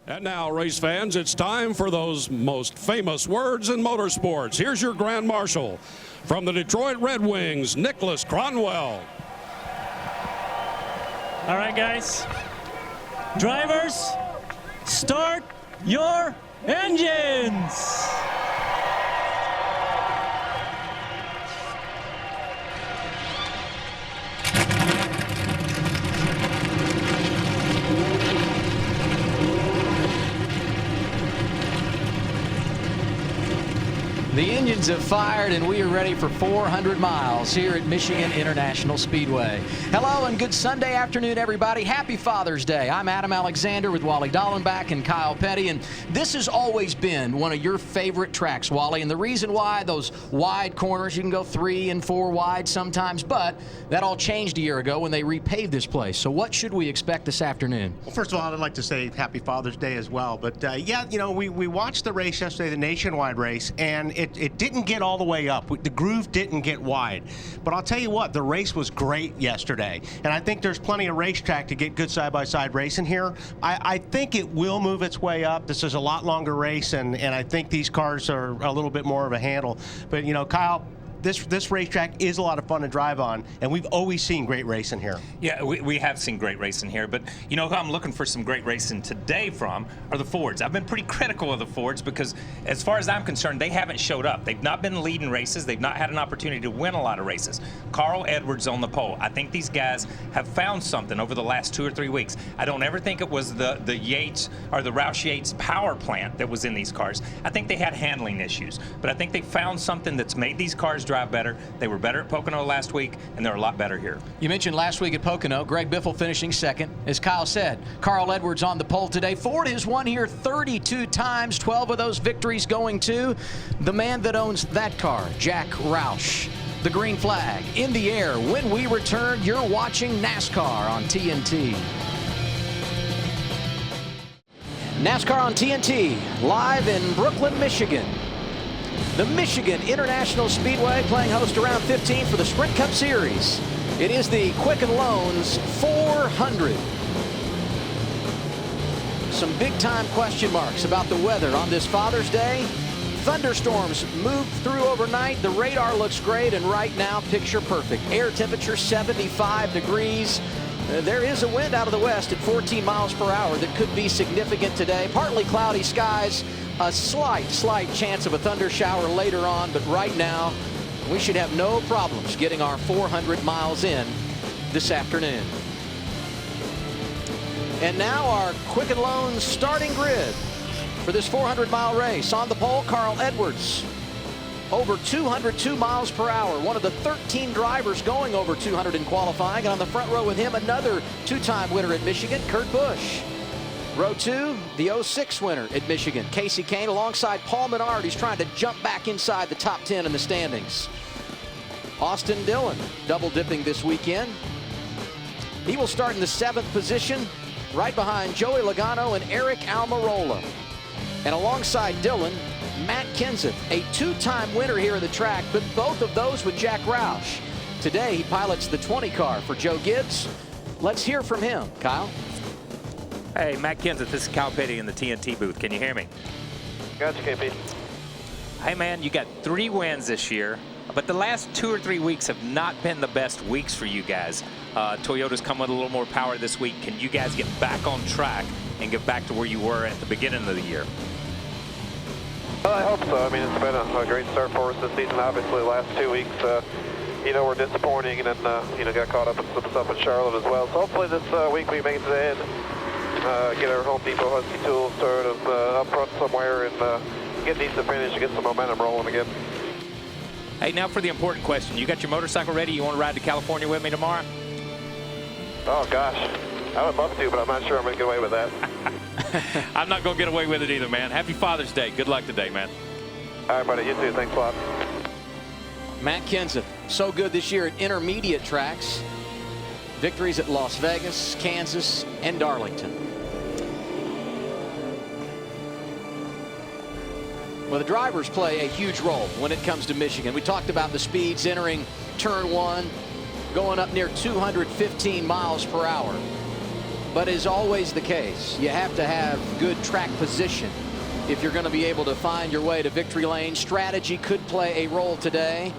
And now, race fans, it's time for those most famous words in motorsports. Here's your Grand Marshal from the Detroit Red Wings, Nicholas Cronwell. All right, guys. Drivers, start your engines. The engines have fired and we are ready for 400 miles here at Michigan International Speedway. Hello and good Sunday afternoon, everybody. Happy Father's Day. I'm Adam Alexander with Wally Dallenbach and Kyle Petty, and this has always been one of your favorite tracks, Wally, and the reason why, those wide corners, you can go 3 and 4 wide sometimes, but that all changed a year ago when they repaved this place. So what should we expect this afternoon? Well, first of all, I'd like to say Happy Father's Day as well, but yeah, you know, we watched the race yesterday, the nationwide race, and it didn't get all the way up. The groove didn't get wide. But I'll tell you what, the race was great yesterday. And I think there's plenty of racetrack to get good side-by-side racing here. I think it will move its way up. This is a lot longer race, and I think these cars are a little bit more of a handle. But, you know, Kyle, this racetrack is a lot of fun to drive on, and we've always seen great racing here. Yeah, we have seen great racing here, but you know who I'm looking for some great racing today from are the Fords. I've been pretty critical of the Fords because, as far as I'm concerned, they haven't showed up. They've not been leading races. They've not had an opportunity to win a lot of races. Carl Edwards on the pole. I think these guys have found something over the last 2 or 3 weeks. I don't ever think it was the Yates or the Roush Yates power plant that was in these cars. I think they had handling issues, but I think they found something that's made these cars drive better. They were better at Pocono last week, and they're a lot better here. You mentioned last week at Pocono, Greg Biffle finishing second. As Kyle said, Carl Edwards on the pole today. Ford has won here 32 times, 12 of those victories going to the man that owns that car, Jack Roush. The green flag in the air. When we return, you're watching NASCAR on TNT. NASCAR on TNT, live in Brooklyn, Michigan. The Michigan International Speedway playing host to round 15 for the Sprint Cup Series. It is the Quicken Loans 400. Some big-time question marks about the weather on this Father's Day. Thunderstorms moved through overnight. The radar looks great, and right now, picture perfect. Air temperature 75 degrees. There is a wind out of the west at 14 miles per hour that could be significant today. Partly cloudy skies. A slight chance of a thunder shower later on, but right now we should have no problems getting our 400 miles in this afternoon. And now our Quicken Loans starting grid for this 400-mile race. On the pole, Carl Edwards, over 202 miles per hour, one of the 13 drivers going over 200 in qualifying. And on the front row with him, another two-time winner at Michigan, Kurt Busch. Row 2, the 06 winner at Michigan, Casey Kane, alongside Paul Menard, who's trying to jump back inside the top 10 in the standings. Austin Dillon double dipping this weekend. He will start in the 7th position, right behind Joey Logano and Eric Almirola. And alongside Dillon, Matt Kenseth, a two-time winner here at the track, but both of those with Jack Roush. Today, he pilots the 20 car for Joe Gibbs. Let's hear from him, Kyle. Hey, Matt Kenseth, this is Kyle Petty in the TNT booth. Can you hear me? Gotcha, KP. Hey, man, you got 3 wins this year, but the last 2 or 3 weeks have not been the best weeks for you guys. Toyota's come with a little more power this week. Can you guys get back on track and get back to where you were at the beginning of the year? Well, I hope so. I mean, it's been a great start for us this season. Obviously, the last 2 weeks, you know, were disappointing, and then, you know, got caught up in some stuff in Charlotte as well. So hopefully this week we make it to the end. Get our Home Depot Husky tools sort of up front somewhere and get these to finish and get some momentum rolling again. Hey, now for the important question. You got your motorcycle ready? You want to ride to California with me tomorrow? Oh, gosh. I would love to, but I'm not sure I'm going to get away with that. I'm not going to get away with it either, man. Happy Father's Day. Good luck today, man. All right, buddy. You too. Thanks a lot. Matt Kenseth, so good this year at intermediate tracks. Victories at Las Vegas, Kansas, and Darlington. Well, the drivers play a huge role when it comes to Michigan. We talked about the speeds entering turn 1, going up near 215 miles per hour. but as always the case, you have to have good track position if you're going to be able to find your way to victory lane. Strategy could play a role today.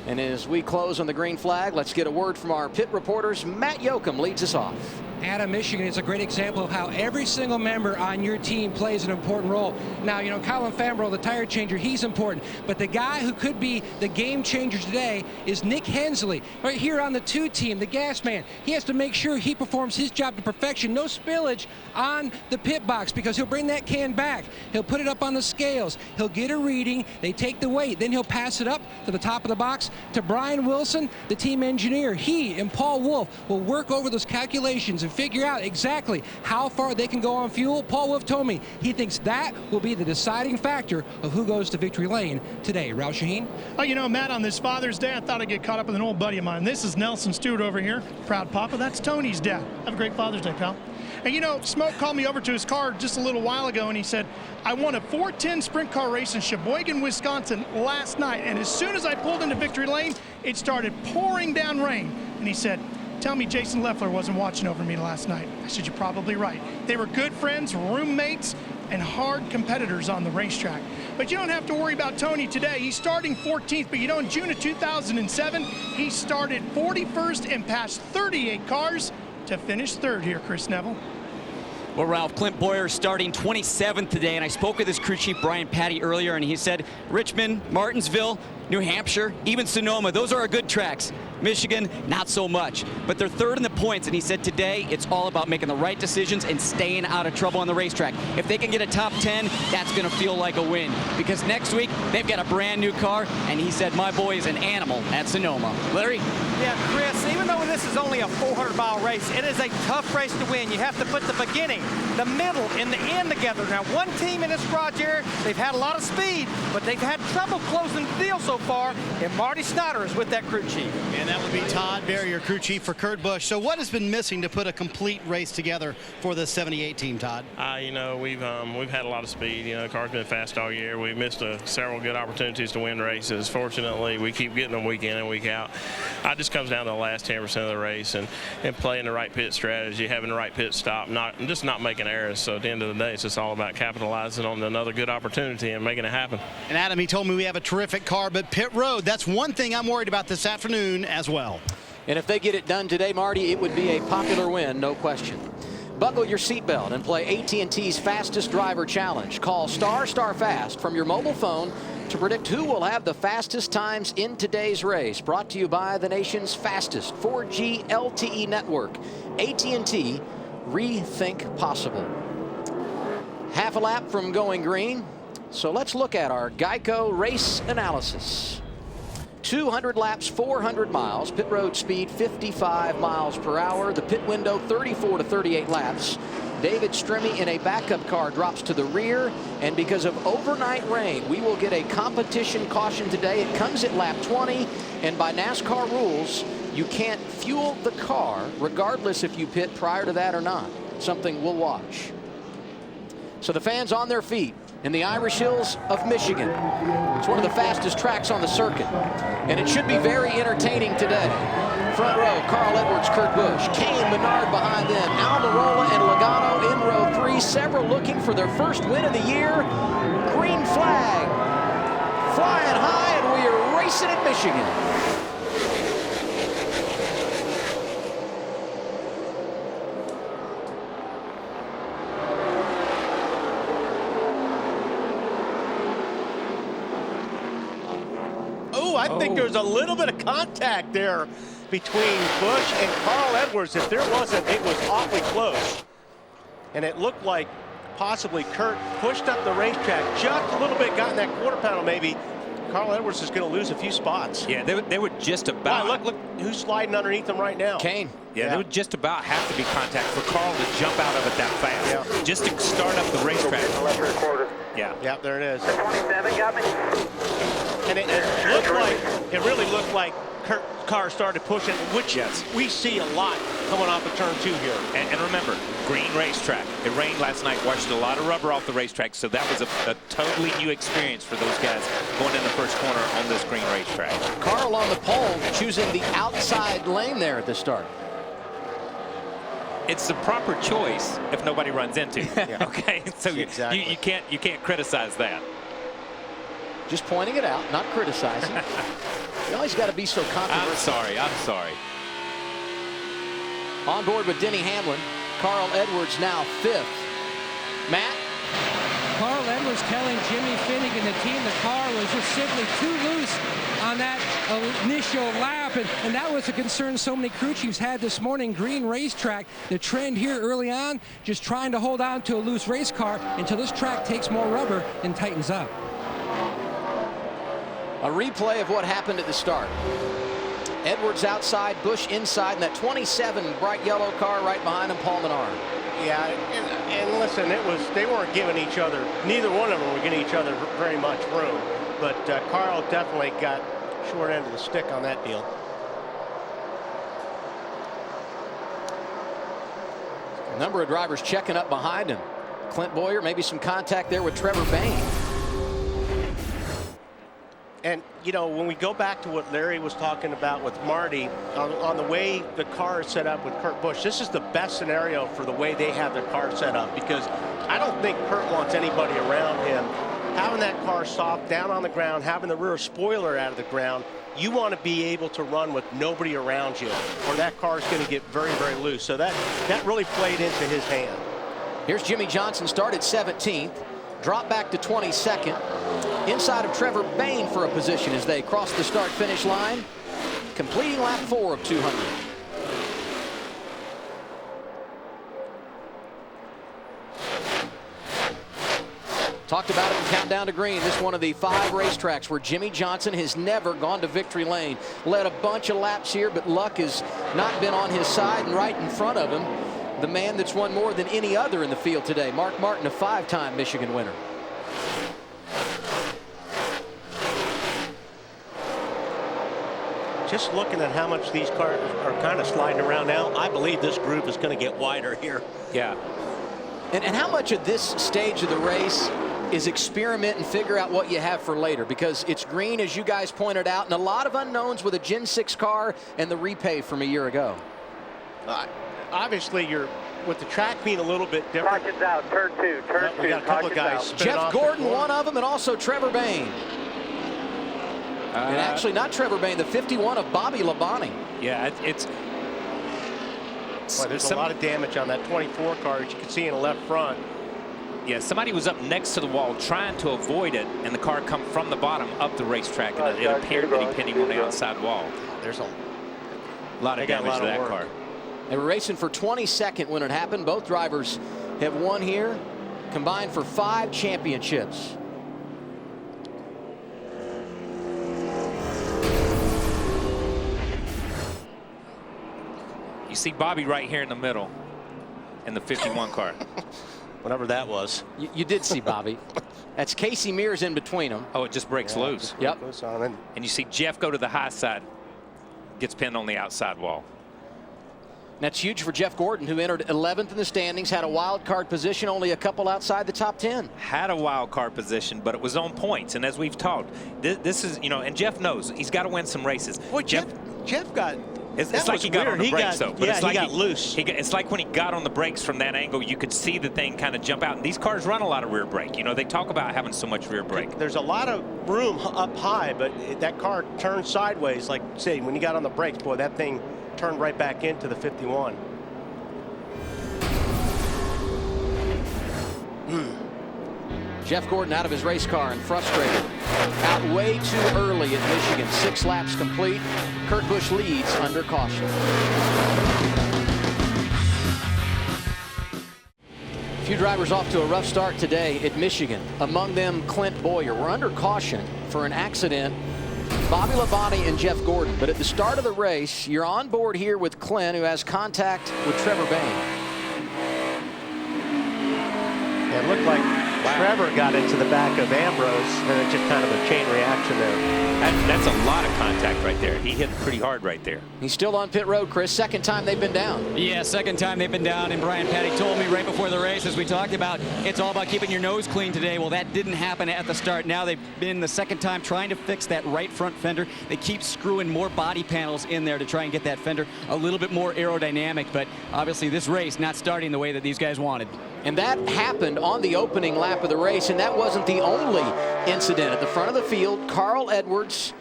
And as we close on the green flag, let's get a word from our pit reporters. Matt Yoakum leads us off. Adam, Michigan is a great example of how every single member on your team plays an important role. Now, you know, Colin Fambrough, the tire changer, he's important. But the guy who could be the game changer today is Nick Hensley, right here on the 2 team, the gas man. He has to make sure he performs his job to perfection. No spillage on the pit box, because he'll bring that can back. He'll put it up on the scales. He'll get a reading. They take the weight. Then he'll pass it up to the top of the box to Brian Wilson, the team engineer. He and Paul Wolf will work over those calculations and figure out exactly how far they can go on fuel. Paul Wolf told me he thinks that will be the deciding factor of who goes to victory lane today. Ralph Shaheen? Oh, you know, Matt, on this Father's Day, I thought I'd get caught up with an old buddy of mine. This is Nelson Stewart over here. Proud papa. That's Tony's dad. Have a great Father's Day, pal. And you know, Smoke called me over to his car just a little while ago, and he said, I won a 410 sprint car race in Sheboygan, Wisconsin last night, and as soon as I pulled into victory lane, it started pouring down rain. And he said, tell me Jason Leffler wasn't watching over me last night. I said, you're probably right. They were good friends, roommates, and hard competitors on the racetrack. But you don't have to worry about Tony today. He's starting 14th, but you know, in June of 2007, he started 41st and passed 38 cars to finish 3rd here, Chris Neville. Well, Ralph, Clint Boyer starting 27th today, and I spoke with his crew chief, Brian Patty, earlier, and he said Richmond, Martinsville, New Hampshire, even Sonoma, those are our good tracks. Michigan, not so much. But they're 3rd in the points, and he said today it's all about making the right decisions and staying out of trouble on the racetrack. If they can get a top 10, that's going to feel like a win. Because next week, they've got a brand new car, and he said my boy is an animal at Sonoma. Larry? Yeah, Chris, even though this is only a 400-mile race, it is a tough race to win. You have to put the beginning, the middle, and the end together. Now, one team in this garage area, they've had a lot of speed, but they've had trouble closing the deal so far, and Marty Snyder is with that crew chief. And that would be Todd Berry, your crew chief for Kurt Busch. So what has been missing to put a complete race together for the 78 team, Todd? You know, we've had a lot of speed. You know, the car's been fast all year. We've missed several good opportunities to win races. Fortunately, we keep getting them week in and week out. It just comes down to the last 10% of the race and playing the right pit strategy, having the right pit stop, not making errors. So at the end of the day, it's just all about capitalizing on another good opportunity and making it happen. And Adam, he told me we have a terrific car, but pit road, that's one thing I'm worried about this afternoon as well. And if they get it done today, Marty, it would be a popular win, no question. Buckle your seatbelt and play AT&T's Fastest Driver Challenge. Call **Fast from your mobile phone to predict who will have the fastest times in today's race. Brought to you by the nation's fastest 4G LTE network. AT&T, rethink possible. Half a lap from going green. So let's look at our Geico race analysis. 200 laps, 400 miles. Pit road speed 55 miles per hour. The pit window 34 to 38 laps. David Stremme in a backup car drops to the rear, and because of overnight rain, we will get a competition caution today. It comes at lap 20, and by NASCAR rules, you can't fuel the car regardless if you pit prior to that or not. Something we'll watch. So the fans on their feet in the Irish Hills of Michigan. It's one of the fastest tracks on the circuit, and it should be very entertaining today. Front row, Carl Edwards, Kurt Busch, Kane Menard behind them, Almirola and Logano in row 3, several looking for their first win of the year. Green flag flying high, and we are racing at Michigan. I think there's a little bit of contact there between Busch and Carl Edwards. If there wasn't, it was awfully close. And it looked like possibly Kurt pushed up the racetrack just a little bit, got in that quarter panel maybe. Carl Edwards is going to lose a few spots. Yeah, they were just about. Wow, look who's sliding underneath them right now. Kane. Yeah, there would just about have to be contact for Carl to jump out of it that fast. Yeah. Just to start up the racetrack. Left rear quarter. Yeah. Yep, there it is. 27 got me. And it looked like, it really looked like Kurt's car started pushing, which we see a lot coming off of turn 2 here. And remember, green racetrack. It rained last night, washed a lot of rubber off the racetrack, so that was a totally new experience for those guys going in the first corner on this green racetrack. Carl on the pole, choosing the outside lane there at the start. it's the proper choice if nobody runs into you. Okay, so Exactly. you can't criticize that. Just pointing it out, not criticizing. You always got to be so controversial. I'm sorry. On board with Denny Hamlin. Carl Edwards now 5th. Matt? Carl Edwards telling Jimmy Finnegan, the team, the car was just simply too loose on that initial lap, and that was a concern so many crew chiefs had this morning. Green racetrack, the trend here early on, just trying to hold on to a loose race car until this track takes more rubber and tightens up. A replay of what happened at the start. Edwards outside, Busch inside, and that 27 bright yellow car right behind him, Paul Menard. Yeah, and listen, they weren't giving each other, neither one of them were giving each other very much room. But Carl definitely got short end of the stick on that deal. A number of drivers checking up behind him. Clint Boyer, maybe some contact there with Trevor Bayne. And, you know, when we go back to what Larry was talking about with Marty, on the way the car is set up with Kurt Busch, this is the best scenario for the way they have their car set up, because I don't think Kurt wants anybody around him. Having that car soft, down on the ground, having the rear spoiler out of the ground, you want to be able to run with nobody around you, or that car is going to get very, very loose. So that really played into his hand. Here's Jimmy Johnson, started 17th, dropped back to 22nd. Inside of Trevor Bayne for a position as they cross the start-finish line, completing lap 4 of 200. Talked about it in Countdown to Green. This is one of the 5 racetracks where Jimmy Johnson has never gone to victory lane. Led a bunch of laps here, but luck has not been on his side, and right in front of him, the man that's won more than any other in the field today, Mark Martin, a 5-time Michigan winner. Just looking at how much these cars are kind of sliding around now, I believe this group is going to get wider here. Yeah. And how much of this stage of the race is experiment and figure out what you have for later? Because it's green, as you guys pointed out, and a lot of unknowns with a Gen 6 car and the repay from a year ago. Obviously, with the track being a little bit different. Caution's out, turn 2, turn 2. We got a couple of guys. Jeff Gordon, one of them, and also Trevor Bayne. And actually not Trevor Bayne, the 51 of Bobby Labonte. Yeah, there's a lot of damage on that 24 car, as you can see in the left front. Yeah, somebody was up next to the wall trying to avoid it, and the car come from the bottom up the racetrack, and it appeared that he pinned him on the outside wall. There's a lot of damage to that car. They were racing for 22nd when it happened. Both drivers have won here, combined for 5 championships. You see Bobby right here in the middle in the 51 car. Whatever that was. You did see Bobby. That's Casey Mears in between them. Oh, it just breaks loose. Yep. And you see Jeff go to the high side, gets pinned on the outside wall. That's huge for Jeff Gordon, who entered 11th in the standings, had a wild card position, only a couple outside the top 10. Had a wild card position, but it was on points. And as we've talked, this is, you know, and Jeff knows he's got to win some races. Boy, Jeff got. It's like he got on the brakes, though. But he got loose. It's like when he got on the brakes from that angle, you could see the thing kind of jump out. And these cars run a lot of rear brake. You know, they talk about having so much rear brake. There's a lot of room up high, but that car turned sideways. Like, say, when you got on the brakes, boy, that thing turned right back into the 51. Jeff Gordon out of his race car and frustrated. Out way too early at Michigan. 6 laps complete. Kurt Busch leads under caution. A few drivers off to a rough start today at Michigan. Among them, Clint Boyer. We're under caution for an accident. Bobby Labonte and Jeff Gordon. But at the start of the race, you're on board here with Clint, who has contact with Trevor Bayne. Yeah, it looked like Trevor got into the back of Ambrose, and it's just kind of a chain reaction there. That's a lot of contact right there. He hit pretty hard right there. He's still on pit road, Chris. Second time they've been down. Yeah, second time they've been down, and Brian Patty told me right before the race, as we talked about, it's all about keeping your nose clean today. Well, that didn't happen at the start. Now they've been the second time trying to fix that right front fender. They keep screwing more body panels in there to try and get that fender a little bit more aerodynamic, but obviously this race not starting the way that these guys wanted. And that happened on the opening lap of the race, and that wasn't the only incident. At the front of the field, Carl Edwards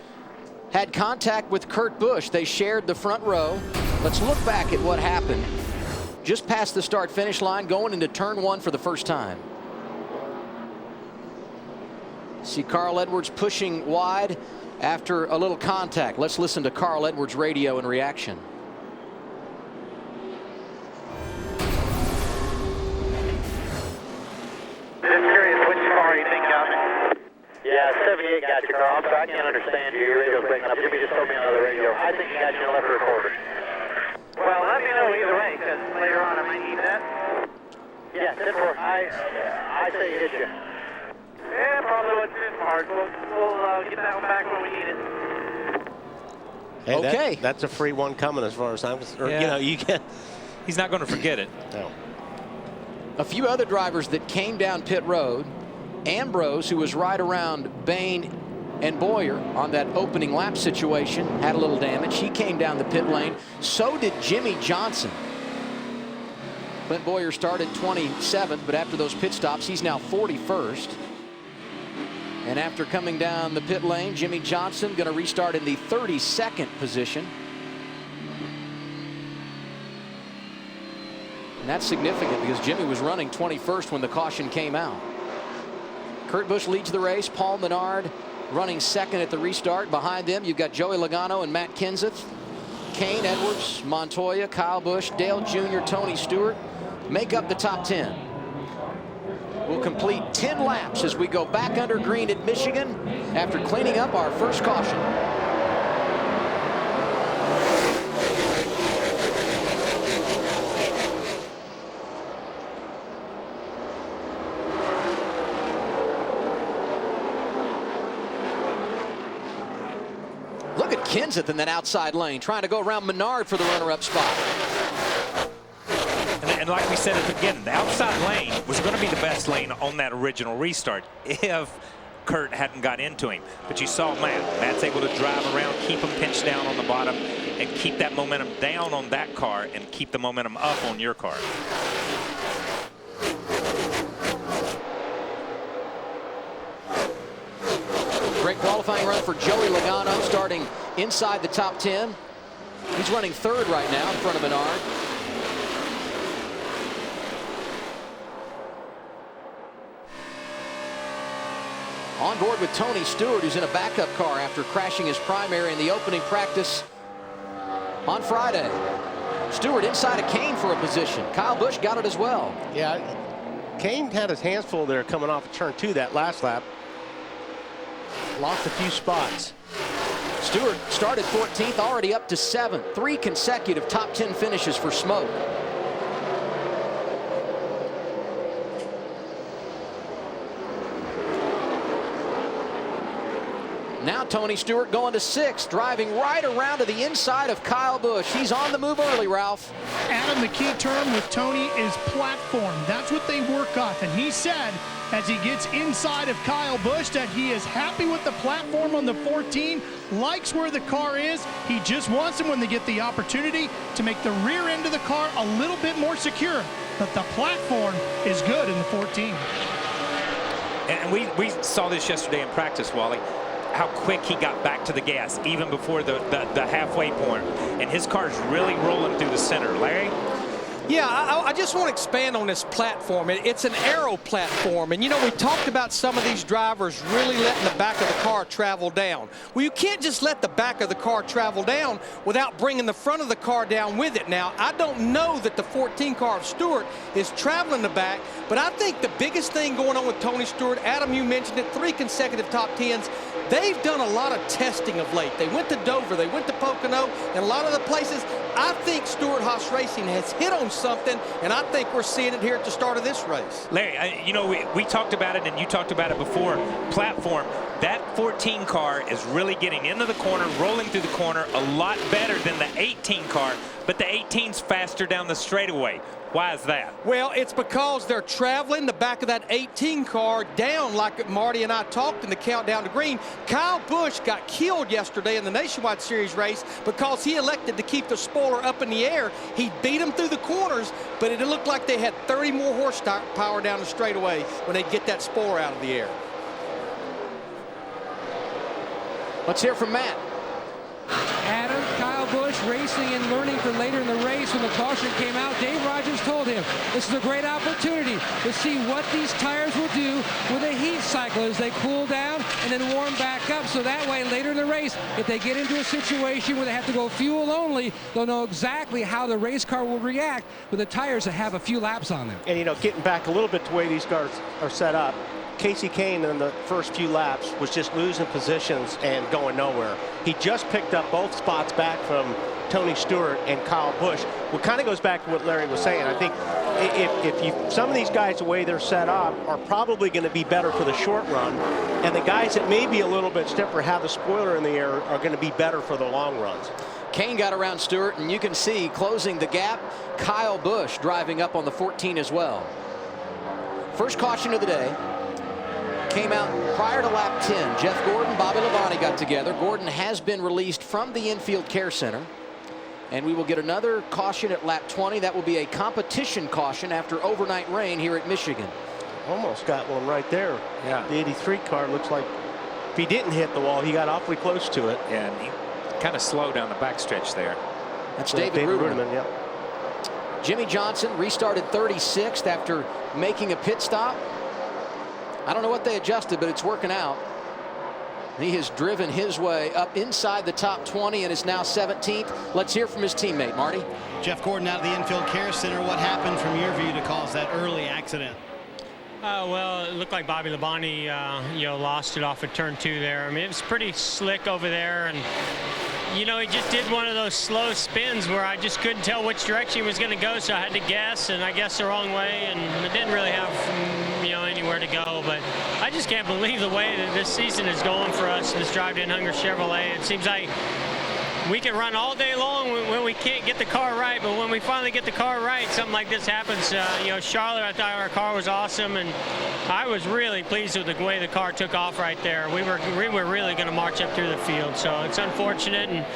had contact with Kurt Busch. They shared the front row. Let's look back at what happened just past the start-finish line, going into turn one for the first time. See Carl Edwards pushing wide after a little contact. Let's listen to Carl Edwards' radio in reaction. Just curious, which car you think got me? Yeah, 78 got you, Carl. I'm sorry, I can't understand you. Your radio's breaking up. Jimmy just told me on the radio. I think he got you in the left rear quarter. Well, let me know either way, because later on I might need that. Yeah, 10-4. I say he hit you. Yeah, probably wasn't too hard. We'll get that one back when we need it. Hey, okay. That's a free one coming as far as I'm concerned. Yeah. You know, you can. He's not going to forget it. No. A few other drivers that came down pit road. Ambrose, who was right around Bain and Boyer on that opening lap situation, had a little damage. He came down the pit lane. So did Jimmy Johnson. Clint Boyer started 27th, but after those pit stops, he's now 41st. And after coming down the pit lane, Jimmy Johnson going to restart in the 32nd position. And that's significant because Jimmy was running 21st when the caution came out. Kurt Busch leads the race. Paul Menard running second at the restart. Behind them, you've got Joey Logano and Matt Kenseth. Kane, Edwards, Montoya, Kyle Busch, Dale Jr., Tony Stewart make up the top 10. We'll complete 10 laps as we go back under green at Michigan after cleaning up our first caution. Look at Kenseth in that outside lane, trying to go around Menard for the runner-up spot. And like we said at the beginning, the outside lane was going to be the best lane on that original restart if Kurt hadn't got into him. But you saw Matt's able to drive around, keep him pinched down on the bottom, and keep that momentum down on that car and keep the momentum up on your car. Great qualifying run for Joey Logano, starting inside the top 10. He's running third right now in front of Menard. On board with Tony Stewart, who's in a backup car after crashing his primary in the opening practice on Friday. Stewart inside of Kane for a position. Kyle Busch got it as well. Yeah, Kane had his hands full there coming off of turn 2 that last lap. Lost a few spots. Stewart started 14th, already up to 7th. 3 consecutive top 10 finishes for Smoke. Now Tony Stewart going to 6th, driving right around to the inside of Kyle Busch. He's on the move early, Ralph. Adam, the key term with Tony is platform. That's what they work off. And he said, as he gets inside of Kyle Busch, that he is happy with the platform on the 14, likes where the car is. He just wants them when they get the opportunity to make the rear end of the car a little bit more secure. But the platform is good in the 14. And we saw this yesterday in practice, Wally, how quick he got back to the gas, even before the halfway point. And his car's really rolling through the center. Larry? Yeah, I just want to expand on this platform. It's an aero platform, and you know, we talked about some of these drivers really letting the back of the car travel down. Well, you can't just let the back of the car travel down without bringing the front of the car down with it. Now, I don't know that the 14 car of Stewart is traveling the back, but I think the biggest thing going on with Tony Stewart, Adam, you mentioned it, 3 consecutive top 10s. They've done a lot of testing of late. They went to Dover, they went to Pocono, and a lot of the places. I think Stewart-Haas Racing has hit on something, and I think we're seeing it here at the start of this race. Larry, you know, we talked about it, and you talked about it before. Platform, that 14 car is really getting into the corner, rolling through the corner a lot better than the 18 car, but the 18's faster down the straightaway. Why is that? Well, it's because they're traveling the back of that 18 car down like Marty and I talked in the countdown to green. Kyle Busch got killed yesterday in the Nationwide Series race because he elected to keep the spoiler up in the air. He beat them through the corners, but it looked like they had 30 more horsepower down the straightaway when they get that spoiler out of the air. Let's hear from Matt. Adam, Kyle Busch racing and learning for later in the race. When the caution came out, Dave Rogers told him this is a great opportunity to see what these tires will do with a heat cycle as they cool down and then warm back up. So that way, later in the race, if they get into a situation where they have to go fuel only, they'll know exactly how the race car will react with the tires that have a few laps on them. And, you know, getting back a little bit to the way these cars are set up, Casey Kane in the first few laps was just losing positions and going nowhere. He just picked up both spots back from Tony Stewart and Kyle Busch. What kind of goes back to what Larry was saying. I think if some of these guys, the way they're set up, are probably going to be better for the short run, and the guys that may be a little bit stiffer, have the spoiler in the air, are going to be better for the long runs. Kane got around Stewart, and you can see closing the gap, Kyle Busch driving up on the 14 as well. First caution of the day came out prior to lap 10. Jeff Gordon, Bobby Labonte got together. Gordon has been released from the infield care center. And we will get another caution at lap 20. That will be a competition caution after overnight rain here at Michigan. Almost got one right there. Yeah. The 83 car looks like if he didn't hit the wall, he got awfully close to it. Yeah, and he kind of slowed down the backstretch there. That's David Ruderman. Yeah. Jimmy Johnson restarted 36th after making a pit stop. I don't know what they adjusted, but it's working out. He has driven his way up inside the top 20 and is now 17th. Let's hear from his teammate, Marty. Jeff Gordon out of the infield care center. What happened from your view to cause that early accident? Well, it looked like Bobby Labonte, lost it off of turn 2 there. I mean, it was pretty slick over there, and he just did one of those slow spins where I just couldn't tell which direction he was going to go, so I had to guess, and I guessed the wrong way, and it didn't really have, anywhere to go. But I just can't believe the way that this season is going for us, this Drive to Hunger Chevrolet. It seems like we can run all day long when we can't get the car right, but when we finally get the car right, something like this happens. Charlotte, I thought our car was awesome, and I was really pleased with the way the car took off right there. We were really going to march up through the field, so it's unfortunate, and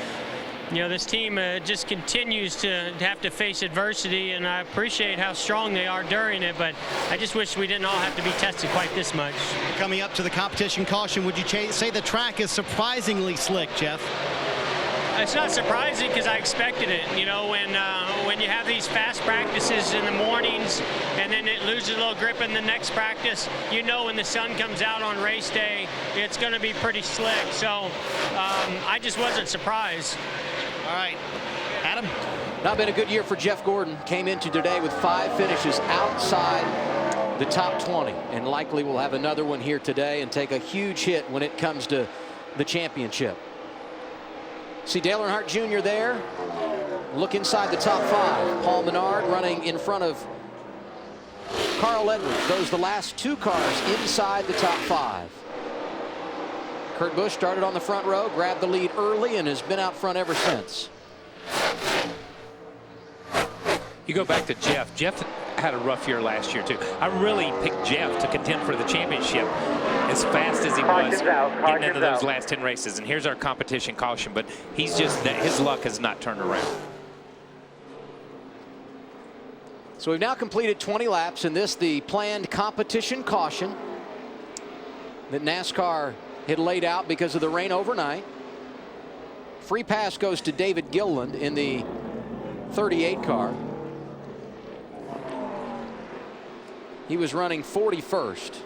this team just continues to have to face adversity, and I appreciate how strong they are during it, but I just wish we didn't all have to be tested quite this much. Coming up to the competition caution, would you say the track is surprisingly slick, Jeff? It's not surprising because I expected it. When you have these fast practices in the mornings and then it loses a little grip in the next practice, when the sun comes out on race day, it's going to be pretty slick. So I just wasn't surprised. All right, Adam. Not been a good year for Jeff Gordon. Came into today with 5 finishes outside the top 20, and likely will have another one here today and take a huge hit when it comes to the championship. See Dale Earnhardt Jr. there. Look inside the top 5. Paul Menard running in front of Carl Edwards. Those the last 2 cars inside the top 5. Kurt Busch started on the front row, grabbed the lead early, and has been out front ever since. You go back to Jeff. Jeff had a rough year last year, too. I really picked Jeff to contend for the championship as fast as he was getting into those last 10 races. And here's our competition caution, but he's just, his luck has not turned around. So we've now completed 20 laps in this, the planned competition caution that NASCAR had laid out because of the rain overnight. Free pass goes to David Gilliland in the 38 car. He was running 41st.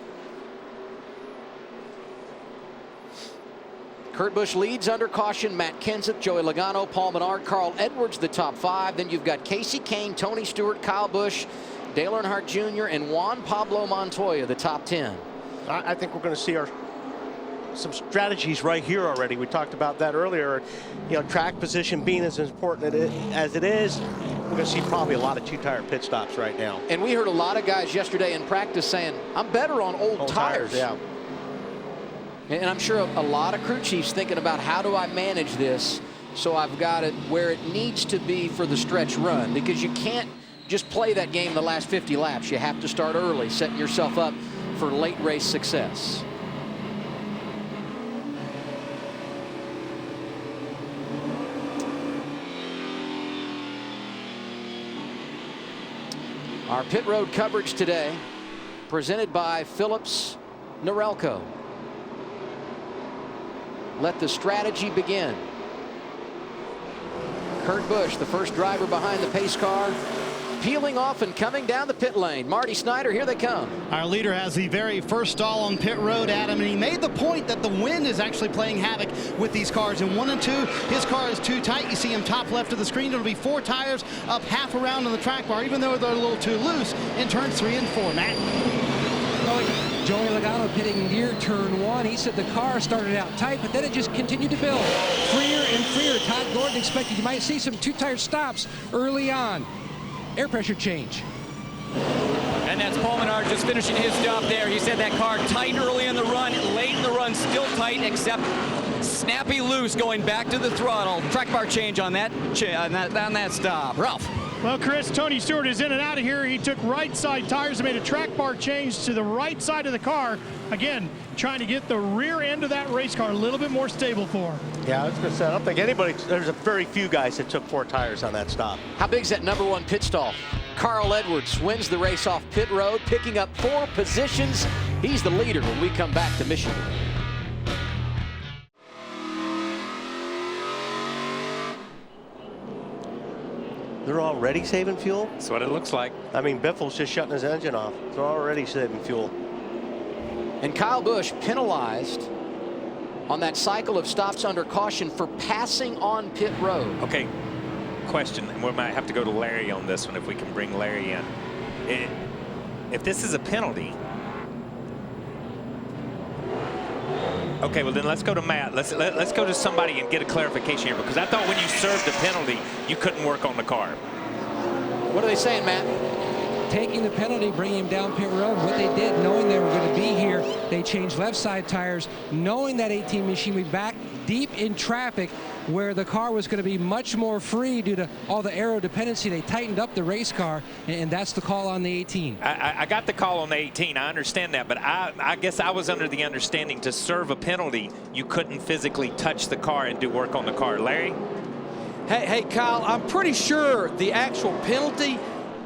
Kurt Busch leads under caution. Matt Kenseth, Joey Logano, Paul Menard, Carl Edwards, the top 5. Then you've got Casey Kane, Tony Stewart, Kyle Busch, Dale Earnhardt Jr., and Juan Pablo Montoya, the top 10. I think we're going to see some strategies right here already. We talked about that earlier. Track position being as important as it is. we're going to see probably a lot of two-tire pit stops right now. And we heard a lot of guys yesterday in practice saying, I'm better on old tires. Yeah. And I'm sure a lot of crew chiefs thinking about, how do I manage this so I've got it where it needs to be for the stretch run, because you can't just play that game the last 50 laps. You have to start early, setting yourself up for late race success. Our pit road coverage today presented by Phillips Norelco. Let the strategy begin. Kurt Busch, the first driver behind the pace car, peeling off and coming down the pit lane. Marty Snyder, here they come. Our leader has the very first stall on pit road, Adam, and he made the point that the wind is actually playing havoc with these cars. In 1 and 2, his car is too tight. You see him top left of the screen. It'll be 4 tires up half around on the track bar, even though they're a little too loose in turns 3 and 4. Matt? Joey Logano pitting near turn 1. He said the car started out tight, but then it just continued to build. Freer and freer. Todd Gordon expected you might see some 2-tire stops early on. Air pressure change. And that's Paul Menard just finishing his job there. He said that car tight early in the run, late in the run still tight, except snappy loose going back to the throttle. Track bar change on that stop. Ralph. Well, Chris, Tony Stewart is in and out of here. He took right side tires and made a track bar change to the right side of the car. Again, trying to get the rear end of that race car a little bit more stable for him. Yeah, I was going to say, I don't think anybody, there's a very few guys that took 4 tires on that stop. How big is that #1 pit stall? Carl Edwards wins the race off pit road, picking up 4 positions. He's the leader when we come back to Michigan. They're already saving fuel? That's what it looks like. I mean, Biffle's just shutting his engine off. They're already saving fuel. And Kyle Busch penalized on that cycle of stops under caution for passing on pit road. Okay, question, and we might have to go to Larry on this one if we can bring Larry in. If this is a penalty, okay, well then let's go to Matt. Let's go to somebody and get a clarification here, because I thought when you served a penalty, you couldn't work on the car. What are they saying, Matt? Taking the penalty, bringing him down pit road. What they did, knowing they were going to be here, they changed left side tires, knowing that 18 machine would be back deep in traffic where the car was going to be much more free due to all the aero dependency. They tightened up the race car, and that's the call on the 18. I got the call on the 18. I understand that, but I guess I was under the understanding to serve a penalty, you couldn't physically touch the car and do work on the car. Larry? Hey, Kyle, I'm pretty sure the actual penalty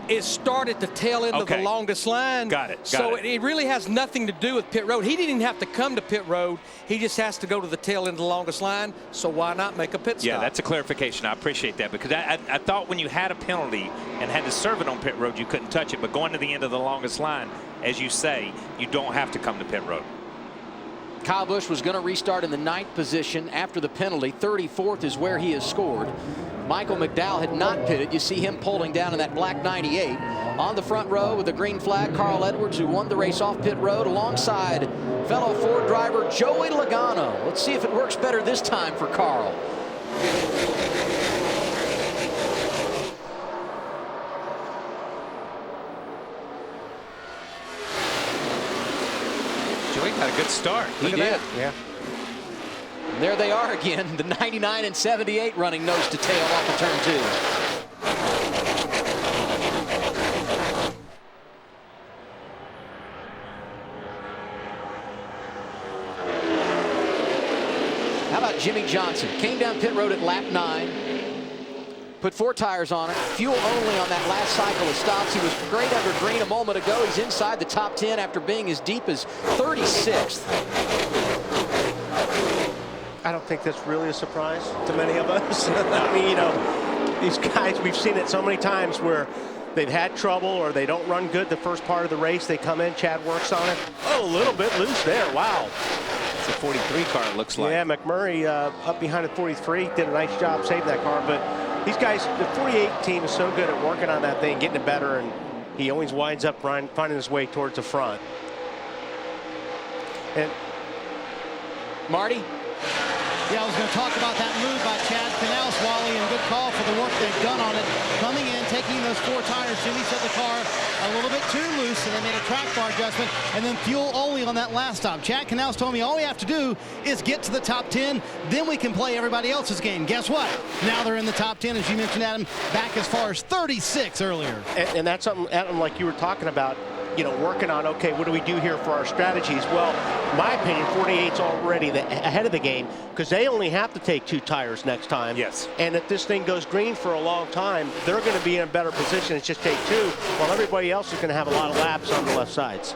is start at the tail end of the longest line. Got it. So it really has nothing to do with pit road. He didn't even have to come to pit road. He just has to go to the tail end of the longest line. So why not make a pit stop? Yeah, that's a clarification. I appreciate that, because I thought when you had a penalty and had to serve it on pit road, you couldn't touch it. But going to the end of the longest line, as you say, you don't have to come to pit road. Kyle Busch was going to restart in the 9th position after the penalty. 34th is where he has scored. Michael McDowell had not pitted. You see him pulling down in that black 98. On the front row with the green flag, Carl Edwards, who won the race off pit road alongside fellow Ford driver Joey Logano. Let's see if it works better this time for Carl. Joey got a good start. He did. Yeah. And there they are again, the 99 and 78 running nose to tail off of turn 2. How about Jimmy Johnson? Came down pit road at lap 9. Put 4 tires on it. Fuel only on that last cycle of stops. He was great under green a moment ago. He's inside the top 10 after being as deep as 36th. I don't think that's really a surprise to many of us. I mean, you know, these guys, we've seen it so many times where they've had trouble or they don't run good the first part of the race. They come in, Chad works on it. Oh, a little bit loose there. Wow. It's a 43 car, it looks like. Yeah, McMurray up behind the 43 did a nice job saving that car. But these guys, the 48 team is so good at working on that thing, getting it better, and he always winds up finding his way towards the front. And Marty? Yeah, I was going to talk about that move by Chad Knaus, Wally, and good call for the work they've done on it. Coming in, taking those 4 tires. Jimmy said the car a little bit too loose, and they made a track bar adjustment, and then fuel only on that last stop. Chad Knaus told me all we have to do is get to the top 10, then we can play everybody else's game. Guess what? Now they're in the top 10, as you mentioned, Adam, back as far as 36 earlier. And that's something, Adam, like you were talking about, you know, working on, okay, what do we do here for our strategies? Well, my opinion, 48's already ahead of the game because they only have to take 2 tires next time. Yes. And if this thing goes green for a long time, they're going to be in a better position. It's just take 2, while everybody else is going to have a lot of laps on the left sides.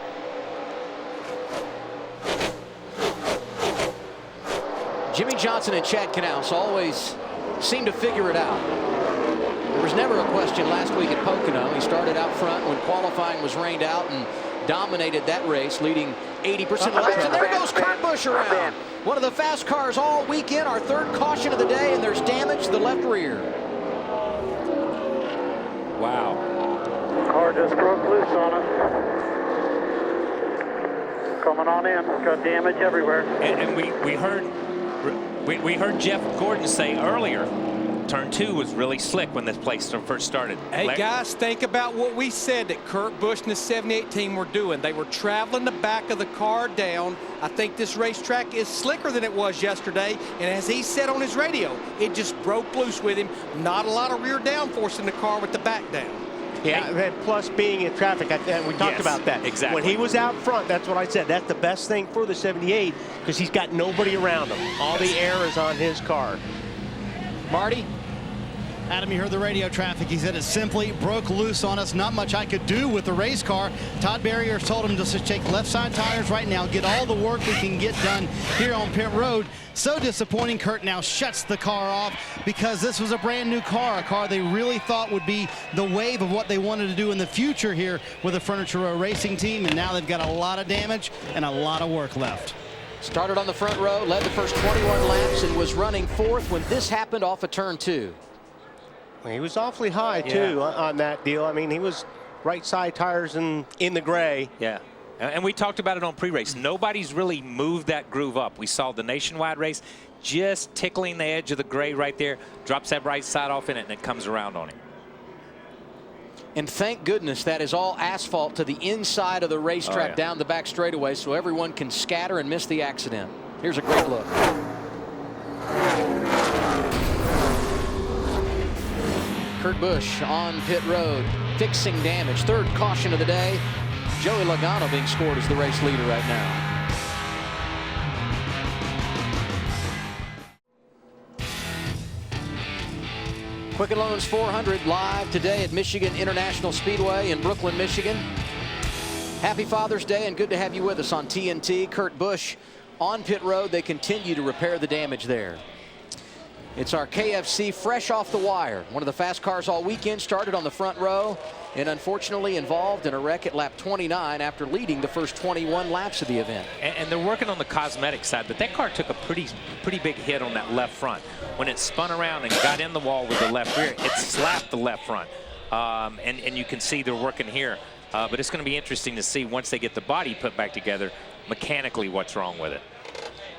Jimmy Johnson and Chad Knaus always seem to figure it out. There was never a question last week at Pocono. He started out front when qualifying was rained out and dominated that race, leading 80% laps. And there goes Kurt Busch around. One of the fast cars all weekend, our 3rd caution of the day, and there's damage to the left rear. Wow. Car just broke loose on us. Coming on in. Got damage everywhere. And we heard Jeff Gordon say earlier, Turn 2 was really slick when this place first started. Hey, guys, think about what we said that Kurt Busch and the 78 team were doing. They were traveling the back of the car down. I think this racetrack is slicker than it was yesterday. And as he said on his radio, it just broke loose with him. Not a lot of rear downforce in the car with the back down. Yeah, and plus being in traffic, and we talked about that. Exactly. When he was out front, that's what I said. That's the best thing for the 78 because he's got nobody around him. All the air is on his car. Marty? Adam, you heard the radio traffic. He said it simply broke loose on us. Not much I could do with the race car. Todd Barrier told him just to take left side tires right now, get all the work we can get done here on pit road. So disappointing. Kurt now shuts the car off because this was a brand new car, a car they really thought would be the wave of what they wanted to do in the future here with the Furniture Row Racing team, and now they've got a lot of damage and a lot of work left. Started on the front row, led the first 21 laps, and was running 4th when this happened off of turn 2. He was awfully high, too, on that deal. I mean, he was right side tires in the gray. Yeah. And we talked about it on pre-race. Nobody's really moved that groove up. We saw the nationwide race just tickling the edge of the gray right there, drops that right side off in it, and it comes around on him. And thank goodness that is all asphalt to the inside of the racetrack down the back straightaway so everyone can scatter and miss the accident. Here's a great look. Kurt Busch on pit road, fixing damage. 3rd caution of the day. Joey Logano being scored as the race leader right now. Quicken Loans 400 live today at Michigan International Speedway in Brooklyn, Michigan. Happy Father's Day and good to have you with us on TNT. Kurt Busch on pit road. They continue to repair the damage there. It's our KFC fresh off the wire. One of the fast cars all weekend started on the front row and unfortunately involved in a wreck at lap 29 after leading the first 21 laps of the event. And they're working on the cosmetic side, but that car took a pretty big hit on that left front. When it spun around and got in the wall with the left rear, it slapped the left front. And you can see they're working here. But it's going to be interesting to see once they get the body put back together, mechanically what's wrong with it.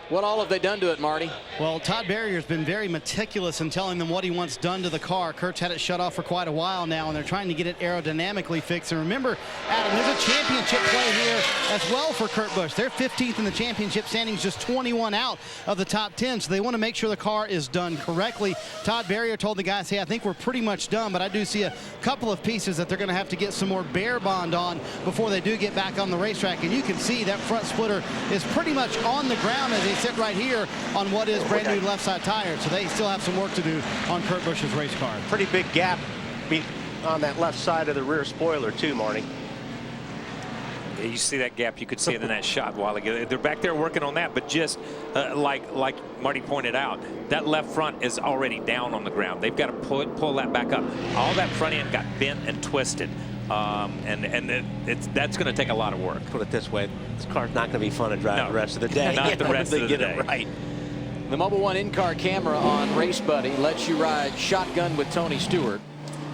What all have they done to it, Marty? Well, Todd Barrier's been very meticulous in telling them what he wants done to the car. Kurt's had it shut off for quite a while now, and they're trying to get it aerodynamically fixed. And remember, Adam, there's a championship play here as well for Kurt Busch. They're 15th in the championship standings, just 21 out of the top 10, so they want to make sure the car is done correctly. Todd Barrier told the guys, hey, I think we're pretty much done, but I do see a couple of pieces that they're going to have to get some more bare bond on before they do get back on the racetrack. And you can see that front splitter is pretty much on the ground as they sit right here on what is brand new left side tires. So they still have some work to do on Kurt Busch's race car. Pretty big gap on that left side of the rear spoiler too, Marty. Yeah, you see that gap, you could see it in that shot a while ago. They're back there working on that, but just like Marty pointed out, that left front is already down on the ground. They've got to pull that back up. All that front end got bent and twisted. That's going to take a lot of work. Put it this way, this car's not going to be fun to drive the rest of the day. Not the rest of the day. It right. The Mobil 1 in-car camera on Race Buddy lets you ride shotgun with Tony Stewart.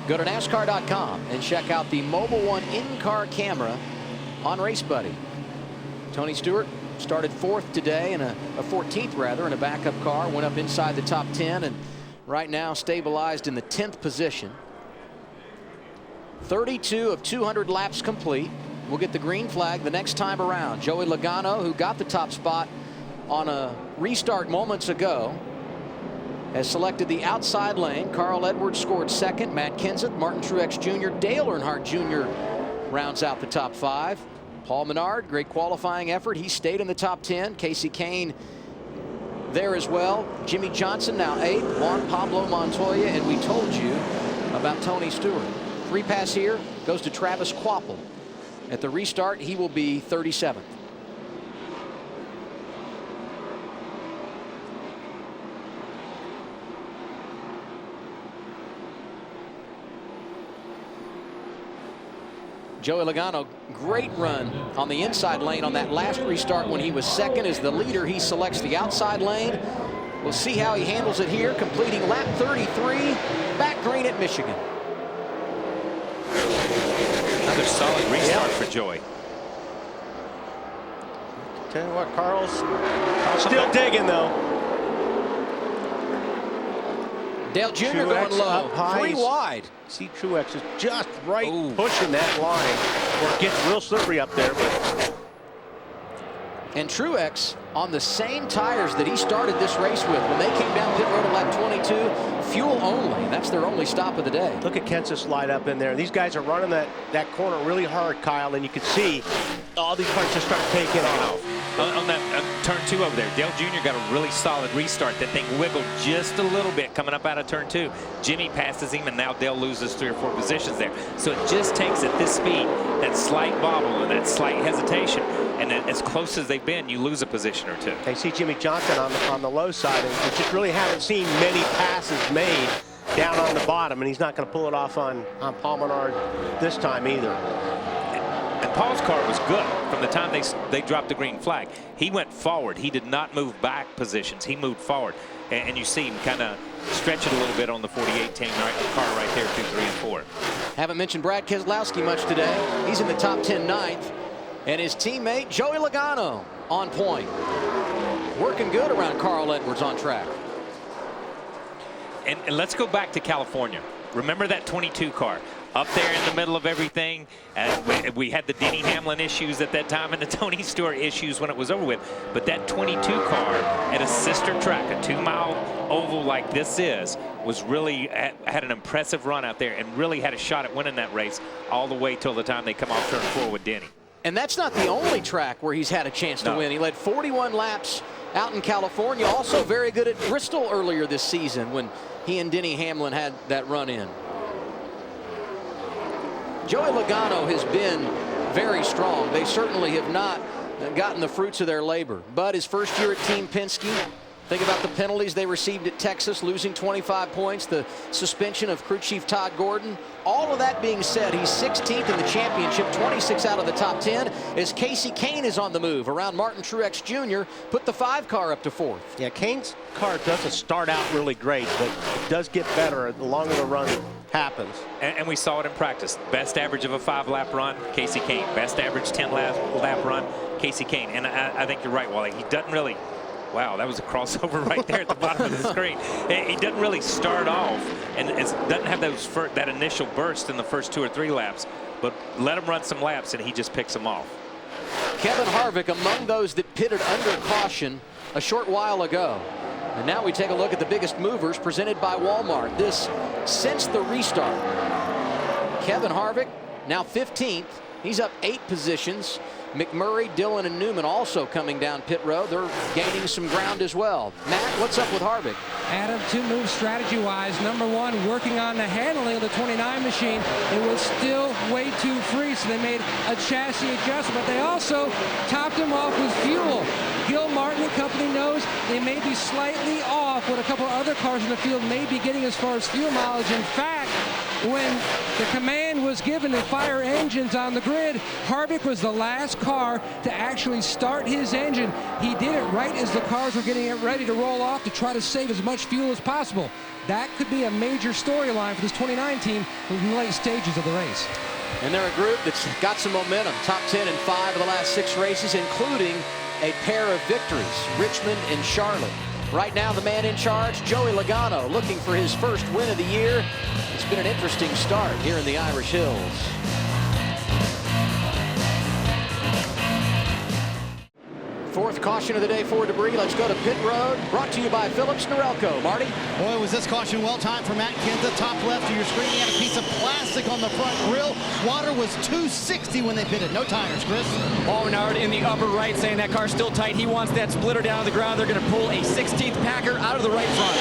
Go to NASCAR.com and check out the Mobil 1 in-car camera on Race Buddy. Tony Stewart started 4th today in a 14th rather in a backup car, went up inside the top 10 and right now stabilized in the 10th position. 32 of 200 laps complete. We'll get the green flag the next time around. Joey Logano, who got the top spot on a restart moments ago, has selected the outside lane. Carl Edwards scored 2nd. Matt Kenseth, Martin Truex Jr., Dale Earnhardt Jr. rounds out the top 5. Paul Menard, great qualifying effort. He stayed in the top 10. Casey Kane there as well. Jimmy Johnson now 8th. Juan Pablo Montoya, and we told you about Tony Stewart. Free pass here goes to Travis Kvapil. At the restart, he will be 37th. Joey Logano, great run on the inside lane on that last restart when he was 2nd as the leader. He selects the outside lane. We'll see how he handles it here, completing lap 33, back green at Michigan. Another solid restart for Joey. Tell you what, Carl's still digging though. Dale Jr. going low, 3 wide. See Truex is just right pushing that line where it gets real slippery up there. And Truex on the same tires that he started this race with when they came down pit road at lap 22, fuel only. That's their only stop of the day. Look at Kenseth slide up in there. These guys are running that corner really hard, Kyle, and you can see all these cars just start taking off. On that turn 2 over there, Dale Jr. got a really solid restart. That thing wiggled just a little bit coming up out of turn 2. Jimmy passes him, and now Dale loses 3 or 4 positions there. So it just takes at this speed that slight bobble and that slight hesitation. And as close as they've been, you lose a position or 2. I see Jimmy Johnson on the low side, and we just really haven't seen many passes made down on the bottom, and he's not going to pull it off on Paul Menard this time either. And Paul's car was good from the time they dropped the green flag. He went forward. He did not move back positions. He moved forward. And you see him kind of stretch it a little bit on the 48 team car right there, 2, 3, and 4. Haven't mentioned Brad Keselowski much today. He's in the top 10 9th. And his teammate Joey Logano on point. Working good around Carl Edwards on track. And let's go back to California. Remember that 22 car up there in the middle of everything? We had the Denny Hamlin issues at that time and the Tony Stewart issues when it was over with. But that 22 car at a sister track, a 2-mile oval like this was really had an impressive run out there and really had a shot at winning that race all the way till the time they come off turn 4 with Denny. And that's not the only track where he's had a chance to win. He led 41 laps out in California. Also very good at Bristol earlier this season when he and Denny Hamlin had that run in. Joey Logano has been very strong. They certainly have not gotten the fruits of their labor. But his first year at Team Penske, think about the penalties they received at Texas, losing 25 points, the suspension of crew chief Todd Gordon. All of that being said, he's 16th in the championship, 26 out of the top 10, as Casey Kane is on the move around Martin Truex Jr., put the 5 car up to 4th. Yeah, Kane's car doesn't start out really great, but it does get better the longer the run happens. And we saw it in practice. Best average of a 5-lap run, Casey Kane. Best average 10-lap run, Casey Kane. And I think you're right, Wally. He doesn't really... Wow, that was a crossover right there at the bottom of the screen. He doesn't really start off and doesn't have that initial burst in the first 2 or 3 laps, but let him run some laps and he just picks them off. Kevin Harvick among those that pitted under caution a short while ago. And now we take a look at the biggest movers presented by Walmart. This since the restart. Kevin Harvick now 15th. He's up 8 positions. McMurray, Dillon, and Newman also coming down pit road. They're gaining some ground as well. Matt, what's up with Harvick? Adam, 2 moves strategy-wise. Number 1, working on the handling of the 29 machine. It was still way too free, so they made a chassis adjustment. But they also topped him off with fuel. Gil Martin and company knows they may be slightly off what a couple other cars in the field may be getting as far as fuel mileage. In fact, when the command was given to fire engines on the grid, Harvick was the last car to actually start his engine. He did it right as the cars were getting ready to roll off to try to save as much fuel as possible. That could be a major storyline for this 29 team in the late stages of the race. And they're a group that's got some momentum. Top 10 in 5 of the last 6 races, including a pair of victories, Richmond and Charlotte. Right now, the man in charge, Joey Logano, looking for his first win of the year. It's been an interesting start here in the Irish Hills. Fourth caution of the day for debris. Let's go to pit road. Brought to you by Phillips Norelco. Marty? Boy, was this caution well timed for Matt Kenseth. Top left of your screen, he had a piece of plastic on the front grille. Water was 260 when they pitted. No tires, Chris. Paul Menard in the upper right saying that car's still tight. He wants that splitter down on the ground. They're going to pull a 16th Packer out of the right front.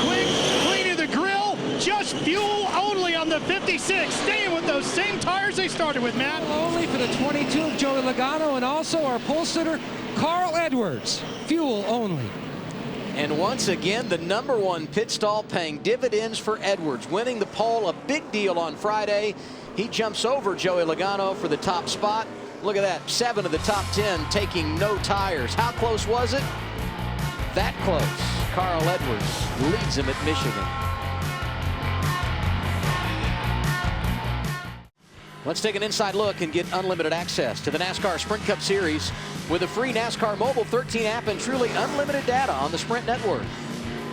Quick, clean of the grill. Just fuel only on the 56. Staying with those same tires they started with, Matt. Only for the 22 of Joey Logano and also our pole sitter, Carl Edwards. Fuel only. And once again, the #1 pit stall paying dividends for Edwards, winning the pole, a big deal on Friday. He jumps over Joey Logano for the top spot. Look at that, 7 of the top 10 taking no tires. How close was it? That close. Carl Edwards leads him at Michigan. Let's take an inside look and get unlimited access to the NASCAR Sprint Cup Series with a free NASCAR Mobile 13 app and truly unlimited data on the Sprint network.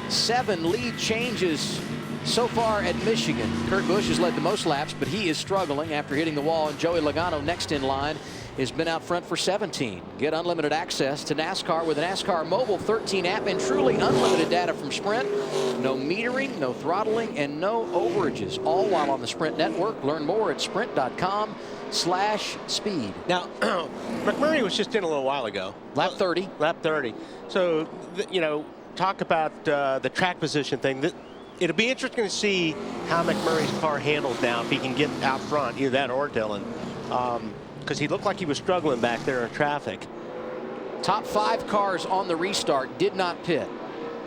7 lead changes so far at Michigan. Kurt Busch has led the most laps, but he is struggling after hitting the wall, and Joey Logano, next in line, has been out front for 17. Get unlimited access to NASCAR with a NASCAR Mobile 13 app and truly unlimited data from Sprint. No metering, no throttling, and no overages, all while on the Sprint network. Learn more at sprint.com/speed. Now, McMurray was just in a little while ago. Lap 30. Lap 30. So, you know, talk about the track position thing. It'll be interesting to see how McMurray's car handles now, if he can get out front, either that or Dillon. Because he looked like he was struggling back there in traffic. Top 5 cars on the restart did not pit.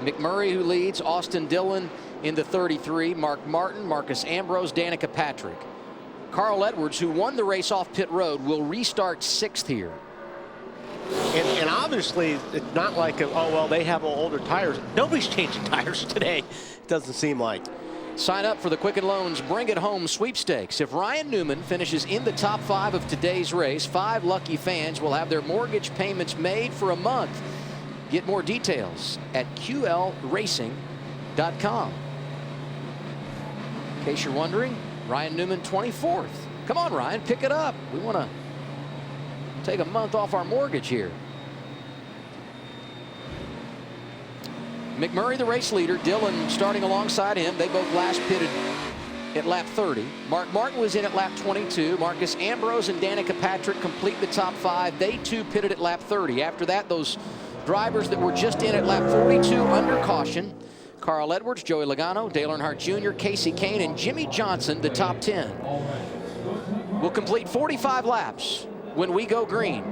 McMurray, who leads, Austin Dillon in the 33, Mark Martin, Marcus Ambrose, Danica Patrick. Carl Edwards, who won the race off pit road, will restart 6th here. And obviously, it's not like, oh, well, they have older tires. Nobody's changing tires today. It doesn't seem like. Sign up for the Quicken Loans Bring It Home sweepstakes. If Ryan Newman finishes in the top 5 of today's race, 5 lucky fans will have their mortgage payments made for a month. Get more details at QLRacing.com. In case you're wondering, Ryan Newman 24th. Come on, Ryan, pick it up. We want to take a month off our mortgage here. McMurray, the race leader, Dillon starting alongside him. They both last pitted at lap 30. Mark Martin was in at lap 22. Marcus Ambrose and Danica Patrick complete the top 5. They too pitted at lap 30. After that, those drivers that were just in at lap 42 under caution: Carl Edwards, Joey Logano, Dale Earnhardt Jr., Casey Kane, and Jimmy Johnson, the top 10. We'll complete 45 laps when we go green.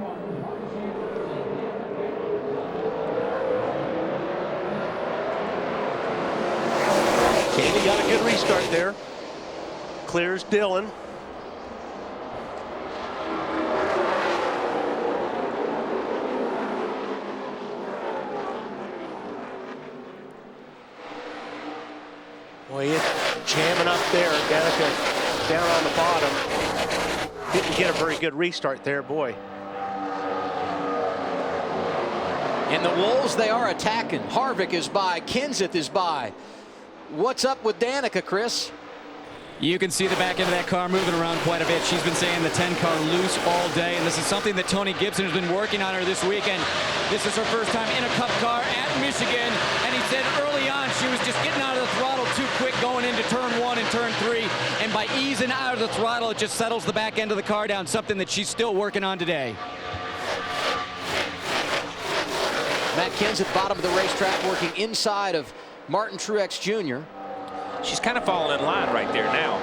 Candy got a good restart there. Clears Dillon. Boy, it's jamming up there. Danica down on the bottom. Didn't get a very good restart there, boy. And the Wolves, they are attacking. Harvick is by. Kenseth is by. What's up with Danica, Chris? You can see the back end of that car moving around quite a bit. She's been saying the 10 car loose all day, and this is something that Tony Gibson has been working on her this weekend. This is her first time in a Cup car at Michigan, and he said early on she was just getting out of the throttle too quick going into turn 1 and turn 3, and by easing out of the throttle, it just settles the back end of the car down, something that she's still working on today. Matt Kenseth, bottom of the racetrack, working inside of Martin Truex Jr. She's kind of falling in line right there now.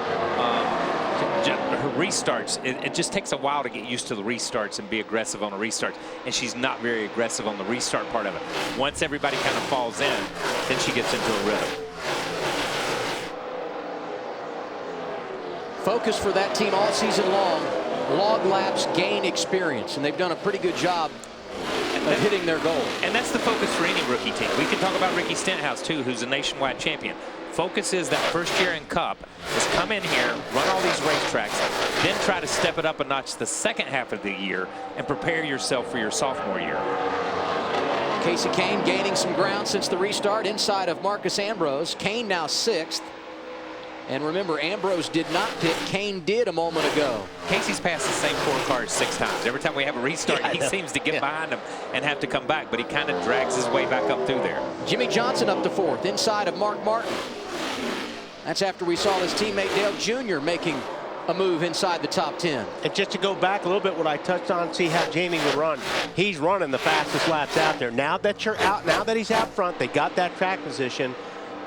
Her restarts, it just takes a while to get used to the restarts and be aggressive on the restarts, and she's not very aggressive on the restart part of it. Once everybody kind of falls in, then she gets into a rhythm. Focus for that team all season long: log laps, gain experience, and they've done a pretty good job at of hitting their goal. And that's the focus for any rookie team. We can talk about Ricky Stenhouse, too, who's a nationwide champion. Focus is that first year in Cup is come in here, run all these racetracks, then try to step it up a notch the second half of the year and prepare yourself for your sophomore year. Kasey Kahne gaining some ground since the restart inside of Marcus Ambrose. Kahne now 6th. And remember, Ambrose did not pit. Kahne did a moment ago. Casey's passed the same 4 cars 6 times. Every time we have a restart, he seems to get behind him and have to come back, but he kind of drags his way back up through there. Jimmie Johnson up to 4th inside of Mark Martin. That's after we saw his teammate Dale Jr. making a move inside the top 10. And just to go back a little bit, what I touched on, see how Jamie would run. He's running the fastest laps out there. Now that you're out, now that he's out front, they got that track position.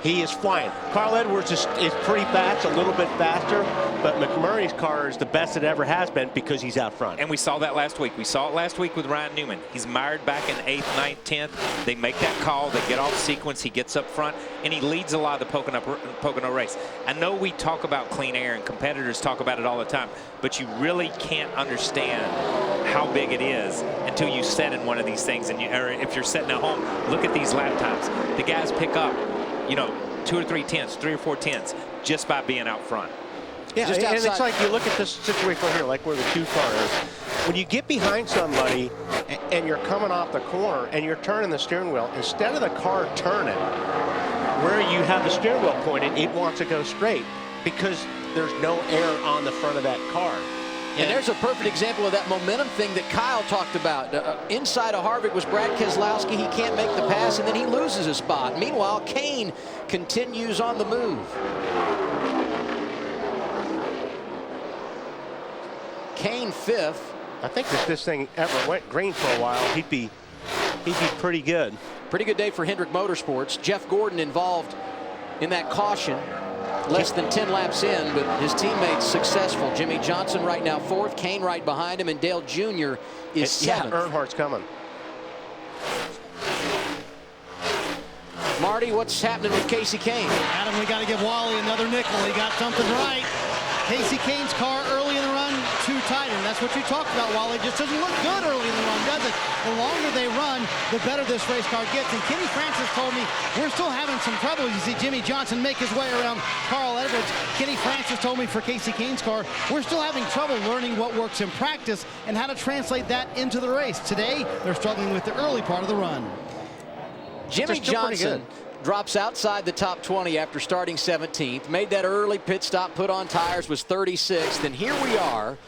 He is flying. Carl Edwards is pretty fast, a little bit faster, but McMurray's car is the best it ever has been because he's out front. And we saw that last week. We saw it last week with Ryan Newman. He's mired back in 8th, 9th, 10th. They make that call. They get off sequence. He gets up front, and he leads a lot of the Pocono race. I know we talk about clean air, and competitors talk about it all the time, but you really can't understand how big it is until you set in one of these things. And or if you're sitting at home, look at these lap times. The guys pick up, you know, 2 or 3 tenths, 3 or 4 tenths just by being out front. Yeah, and it's like you look at this situation right here, like where the 2 car is. When you get behind somebody and you're coming off the corner and you're turning the steering wheel, instead of the car turning where you have the steering wheel pointed, it wants to go straight because there's no air on the front of that car. And there's a perfect example of that momentum thing that Kyle talked about. Inside of Harvick was Brad Keselowski. He can't make the pass, and then he loses his spot. Meanwhile, Kahne continues on the move. Kahne 5th. I think if this thing ever went green for a while, he'd be pretty good. Pretty good day for Hendrick Motorsports. Jeff Gordon involved in that caution. Less than 10 laps in, but his teammates successful. Jimmie Johnson right now 4th, Kahne right behind him, and Dale Jr. is 7th. Yeah, Earnhardt's coming. Marty, what's happening with Kasey Kahne? Adam, we got to give Wally another nickel. He got something right. Kasey Kahne's car early in the run, too tight, and that's what you talked about, Wally. Just doesn't look good early in the run, does it? The longer they run, the better this race car gets. And Kenny Francis told me we're still having some trouble. You see Jimmie Johnson make his way around Carl Edwards. Kenny Francis told me for Kasey Kahne's car, we're still having trouble learning what works in practice and how to translate that into the race. Today, they're struggling with the early part of the run. Jimmie Johnson drops outside the top 20 after starting 17th. Made that early pit stop, put on tires, was 36th. And here we are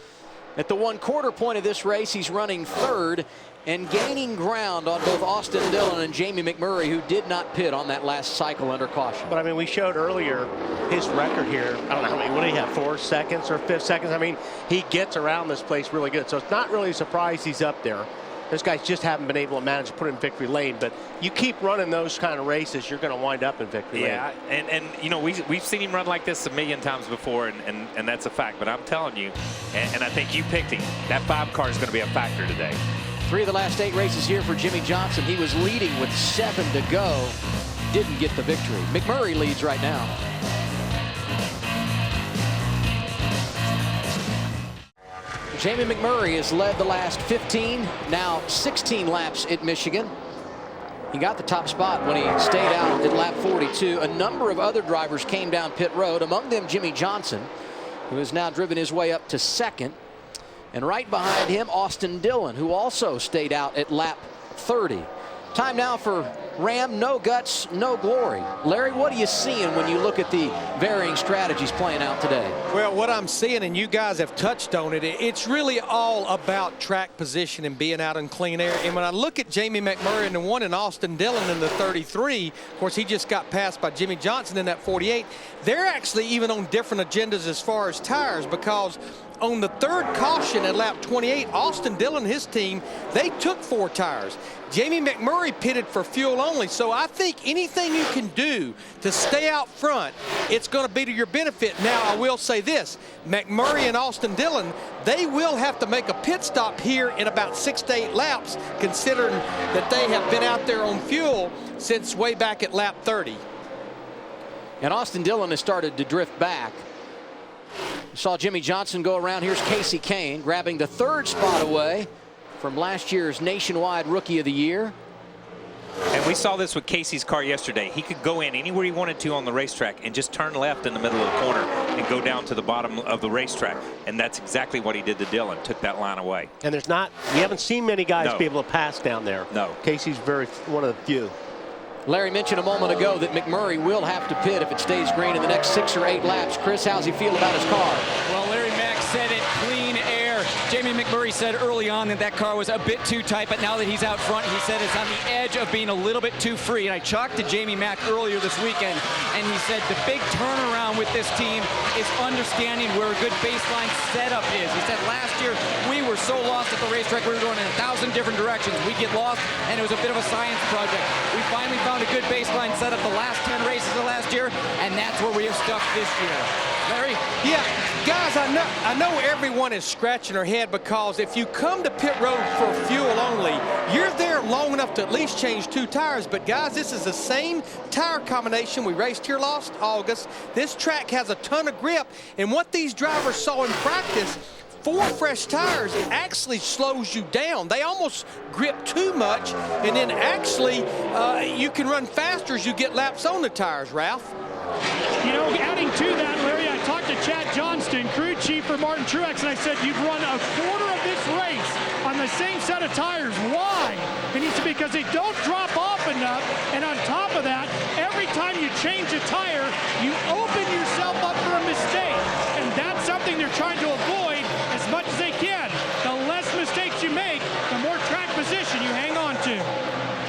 at the 1/4 point of this race. He's running 3rd and gaining ground on both Austin Dillon and Jamie McMurray, who did not pit on that last cycle under caution. But I mean, we showed earlier his record here. I don't know how many, what do you have, 4 seconds or 5 seconds? I mean, he gets around this place really good. So it's not really a surprise he's up there. Those guys just haven't been able to manage to put in victory lane, but you keep running those kind of races, you're going to wind up in victory lane. Yeah, and you know, we've seen him run like this a million times before, and that's a fact. But I'm telling you, and I think you picked him, that 5 car is going to be a factor today. 3 of the last 8 races here for Jimmie Johnson. He was leading with 7 to go. Didn't get the victory. McMurray leads right now. Jamie McMurray has led the last 15, now 16 laps at Michigan. He got the top spot when he stayed out at lap 42. A number of other drivers came down pit road, among them Jimmie Johnson, who has now driven his way up to 2nd. And right behind him, Austin Dillon, who also stayed out at lap 30. Time now for Ram, no guts, no glory. Larry, what are you seeing when you look at the varying strategies playing out today? Well, what I'm seeing, and you guys have touched on it, it's really all about track position and being out in clean air. And when I look at Jamie McMurray in the 1 and Austin Dillon in the 33, of course, he just got passed by Jimmie Johnson in that 48. They're actually even on different agendas as far as tires, because on the 3rd caution at lap 28, Austin Dillon and his team, they took 4 tires. Jamie McMurray pitted for fuel only. So I think anything you can do to stay out front, it's going to be to your benefit. Now, I will say this, McMurray and Austin Dillon, they will have to make a pit stop here in about 6 to 8 laps, considering that they have been out there on fuel since way back at lap 30. And Austin Dillon has started to drift back. You saw Jimmie Johnson go around. Here's Kasey Kahne grabbing the 3rd spot away from last year's Nationwide Rookie of the Year. And we saw this with Casey's car yesterday. He could go in anywhere he wanted to on the racetrack and just turn left in the middle of the corner and go down to the bottom of the racetrack. And that's exactly what he did to Dylan, took that line away. And you haven't seen many guys be able to pass down there. No. Casey's one of the few. Larry mentioned a moment ago that McMurray will have to pit if it stays green in the next 6 or 8 laps. Chris, how's he feel about his car? Well, Larry Mack said it, clean air. Jamie McMurray said early on that car was a bit too tight, but now that he's out front, he said it's on the edge of being a little bit too free. And I talked to Jamie Mack earlier this weekend, and he said the big turnaround with this team is understanding where a good baseline setup is. He said last year we were so lost at the racetrack, we were going in 1,000 different directions. We'd get lost, and it was a bit of a science project. We finally found a good baseline setup the last 10 races of last year, and that's where we have stuck this year. Larry? Yeah, guys, I know everyone is scratching their head because if you come to pit road for fuel only, you're there long enough to at least change 2 tires. But guys, this is the same tire combination we raced here last August. This track has a ton of grip, and what these drivers saw in practice, 4 fresh tires actually slows you down. They almost grip too much, and then actually you can run faster as you get laps on the tires, Ralph. You know, adding to that, Larry, I talked to Chad Johnston, crew chief for Martin Truex, and I said, you've run a quarter of this race on the same set of tires. Why? And he said, because they don't drop off enough, and on top of that, every time you change a tire, you open yourself up for a mistake. And that's something they're trying to avoid as much as they can. The less mistakes you make, the more track position you hang on to.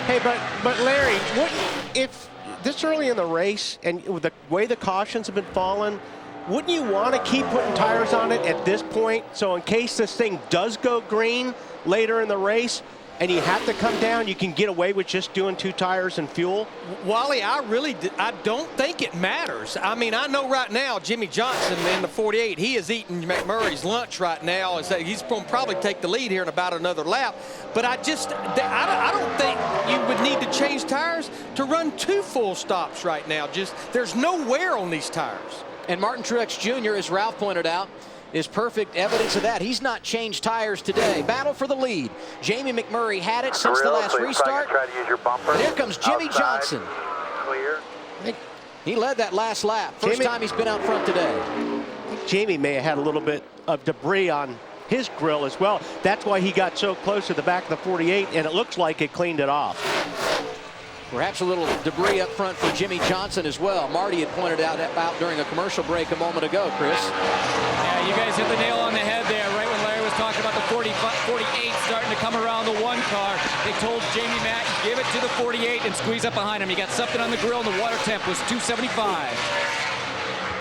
Hey, but Larry, what if this early in the race and with the way the cautions have been falling, wouldn't you want to keep putting tires on it at this point? So in case this thing does go green later in the race and you have to come down, you can get away with just doing 2 tires and fuel? Wally, I don't think it matters. I mean, I know right now Jimmy Johnson in the 48, he is eating McMurray's lunch right now. He's going to probably take the lead here in about another lap. But I don't think you would need to change tires to run 2 full stops right now. There's no wear on these tires. And Martin Truex Jr., as Ralph pointed out, is perfect evidence of that. He's not changed tires today. Battle for the lead. Jamie McMurray had it since the last restart. And here comes Jimmy Johnson. Clear. He led that last lap. First time he's been out front today. Jamie may have had a little bit of debris on his grill as well. That's why he got so close to the back of the 48, and it looks like it cleaned it off. Perhaps a little debris up front for Jimmy Johnson as well. Marty had pointed out during a commercial break a moment ago, Chris. Yeah, you guys hit the nail on the head there, right when Larry was talking about the 48 starting to come around the 1 car. They told Jamie Mack, give it to the 48 and squeeze up behind him. He got something on the grill, and the water temp was 275.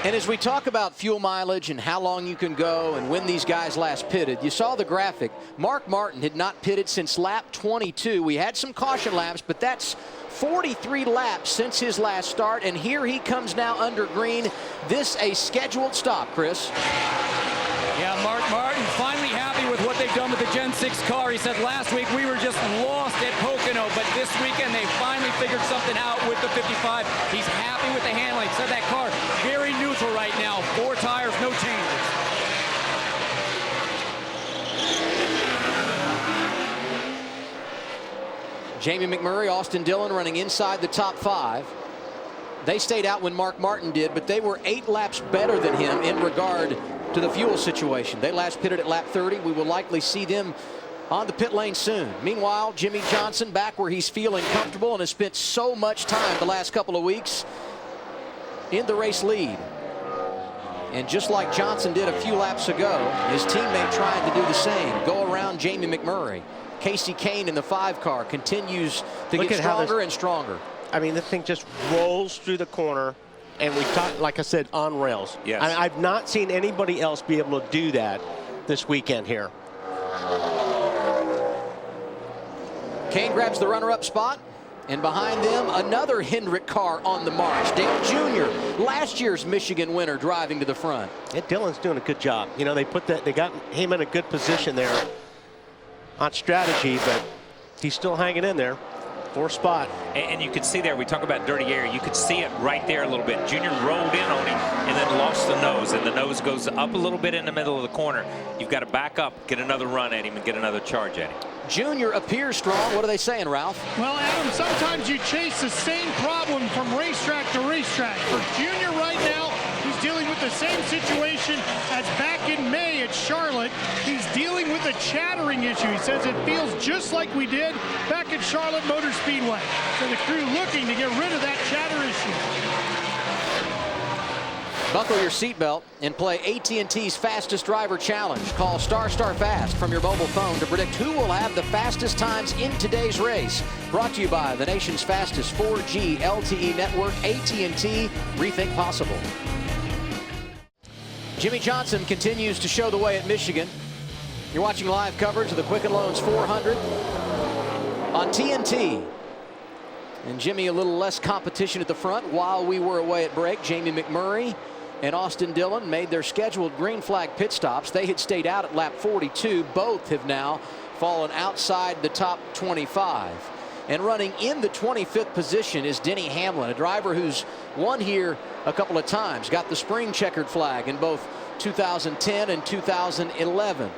And as we talk about fuel mileage and how long you can go and when these guys last pitted, you saw the graphic. Mark Martin had not pitted since lap 22. We had some caution laps, but that's 43 laps since his last start, and here he comes now under green. This a scheduled stop, Chris. Yeah, Mark Martin finally happy with what they've done with the Gen 6 car. He said last week we were just lost at Pocono, but this weekend they finally figured something out with the 55. He's happy with the handling. Said that car very neutral right now. 4 tires, no changes. Jamie McMurray, Austin Dillon running inside the top 5. They stayed out when Mark Martin did, but they were 8 laps better than him in regard to the fuel situation. They last pitted at lap 30. We will likely see them on the pit lane soon. Meanwhile, Jimmy Johnson back where he's feeling comfortable and has spent so much time the last couple of weeks in the race lead. And just like Johnson did a few laps ago, his teammate trying to do the same. Go around Jamie McMurray. Casey Kane in the 5 car continues to get stronger and stronger. I mean, this thing just rolls through the corner, and we talked, like I said, on rails. Yes. I've not seen anybody else be able to do that this weekend here. Kane grabs the runner-up spot, and behind them, another Hendrick car on the march. Dale Jr., last year's Michigan winner, driving to the front. Yeah, Dylan's doing a good job. You know, they got him in a good position there on strategy, but he's still hanging in there. Fourth spot. And you could see there, we talk about dirty air, you could see it right there a little bit. Junior rolled in on him and then lost the nose, and the nose goes up a little bit in the middle of the corner. You've got to back up, get another run at him, and get another charge at him. Junior appears strong. What are they saying, Ralph? Well, Adam, sometimes you chase the same problem from racetrack to racetrack. For Junior right now, he's dealing with the same situation as back in May at Charlotte. He's dealing with a chattering issue. He says it feels just like we did back at Charlotte Motor Speedway. So the crew looking to get rid of that chatter issue. Buckle your seatbelt and play AT&T's Fastest Driver Challenge. Call ** FAST from your mobile phone to predict who will have the fastest times in today's race. Brought to you by the nation's fastest 4G LTE network, AT&T. Rethink possible. Jimmy Johnson continues to show the way at Michigan. You're watching live coverage of the Quicken Loans 400 on TNT. And Jimmy, a little less competition at the front while we were away at break. Jamie McMurray and Austin Dillon made their scheduled green flag pit stops. They had stayed out at lap 42. Both have now fallen outside the top 25. And running in the 25th position is Denny Hamlin, a driver who's won here a couple of times, got the spring checkered flag in both 2010 and 2011.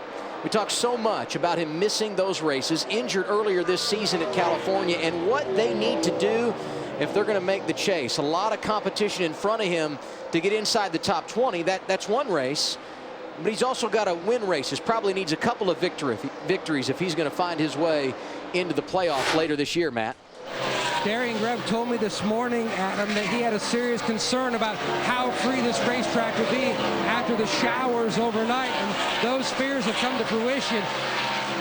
We talked so much about him missing those races, injured earlier this season at California, and what they need to do if they're going to make the chase. A lot of competition in front of him to get inside the top 20. That's one race, but he's also got to win races. Probably needs a couple of victories if he's going to find his way into the playoffs later this year, Matt. Darian Grubb told me this morning, Adam, that he had a serious concern about how free this racetrack would be after the showers overnight, and those fears have come to fruition.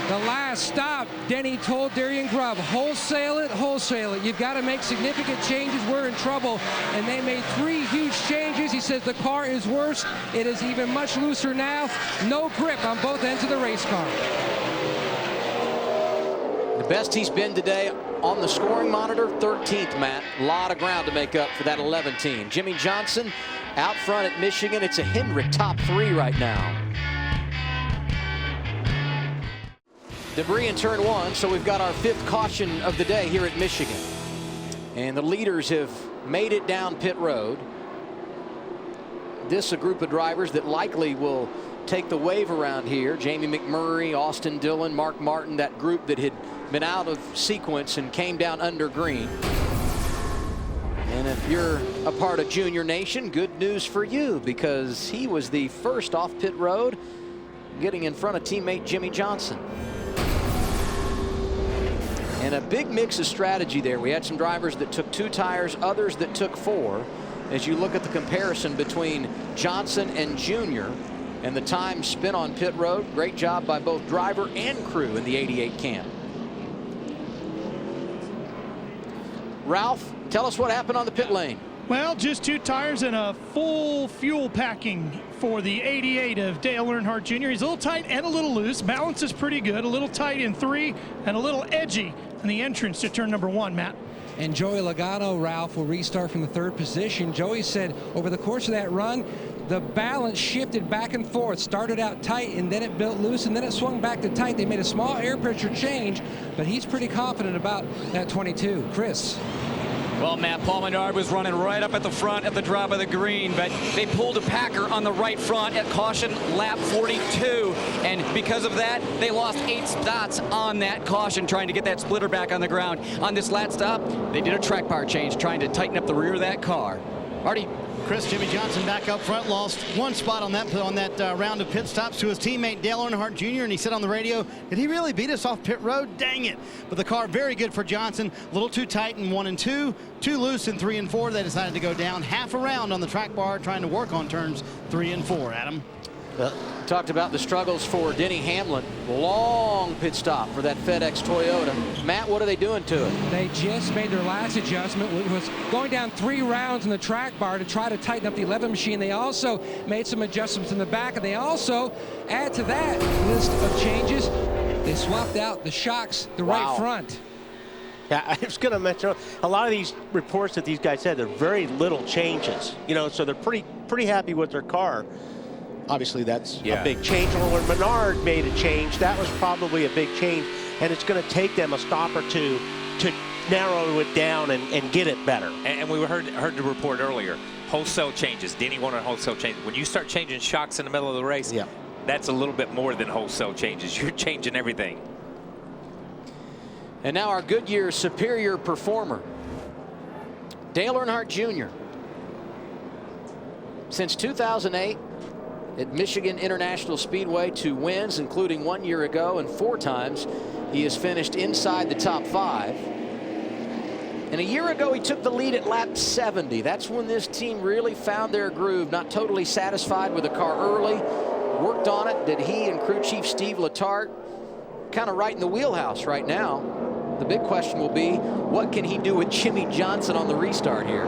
The last stop, Denny told Darian Grubb, wholesale it, wholesale it. You've got to make significant changes. We're in trouble. And they made 3 huge changes. He says the car is worse. It is even much looser now. No grip on both ends of the race car. The best he's been today on the scoring monitor, 13th, Matt. A lot of ground to make up for that 11 team. Jimmy Johnson out front at Michigan. It's a Hendrick top 3 right now. Debris in turn 1, so we've got our 5th caution of the day here at Michigan. And the leaders have made it down pit road. This a group of drivers that likely will take the wave around here. Jamie McMurray, Austin Dillon, Mark Martin, that group that had been out of sequence and came down under green. And if you're a part of Junior Nation, good news for you, because he was the first off pit road, getting in front of teammate Jimmy Johnson. And a big mix of strategy there. We had some drivers that took 2 tires, others that took 4. As you look at the comparison between Johnson and Junior and the time spent on pit road, great job by both driver and crew in the 88 camp. Ralph, tell us what happened on the pit lane. Well, just 2 tires and a full fuel packing for the 88 of Dale Earnhardt Jr. He's a little tight and a little loose. Balance is pretty good. A little tight in 3 and a little edgy in the entrance to turn number 1, Matt. And Joey Logano, Ralph, will restart from the 3rd position. Joey said over the course of that run, the balance shifted back and forth. Started out tight, and then it built loose, and then it swung back to tight. They made a small air pressure change, but he's pretty confident about that 22. Chris. Well, Matt, Paul Menard was running right up at the front at the drop of the green, but they pulled a Packer on the right front at caution lap 42, and because of that, they lost 8 spots on that caution trying to get that splitter back on the ground. On this last stop, they did a track bar change trying to tighten up the rear of that car. Marty. Chris, Jimmy Johnson back up front, lost 1 spot on that round of pit stops to his teammate Dale Earnhardt Jr. And he said on the radio, did he really beat us off pit road? Dang it. But the car very good for Johnson. A little too tight in 1 and 2, too loose in 3 and 4. They decided to go down half a round on the track bar trying to work on turns 3 and 4. Adam. Talked about the struggles for Denny Hamlin. Long pit stop for that FedEx Toyota. Matt, what are they doing to it? They just made their last adjustment, which was going down 3 rounds in the track bar to try to tighten up the 11 machine. They also made some adjustments in the back, and they also add to that list of changes. They swapped out the shocks, the right front. Yeah, I was going to mention a lot of these reports that these guys said, they're very little changes. You know, so they're pretty happy with their car. Obviously, that's a big change. When Menard made a change, that was probably a big change, and it's going to take them a stop or 2 to narrow it down and get it better. And we heard the report earlier. Wholesale changes. Denny wanted wholesale changes. When you start changing shocks in the middle of the race, that's a little bit more than wholesale changes. You're changing everything. And now our Goodyear superior performer, Dale Earnhardt Jr. Since 2008 at Michigan International Speedway, 2 wins, including 1 year ago, and 4 times he has finished inside the top 5. And a year ago, he took the lead at lap 70. That's when this team really found their groove. Not totally satisfied with the car early. Worked on it. Did he and crew chief Steve Letarte kind of right in the wheelhouse right now. The big question will be, what can he do with Jimmy Johnson on the restart here?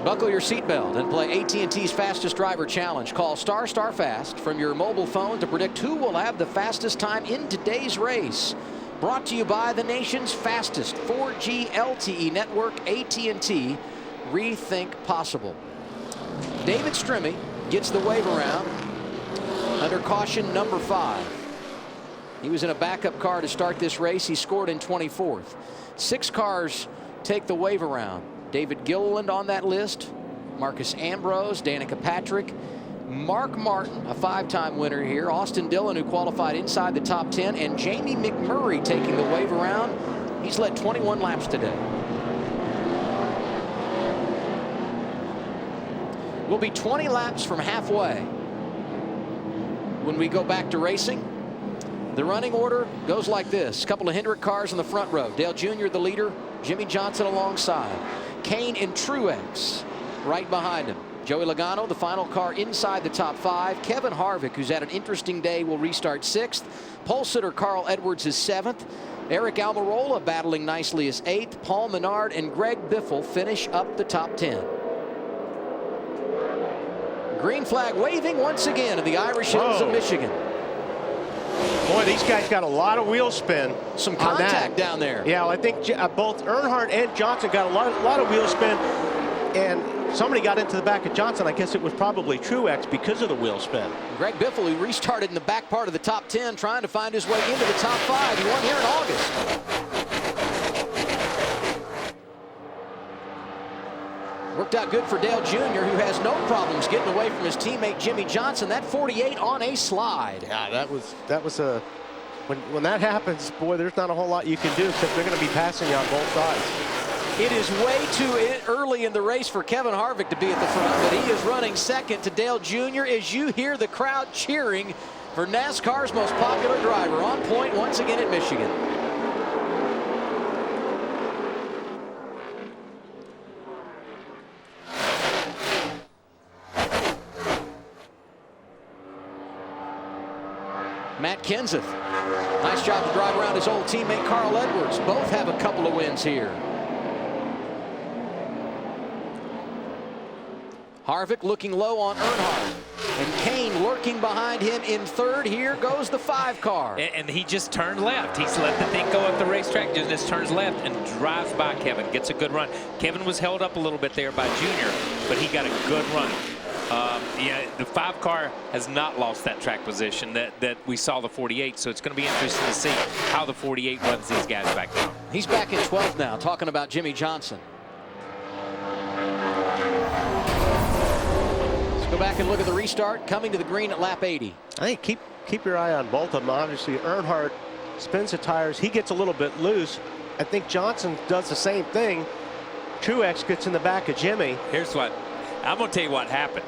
Buckle your seatbelt and play AT&T's Fastest Driver Challenge. Call ** FAST from your mobile phone to predict who will have the fastest time in today's race. Brought to you by the nation's fastest 4G LTE network, AT&T. Rethink possible. David Strimmy gets the wave around under caution number 5. He was in a backup car to start this race. He scored in 24th. 6 cars take the wave around. David Gilliland on that list, Marcus Ambrose, Danica Patrick, Mark Martin, a 5-time winner here, Austin Dillon, who qualified inside the top 10, and Jamie McMurray taking the wave around. He's led 21 laps today. We'll be 20 laps from halfway when we go back to racing. The running order goes like this. A couple of Hendrick cars in the front row. Dale Jr. the leader, Jimmy Johnson alongside. Kane and Truex right behind him. Joey Logano, the final car inside the top 5. Kevin Harvick, who's had an interesting day, will restart 6th. Pole sitter Carl Edwards is 7th. Eric Almirola battling nicely is 8th. Paul Menard and Greg Biffle finish up the top 10. Green flag waving once again in the Irish Hills of Michigan. Boy, these guys got a lot of wheel spin. Some contact down there. Yeah, well, I think both Earnhardt and Johnson got a lot of wheel spin, and somebody got into the back of Johnson. I guess it was probably Truex because of the wheel spin. Greg Biffle, who restarted in the back part of the top 10, trying to find his way into the top 5. He won here in August. Worked out good for Dale Jr., who has no problems getting away from his teammate Jimmy Johnson. That 48 on a slide. Yeah, that was a when that happens, boy, there's not a whole lot you can do except they're going to be passing you on both sides. It is way too early in the race for Kevin Harvick to be at the front, but he is running second to Dale Jr. as you hear the crowd cheering for NASCAR's most popular driver. On point once again at Michigan. Matt Kenseth. Nice job to drive around his old teammate Carl Edwards. Both have a couple of wins here. Harvick looking low on Earnhardt. And Kane lurking behind him in 3rd. Here goes the 5 car. And he just turned left. He's let the thing go up the racetrack, just turns left and drives by Kevin. Gets a good run. Kevin was held up a little bit there by Junior, but he got a good run. Yeah, the 5 car has not lost that track position that we saw the 48, so it's going to be interesting to see how the 48 runs these guys back down. He's back in 12th now, talking about Jimmy Johnson. Let's go back and look at the restart, coming to the green at lap 80. I think keep your eye on both of them. Obviously, Earnhardt spins the tires. He gets a little bit loose. I think Johnson does the same thing. Truex gets in the back of Jimmy. Here's what I'm going to tell you what happened.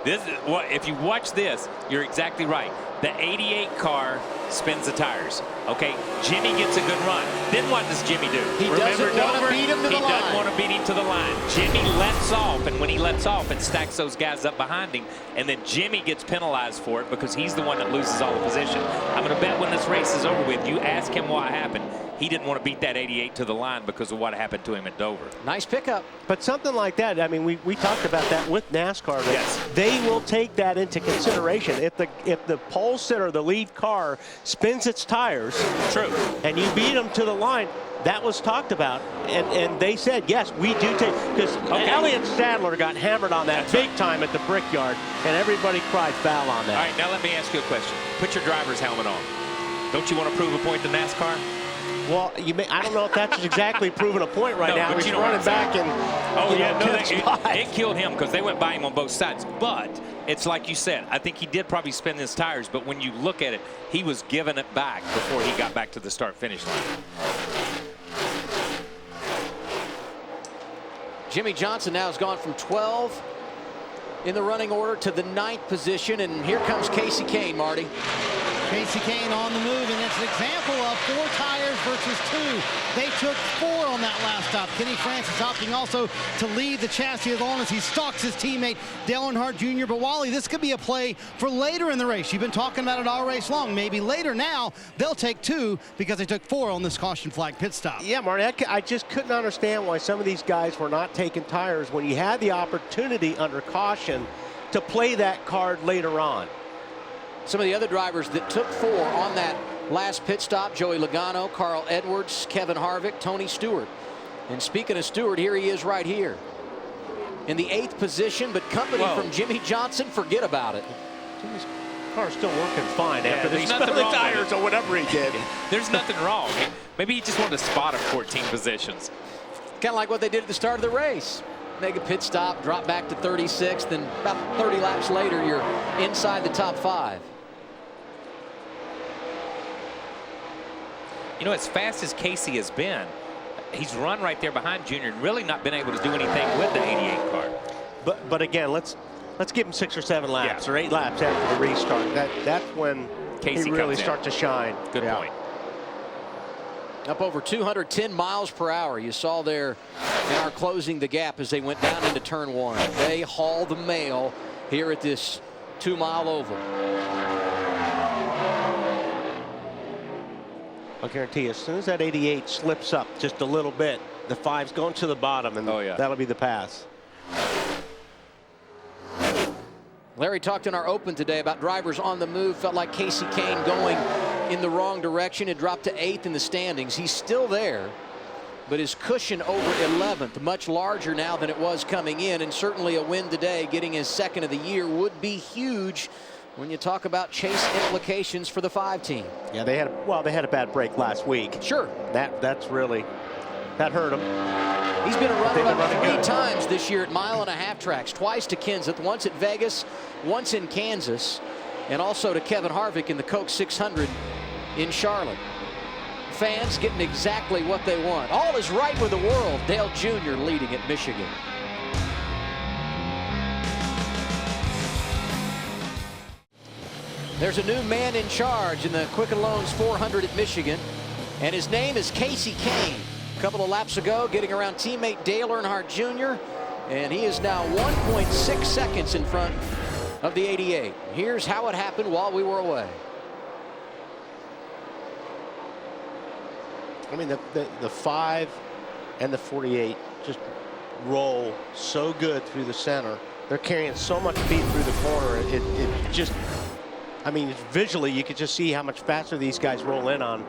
This is what, if you watch this, you're exactly right. The 88 car spins the tires. Okay, Jimmy gets a good run. Then what does Jimmy do? He doesn't want to beat him to the line. He doesn't want to beat him to the line. Jimmy lets off, and when he lets off, it stacks those guys up behind him, and then Jimmy gets penalized for it because he's the one that loses all the position. I'm going to bet when this race is over with, you ask him what happened. He didn't want to beat that 88 to the line because of what happened to him at Dover. Nice pickup. But something like that, I mean, we talked about that with NASCAR. Yes. They will take that into consideration. If the pole pole sitter, the lead car, spins its tires. True. And you beat them to the line. That was talked about, and they said, yes, we do take, because Elliott Sadler got hammered on that big time at the Brickyard, and everybody cried foul on that. All right, now let me ask you a question. Put your driver's helmet on. Don't you want to prove a point to NASCAR? Well, I don't know if that's exactly proving a point right now. But He's running back and it killed him because they went by him on both sides. But it's like you said, I think he did probably spin his tires, but when you look at it, he was giving it back before he got back to the start-finish line. Jimmy Johnson now has gone from 12 in the running order to the 9th position, and here comes Casey Kane, Marty. Casey Kane on the move, and it's an example of 4 tires versus 2. They took 4 on that last stop. Kenny Francis opting also to leave the chassis as long as he stalks his teammate Dale Earnhardt Jr. But Wally, this could be a play for later in the race. You've been talking about it all race long. Maybe later now they'll take 2 because they took 4 on this caution flag pit stop. Yeah, Marty, I just couldn't understand why some of these guys were not taking tires when you had the opportunity under caution to play that card later on. Some of the other drivers that took 4 on that last pit stop: Joey Logano, Carl Edwards, Kevin Harvick, Tony Stewart. And speaking of Stewart, here he is right here in the 8th position, but company from Jimmy Johnson, forget about it. Jimmy's car's still working fine after there's these nothing wrong tires or whatever he did. There's nothing wrong. Maybe he just wanted to spot him 14 positions. Kind of like what they did at the start of the race. Make a pit stop, drop back to 36th, and about 30 laps later, you're inside the top 5. You know, as fast as Casey has been, he's run right there behind Junior and really not been able to do anything with the 88 car. But again, let's give him 6 or 7 laps or 8 laps after the restart. That's when Casey he really starts to shine. Good point. Up over 210 miles per hour. You saw there in our closing the gap as they went down into turn 1. They haul the mail here at this 2-mile oval. I'll guarantee you, as soon as that 88 slips up just a little bit, the 5's going to the bottom, and that'll be the pass. Larry talked in our open today about drivers on the move. Felt like Casey Kane going in the wrong direction. It dropped to 8th in the standings. He's still there, but his cushion over 11th, much larger now than it was coming in, and certainly a win today, getting his 2nd of the year, would be huge when you talk about chase implications for the 5 team. Yeah, they had a bad break last week. Sure. That hurt him. He's been a runner about 3 times this year at 1.5-mile tracks, twice to Kenseth, once at Vegas, once in Kansas, and also to Kevin Harvick in the Coke 600 in Charlotte. Fans getting exactly what they want. All is right with the world. Dale Jr. leading at Michigan. There's a new man in charge in the Quicken Loans 400 at Michigan, and his name is Casey Kane. A couple of laps ago, getting around teammate Dale Earnhardt Jr., and he is now 1.6 seconds in front of the 88. Here's how it happened while we were away. I mean, the 5 and the 48 just roll so good through the center. They're carrying so much speed through the corner. It just, I mean, visually, you could just see how much faster these guys roll in on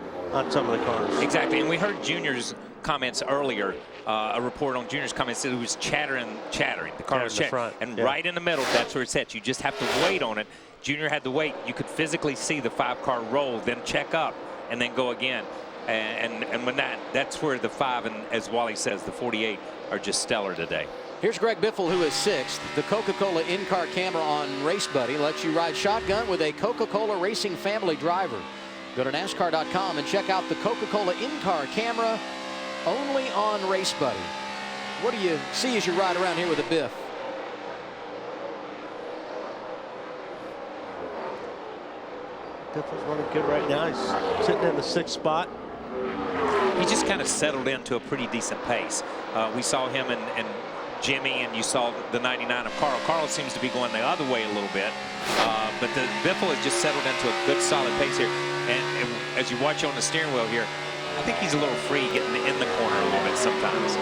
some of the cars. Exactly, and we heard Junior's comments earlier. A report on Junior's comments said it was chattering. The car was chattering. And right in the middle, that's where it's at. You just have to wait on it. Junior had to wait. You could physically see the 5-car roll, then check up, and then go again. And when that's where the 5 and, as Wally says, the 48 are just stellar today. Here's Greg Biffle, who is 6th. The Coca-Cola in-car camera on Race Buddy lets you ride shotgun with a Coca-Cola Racing family driver. Go to NASCAR.com and check out the Coca-Cola in-car camera only on Race Buddy. What do you see as you ride around here with a Biff? Biffle's running good right now. He's sitting in the 6th spot. He just kind of settled into a pretty decent pace. We saw him and Jimmy, and you saw the 99 of Carl. Carl seems to be going the other way a little bit, but the Biffle has just settled into a good, solid pace here. And as you watch on the steering wheel here, I think he's a little free getting in the corner a little bit sometimes.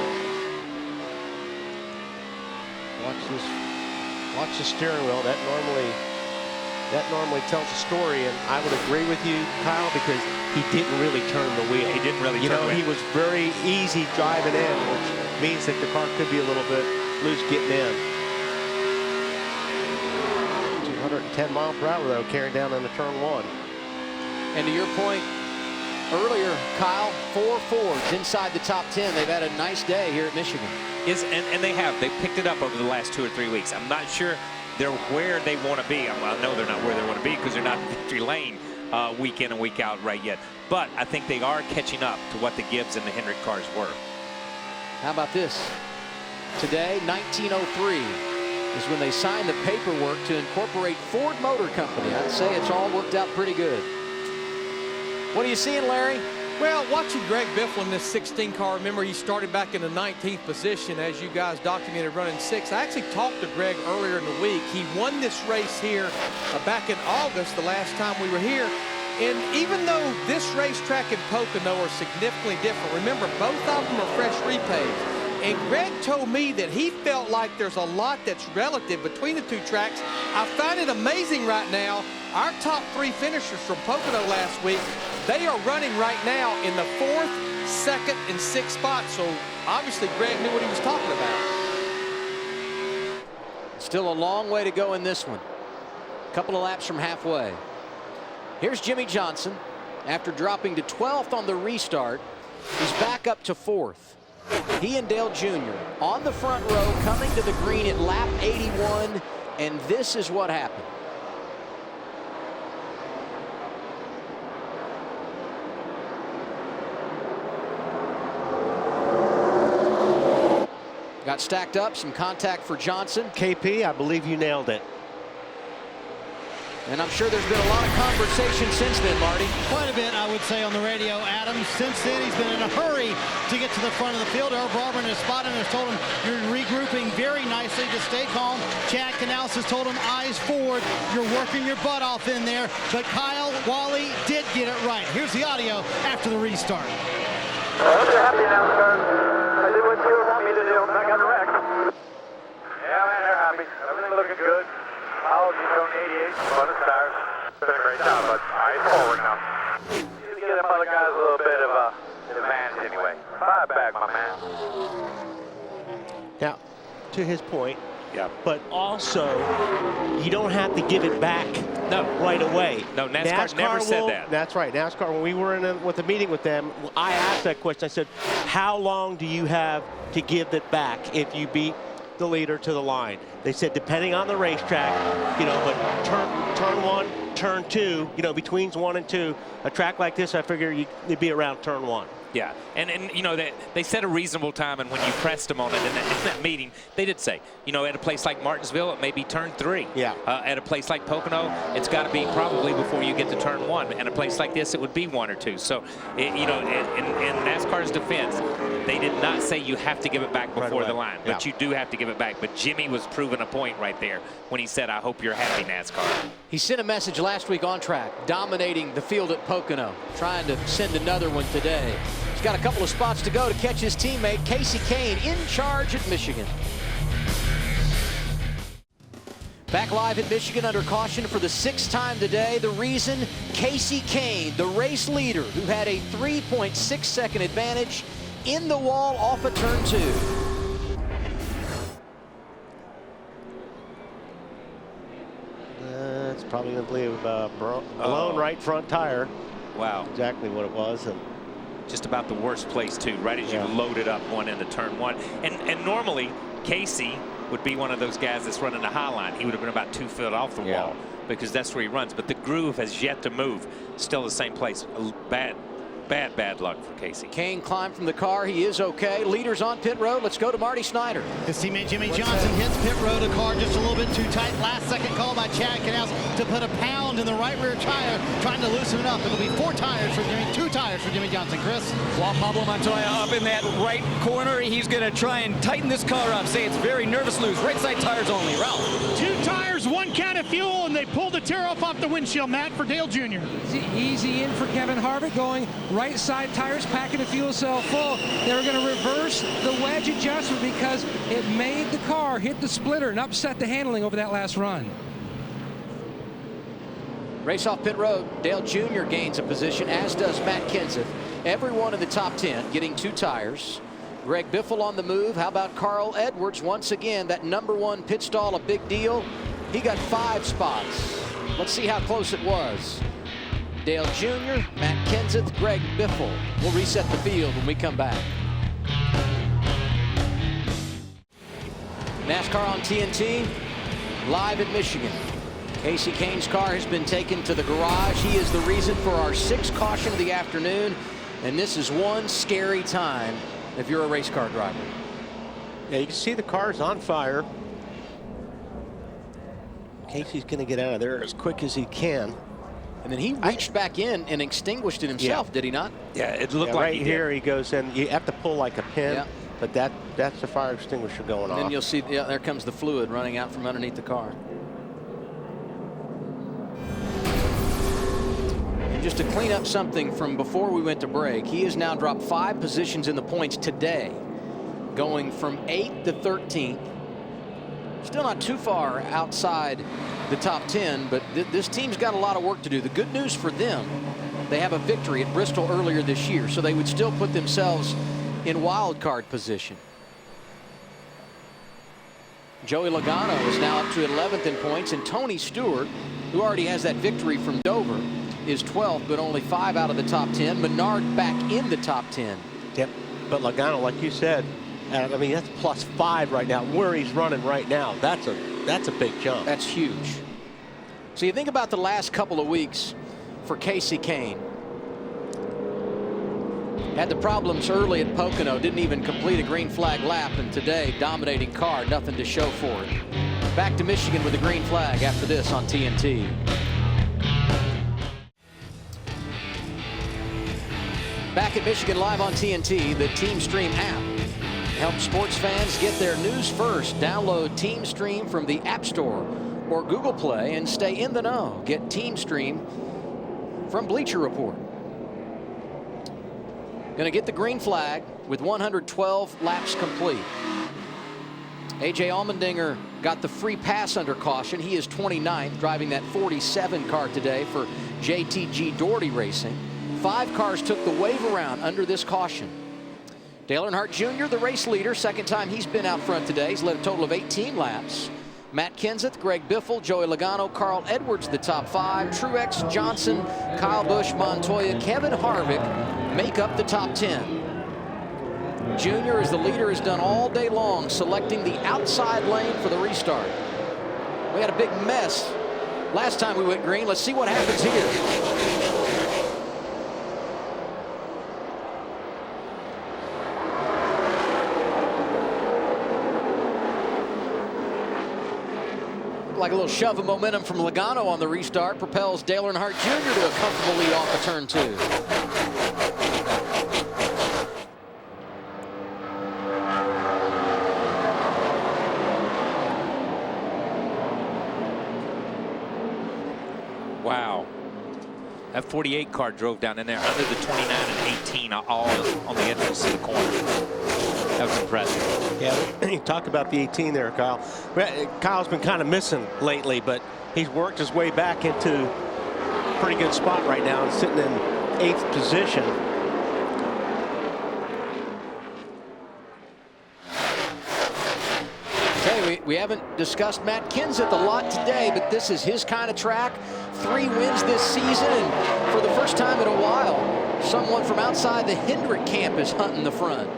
Watch the steering wheel. That normally that normally tells a story, and I would agree with you, Kyle, because he didn't really turn the wheel. He didn't really turn the wheel. He was very easy driving in, which means that the car could be a little bit loose getting in. 210 mile per hour, though, carrying down into turn 1. And to your point earlier, Kyle, 4 Fords inside the top 10. They've had a nice day here at Michigan. And they have. They've picked it up over the last 2 or 3 weeks. I'm not sure they're where they want to be. I know they're not where they want to be because they're not in victory lane week in and week out right yet. But I think they are catching up to what the Gibbs and the Hendrick cars were. How about this? Today, 1903, is when they signed the paperwork to incorporate Ford Motor Company. I'd say it's all worked out pretty good. What are you seeing, Larry? Well, watching Greg Biffle in this 16 car, remember he started back in the 19th position, as you guys documented, running 6. I actually talked to Greg earlier in the week. He won this race here back in August, the last time we were here. And even though this racetrack and Pocono are significantly different, remember, both of them are fresh repaved. And Greg told me that he felt like there's a lot that's relative between the two tracks. I find it amazing right now. Our top 3 finishers from Pocono last week, they are running right now in the 4th, 2nd, and 6th spots. So obviously Greg knew what he was talking about. Still a long way to go in this one. A couple of laps from halfway. Here's Jimmy Johnson. After dropping to 12th on the restart, he's back up to 4th. He and Dale Jr. on the front row coming to the green at lap 81, and this is what happened. Got stacked up, some contact for Johnson. KP, I believe you nailed it. And I'm sure there's been a lot of conversation since then, Marty. Quite a bit, I would say, on the radio, Adam. Since then, he's been in a hurry to get to the front of the field. Earl Barber has spotted him and has told him, you're regrouping very nicely to stay calm. Chad Canals has told him, eyes forward. You're working your butt off in there. But Kyle Wally did get it right. Here's the audio after the restart. I hope you're happy, NASCAR. I did what you want me to do. I got wrecked. Yeah, man, they're happy. Everything looking good. I'll be on 88, but it's tires. Been a great job, but eyes forward now. You give them other guys a little bit of a advantage anyway. Fire back, my man. Now, to his point, yeah. But also, you don't have to give it back right away. No, NASCAR never said that. That's right. NASCAR, when we were with a meeting with them, I asked that question. I said, how long do you have to give it back if you beat the leader to the line? They said depending on the racetrack, but turn 1, turn 2, between 1 and 2, a track like this, I figure you'd be around turn 1. Yeah, and they set a reasonable time, and when you pressed them on it in that meeting, they did say, at a place like Martinsville, it may be turn 3. Yeah. At a place like Pocono, it's got to be probably before you get to turn 1. And a place like this, it would be 1 or 2. So, in NASCAR's defense, they did not say you have to give it back before the line, but you do have to give it back. But Jimmy was proving a point right there when he said, I hope you're happy, NASCAR. He sent a message last week on track, dominating the field at Pocono, trying to send another one today. He's got a couple of spots to go to catch his teammate, Casey Kane, in charge at Michigan. Back live at Michigan under caution for the 6th time today. The reason, Casey Kane, the race leader, who had a 3.6-second advantage in the wall off of turn 2. It's probably going to leave blown right front tire. Wow. Exactly what it was. And just about the worst place, too, right as you loaded up one into turn 1. And normally, Casey would be one of those guys that's running the high line. He would have been about 2 feet off the wall because that's where he runs. But the groove has yet to move. Still the same place. Bad luck for Casey. Kane climbed from the car. He is okay. Leaders on pit road. Let's go to Marty Snyder. His teammate Jimmy Johnson hits pit road. A car just a little bit too tight. Last second call by Chad Canals to put a pound in the right rear tire, trying to loosen it up. It'll be 2 tires for Jimmy Johnson. Chris? While Pablo Montoya up in that right corner, he's going to try and tighten this car up. Say it's very nervous loose. Right side tires only. Ralph? 2 tires, 1 can of fuel, and they pulled the tear off the windshield, Matt, for Dale Jr. Easy in for Kevin Harvick, going right side tires, packing the fuel cell full. They were going to reverse the wedge adjustment because it made the car hit the splitter and upset the handling over that last run. Race off pit road. Dale Jr. gains a position, as does Matt Kenseth. Everyone in the top 10 getting 2 tires. Greg Biffle on the move. How about Carl Edwards? Once again, that #1 pit stall, a big deal. He got 5 spots. Let's see how close it was. Dale Jr., Matt Kenseth, Greg Biffle. We'll reset the field when we come back. NASCAR on TNT, live in Michigan. Kasey Kahne's car has been taken to the garage. He is the reason for our 6th caution of the afternoon, and this is one scary time if you're a race car driver. Yeah, you can see the car's on fire. Casey's going to get out of there as quick as he can. And then he reached back in and extinguished it himself, did he not? Yeah, it looked like right here he goes in. You have to pull like a pin. Yeah. But that's the fire extinguisher going off. Then you'll see, yeah, there comes the fluid running out from underneath the car. And just to clean up something from before we went to break, he has now dropped 5 positions in the points today, going from 8th to 13th. Still not too far outside the top 10, but this team's got a lot of work to do. The good news for them, they have a victory at Bristol earlier this year, so they would still put themselves in wild card position. Joey Logano is now up to 11th in points, and Tony Stewart, who already has that victory from Dover, is 12th, but only 5 out of the top 10. Menard back in the top 10. Yep, but Logano, like you said, I mean, that's +5 right now. Where he's running right now, that's a big jump. That's huge. So you think about the last couple of weeks for Kasey Kahne. Had the problems early at Pocono, didn't even complete a green flag lap, and today, dominating car, nothing to show for it. Back to Michigan with a green flag after this on TNT. Back at Michigan live on TNT, the TeamStream app helps sports fans get their news first. Download TeamStream from the App Store or Google Play and stay in the know. Get TeamStream from Bleacher Report. Going to get the green flag with 112 laps complete. A.J. Allmendinger got the free pass under caution. He is 29th, driving that 47 car today for JTG Doherty Racing. 5 cars took the wave around under this caution. Dale Earnhardt Jr., the race leader, second time he's been out front today. He's led a total of 18 laps. Matt Kenseth, Greg Biffle, Joey Logano, Carl Edwards, the top 5. Truex, Johnson, Kyle Busch, Montoya, Kevin Harvick make up the top 10. Junior, as the leader, has done all day long, selecting the outside lane for the restart. We had a big mess last time we went green. Let's see what happens here. Like a little shove of momentum from Logano on the restart propels Dale Earnhardt Jr. to a comfortable lead off of turn 2. Wow. That 48 car drove down in there under the 29 and 18 all on the entrance to the corner. That was impressive. Yeah, you talk about the 18 there, Kyle. Kyle's been kind of missing lately, but he's worked his way back into a pretty good spot right now and sitting in 8th position. Okay, we haven't discussed Matt Kenseth a lot today, but this is his kind of track. 3 wins this season, and for the first time in a while, someone from outside the Hendrick camp is hunting the front.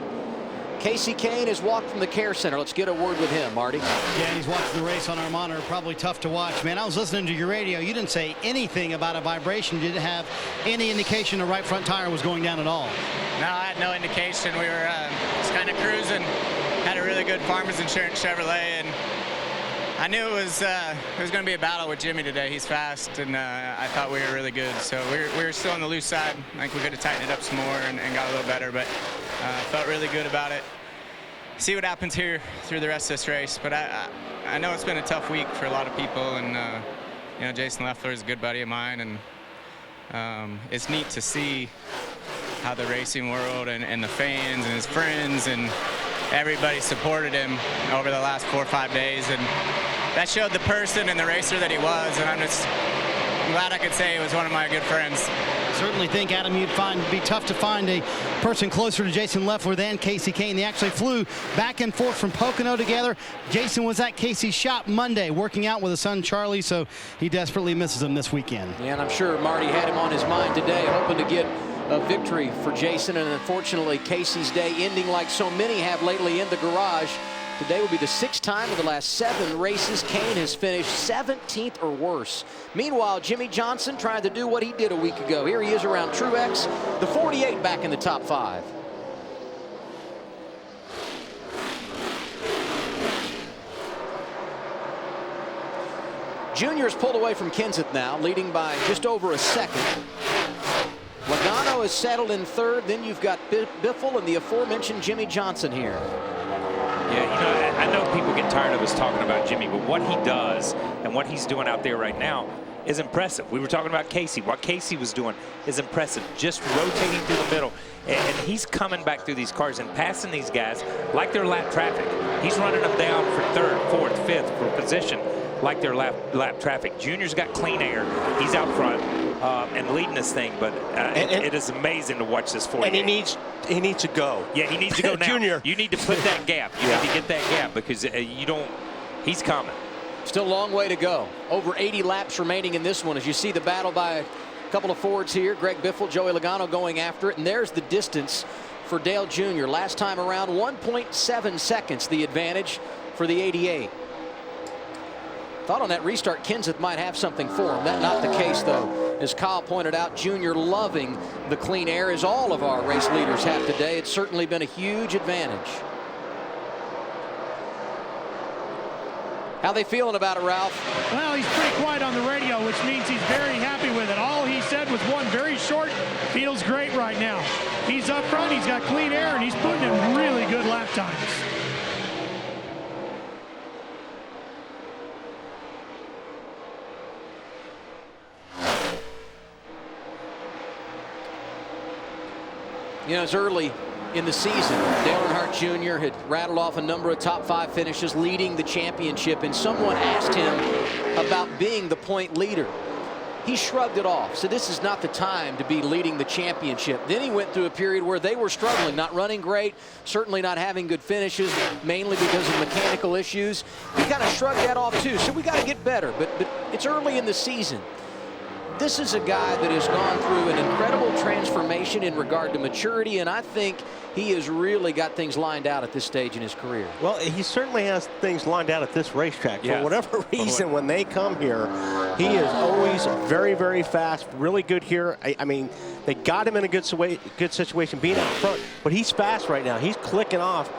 Kasey Kahne has walked from the care center. Let's get a word with him, Marty. Yeah, he's watching the race on our monitor. Probably tough to watch. Man, I was listening to your radio. You didn't say anything about a vibration. You didn't have any indication the right front tire was going down at all. No, I had no indication. We were just kind of cruising. Had a really good Farmers Insurance Chevrolet, and I knew it was going to be a battle with Jimmy today. He's fast, and I thought we were really good. So we were still on the loose side. I think we could have tightened it up some more and got a little better, but felt really good about it. See what happens here through the rest of this race. But I know it's been a tough week for a lot of people, and you know, Jason Leffler is a good buddy of mine, and it's neat to see how the racing world and the fans and his friends and everybody supported him over the last 4 or 5 days, and that showed the person and the racer that he was. And I'm just I'm glad I could say it was one of my good friends. Certainly think, Adam, it'd be tough to find a person closer to Jason Leffler than Casey Kane. They actually flew back and forth from Pocono together. Jason was at Casey's shop Monday working out with his son Charlie, so he desperately misses him this weekend. Yeah, and I'm sure Marty had him on his mind today, hoping to get a victory for Jason, and unfortunately Casey's day ending like so many have lately in the garage. Today will be the 6th time of the last 7 races Kane has finished 17th or worse. Meanwhile, Jimmy Johnson trying to do what he did a week ago. Here he is around Truex, the 48 back in the top 5. Junior's pulled away from Kenseth now, leading by just over a second. Logano is settled in 3rd. Then you've got Biffle and the aforementioned Jimmy Johnson here. Yeah, I know people get tired of us talking about Jimmy, but what he does and what he's doing out there right now is impressive. We were talking about Casey. What Casey was doing is impressive, just rotating through the middle. And he's coming back through these cars and passing these guys like they're lap traffic. He's running them down for 3rd, 4th, 5th for position like they're lap traffic. Junior's got clean air. He's out front and leading this thing, but it is amazing to watch this 48. And he needs to go. Yeah, he needs to go now. Junior. You need to put that gap. You need to get that gap because he's coming. Still a long way to go. Over 80 laps remaining in this one as you see the battle by a couple of Fords here. Greg Biffle, Joey Logano going after it, and there's the distance for Dale Jr. Last time around, 1.7 seconds the advantage for the 88. Thought on that restart Kenseth might have something for him. That's not the case, though. As Kyle pointed out, Junior loving the clean air, as all of our race leaders have today. It's certainly been a huge advantage. How they feeling about it, Ralph? Well, he's pretty quiet on the radio, which means he's very happy with it. All he said was one very short, feels great right now. He's up front, he's got clean air, and he's putting in really good lap times. You know, it's early in the season. Dale Earnhardt Jr. had rattled off a number of top 5 finishes, leading the championship, and someone asked him about being the point leader. He shrugged it off, so this is not the time to be leading the championship. Then he went through a period where they were struggling, not running great, certainly not having good finishes, mainly because of mechanical issues. He kind of shrugged that off too, so we got to get better, but it's early in the season. This is a guy that has gone through an incredible transformation in regard to maturity, and I think he has really got things lined out at this stage in his career. Well, he certainly has things lined out at this racetrack. Yes. For whatever reason, when they come here, he is always very, very fast, really good here. I mean, they got him in a good situation being out front, but he's fast right now. He's clicking off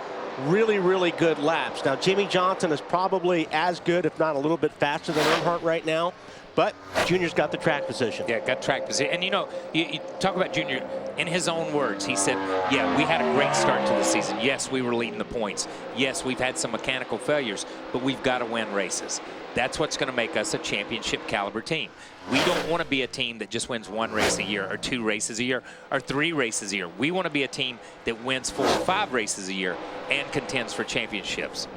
really, really good laps. Now, Jimmy Johnson is probably as good, if not a little bit faster than Earnhardt right now. But Junior's got the track position. Yeah, got track position. And, you know, you talk about Junior, in his own words, he said, yeah, we had a great start to the season. Yes, we were leading the points. Yes, we've had some mechanical failures, but we've got to win races. That's what's going to make us a championship caliber team. We don't want to be a team that just wins 1 race a year or 2 races a year or 3 races a year. We want to be a team that wins 4 or 5 races a year and contends for championships.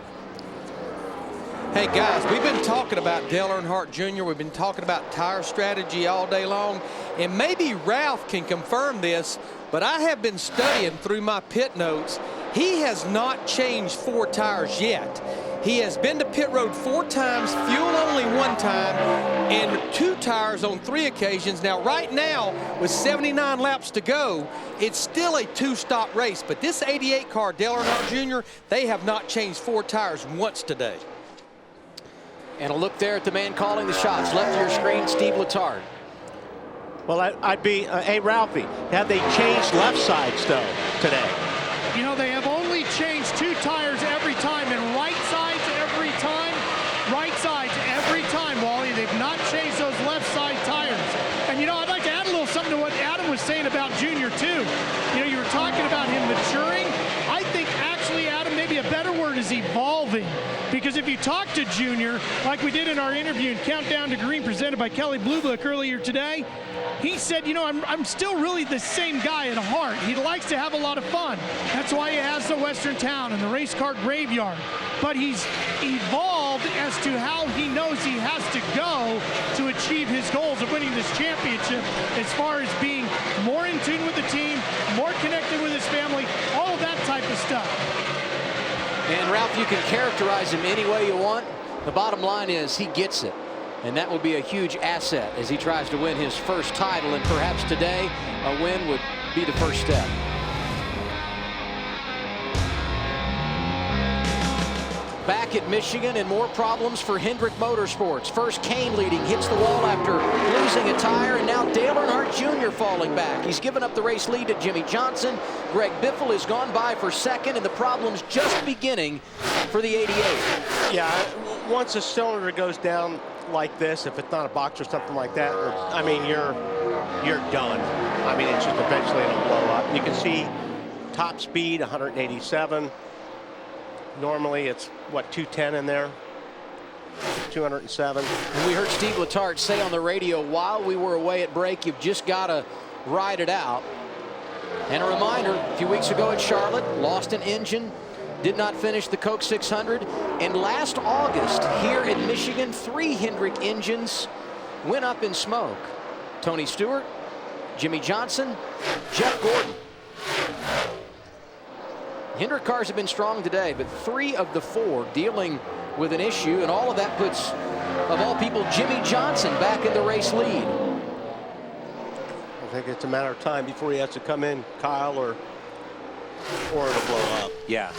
Hey guys, we've been talking about Dale Earnhardt Jr. We've been talking about tire strategy all day long, and maybe Ralph can confirm this, but I have been studying through my pit notes. He has not changed 4 tires yet. He has been to pit road 4 times, fuel only 1 time, and 2 tires on 3 occasions. Now, right now, with 79 laps to go, it's still a 2-stop race, but this 88 car, Dale Earnhardt Jr., they have not changed 4 tires once today. And a look there at the man calling the shots. Left of your screen, Steve Letarte. Well, I'd be, hey, Ralphie, have they changed left sides, though, today? You know, they have only changed 2 tires every time, and right sides every time. Right sides every time, Wally. They've not changed those left side tires. And, you know, I'd like to add a little something to what Adam was saying about Junior, too. You know, you were talking about him maturing. I think, actually, Adam, maybe a better word is evolving. Because if you talk to Junior, like we did in our interview in Countdown to Green presented by Kelly Blue Book earlier today, he said, you know, I'm still really the same guy at heart. He likes to have a lot of fun. That's why he has the Western Town and the race car graveyard. But he's evolved as to how he knows he has to go to achieve his goals of winning this championship, as far as being more in tune with the team, more connected with his family, all of that type of stuff. And Ralph, you can characterize him any way you want. The bottom line is he gets it. And that will be a huge asset as he tries to win his first title. And perhaps today, a win would be the first step. Back at Michigan, and more problems for Hendrick Motorsports. First, Kane leading, hits the wall after losing a tire, and now Dale Earnhardt Jr. falling back. He's given up the race lead to Jimmy Johnson. Greg Biffle has gone by for second, and the problem's just beginning for the 88. Yeah, once a cylinder goes down like this, if it's not a box or something like that, I mean, you're done. I mean, it's just eventually it'll blow up. You can see top speed 187. Normally it's what, 210 in there, 207. And we heard Steve Letarte say on the radio while we were away at break, you've just got to ride it out. And a reminder, a few weeks ago at Charlotte, lost an engine, did not finish the Coke 600. And last August here at Michigan, 3 Hendrick engines went up in smoke. Tony Stewart, Jimmy Johnson, Jeff Gordon. Hendrick cars have been strong today, but 3 of the 4 dealing with an issue, and all of that puts, of all people, Jimmy Johnson back in the race lead. I think it's a matter of time before he has to come in, Kyle, or it'll blow up. Yeah.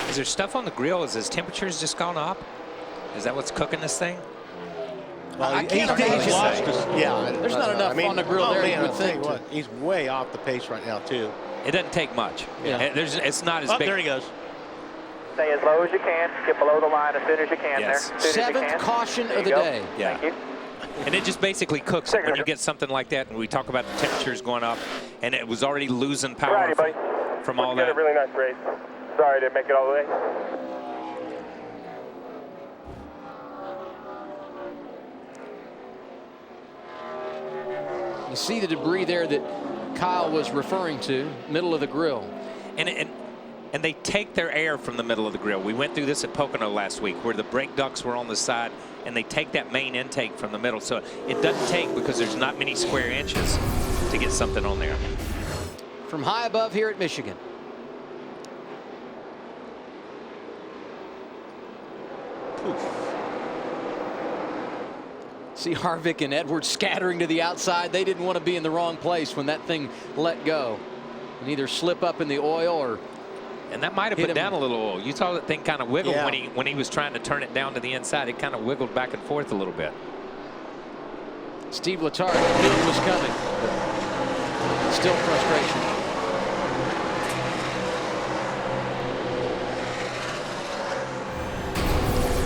Is there stuff on the grill? Is his temperature's just gone up? Is that what's cooking this thing? Well, I can't imagine. Yeah, there's not enough on the grill there. Man, You would think. what, he's way off the pace right now too. It doesn't take much. Yeah. It's not as big. There he goes. Stay as low as you can. Get below the line as soon as you can. Yes. There. As soon as you 7th can. caution There of you the go. day. Yeah. Thank you. And it just basically cooks it when you get something like that. And we talk about the temperatures going up, and it was already losing power Righty, buddy. from all Put together that. a really nice race. Sorry I didn't make it all the way. You see the debris there that Kyle was referring to, middle of the grill. And they take their air from the middle of the grill. We went through this at Pocono last week where the brake ducts were on the side, and they take that main intake from the middle. So it doesn't take, because there's not many square inches to get something on there. From high above here at Michigan. See Harvick and Edwards scattering to the outside. They didn't want to be in the wrong place when that thing let go and either slip up in the oil or. And that might have put down a little oil. You saw that thing kind of wiggle when he was trying to turn it down to the inside. It kind of wiggled back and forth a little bit. Steve Letarte knew it was coming. Still frustration.